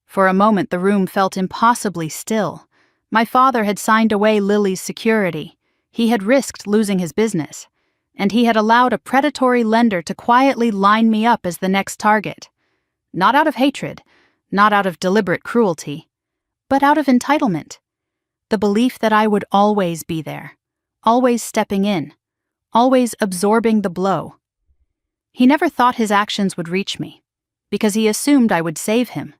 For a moment the room felt impossibly still. My father had signed away Lily's security. He had risked losing his business. And he had allowed a predatory lender to quietly line me up as the next target. Not out of hatred, not out of deliberate cruelty, but out of entitlement. The belief that I would always be there, always stepping in, always absorbing the blow. He never thought his actions would reach me, because he assumed I would save him.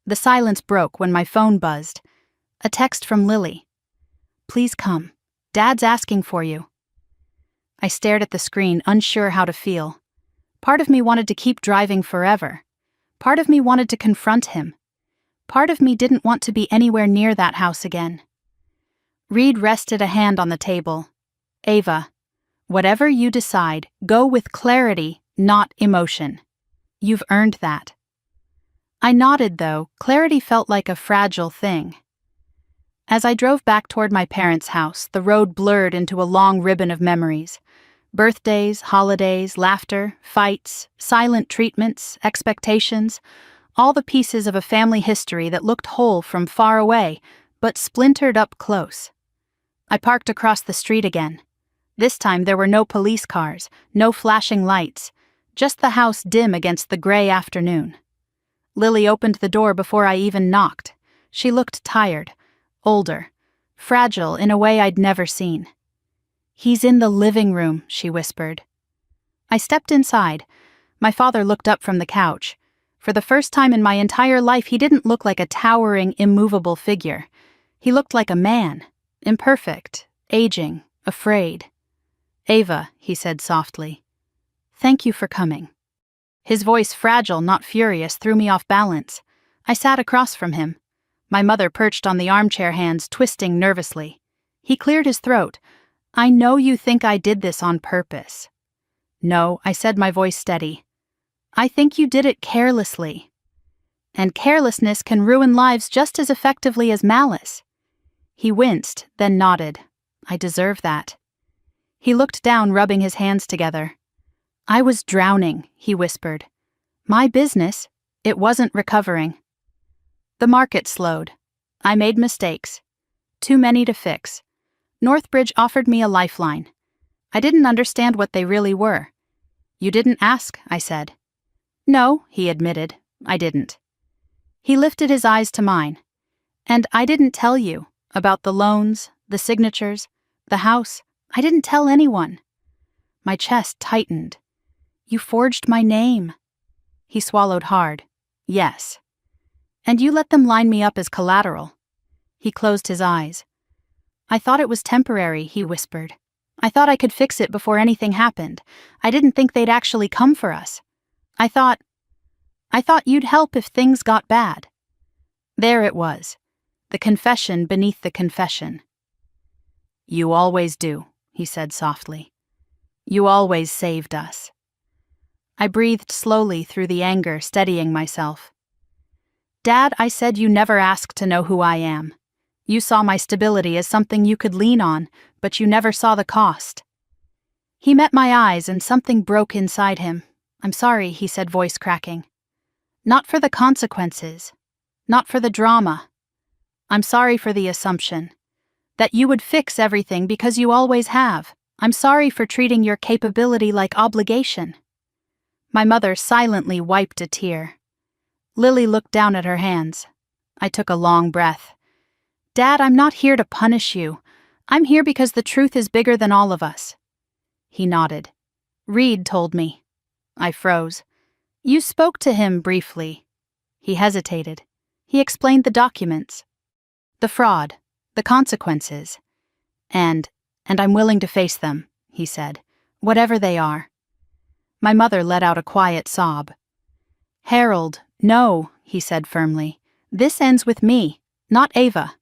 The silence broke when my phone buzzed. A text from Lily. "Please come. Dad's asking for you." I stared at the screen, unsure how to feel. Part of me wanted to keep driving forever. Part of me wanted to confront him. Part of me didn't want to be anywhere near that house again. Reed rested a hand on the table. "Ava, whatever you decide, go with clarity, not emotion. You've earned that." I nodded, though. Clarity felt like a fragile thing. As I drove back toward my parents' house, the road blurred into a long ribbon of memories. Birthdays, holidays, laughter, fights, silent treatments, expectations, all the pieces of a family history that looked whole from far away, but splintered up close. I parked across the street again. This time there were no police cars, no flashing lights, just the house dim against the gray afternoon. Lily opened the door before I even knocked. She looked tired, older, fragile in a way I'd never seen. "He's in the living room," she whispered. I stepped inside. My father looked up from the couch. For the first time in my entire life, he didn't look like a towering, immovable figure. He looked like a man, imperfect, aging, afraid. "Ava," he said softly. "Thank you for coming." His voice, fragile, not furious, threw me off balance. I sat across from him. My mother perched on the armchair, hands twisting nervously. He cleared his throat. "I know you think I did this on purpose." "No," I said, my voice steady. "I think you did it carelessly. And carelessness can ruin lives just as effectively as malice." He winced, then nodded. "I deserve that." He looked down, rubbing his hands together. "I was drowning," he whispered. "My business, it wasn't recovering." The market slowed. I made mistakes. Too many to fix. Northbridge offered me a lifeline. I didn't understand what they really were. "You didn't ask," I said. "No," he admitted, "I didn't." He lifted his eyes to mine. "And I didn't tell you about the loans, the signatures, the house. I didn't tell anyone." My chest tightened. "You forged my name." He swallowed hard. "Yes." "And you let them line me up as collateral." He closed his eyes. "I thought it was temporary," he whispered. "I thought I could fix it before anything happened. I didn't think they'd actually come for us. I thought you'd help if things got bad." There it was, the confession beneath the confession. "You always do," he said softly. "You always saved us." I breathed slowly through the anger, steadying myself. "Dad," I said, "you never asked to know who I am. You saw my stability as something you could lean on, but you never saw the cost." He met my eyes and something broke inside him. "I'm sorry," he said, voice cracking. "Not for the consequences. Not for the drama. I'm sorry for the assumption. That you would fix everything because you always have. I'm sorry for treating your capability like obligation." My mother silently wiped a tear. Lily looked down at her hands. I took a long breath. "Dad, I'm not here to punish you. I'm here because the truth is bigger than all of us." He nodded. "Reed told me." I froze. "You spoke to him briefly." He hesitated. He explained the documents. "The fraud. The consequences. And I'm willing to face them," he said. "Whatever they are." My mother let out a quiet sob. "Harold, no," he said firmly. "This ends with me, not Ava."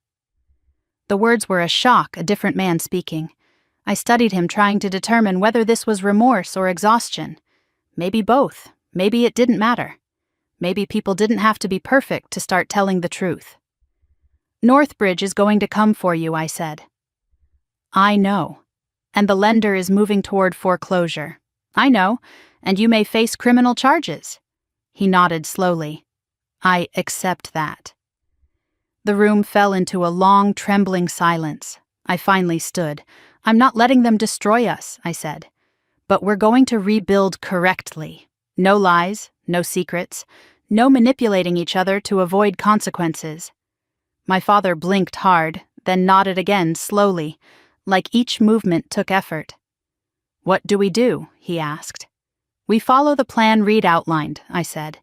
The words were a shock, a different man speaking. I studied him, trying to determine whether this was remorse or exhaustion. Maybe both. Maybe it didn't matter. Maybe people didn't have to be perfect to start telling the truth. "Northbridge is going to come for you," I said. "I know. And the lender is moving toward foreclosure." "I know. And you may face criminal charges." He nodded slowly. "I accept that." The room fell into a long, trembling silence. I finally stood. "I'm not letting them destroy us," I said. "But we're going to rebuild correctly. No lies, no secrets, no manipulating each other to avoid consequences." My father blinked hard, then nodded again slowly, like each movement took effort. "What do we do?" he asked. "We follow the plan Reed outlined," I said.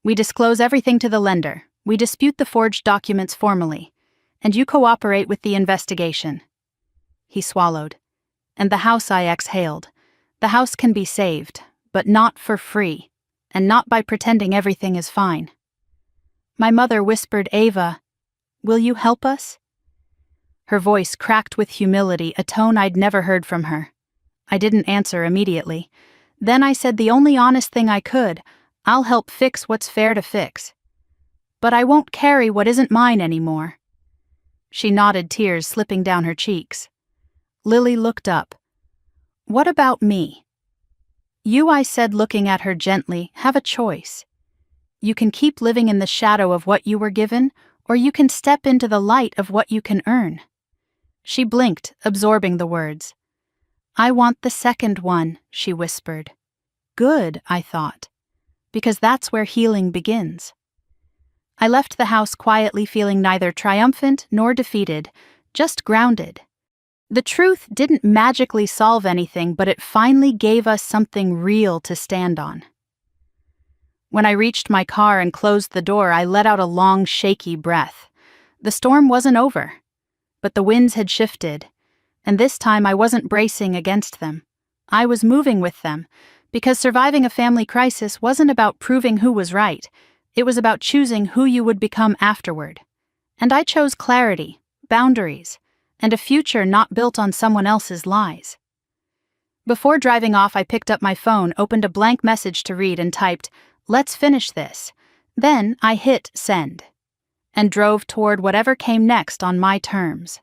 "We disclose everything to the lender. We dispute the forged documents formally. And you cooperate with the investigation." He swallowed. "And the house," I exhaled. "The house can be saved, but not for free, and not by pretending everything is fine." My mother whispered, "Ava, will you help us?" Her voice cracked with humility, a tone I'd never heard from her. I didn't answer immediately. Then I said the only honest thing I could: "I'll help fix what's fair to fix. But I won't carry what isn't mine anymore." She nodded, tears slipping down her cheeks. Lily looked up. "What about me?" "You," I said, looking at her gently, "have a choice. You can keep living in the shadow of what you were given, or you can step into the light of what you can earn." She blinked, absorbing the words. I want the second one, she whispered. Good, I thought, because that's where healing begins. I left the house quietly, feeling neither triumphant nor defeated, just grounded. The truth didn't magically solve anything, but it finally gave us something real to stand on. When I reached my car and closed the door, I let out a long, shaky breath. The storm wasn't over, but the winds had shifted, and this time I wasn't bracing against them. I was moving with them, because surviving a family crisis wasn't about proving who was right. It was about choosing who you would become afterward. And I chose clarity, boundaries, and a future not built on someone else's lies. Before driving off, I picked up my phone, opened a blank message to read, and typed, "Let's finish this." Then I hit send, and drove toward whatever came next on my terms.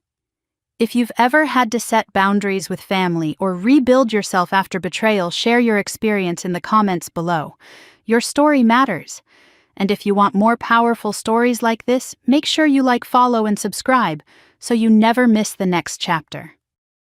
If you've ever had to set boundaries with family or rebuild yourself after betrayal, share your experience in the comments below. Your story matters. And if you want more powerful stories like this, make sure you like, follow, and subscribe so you never miss the next chapter.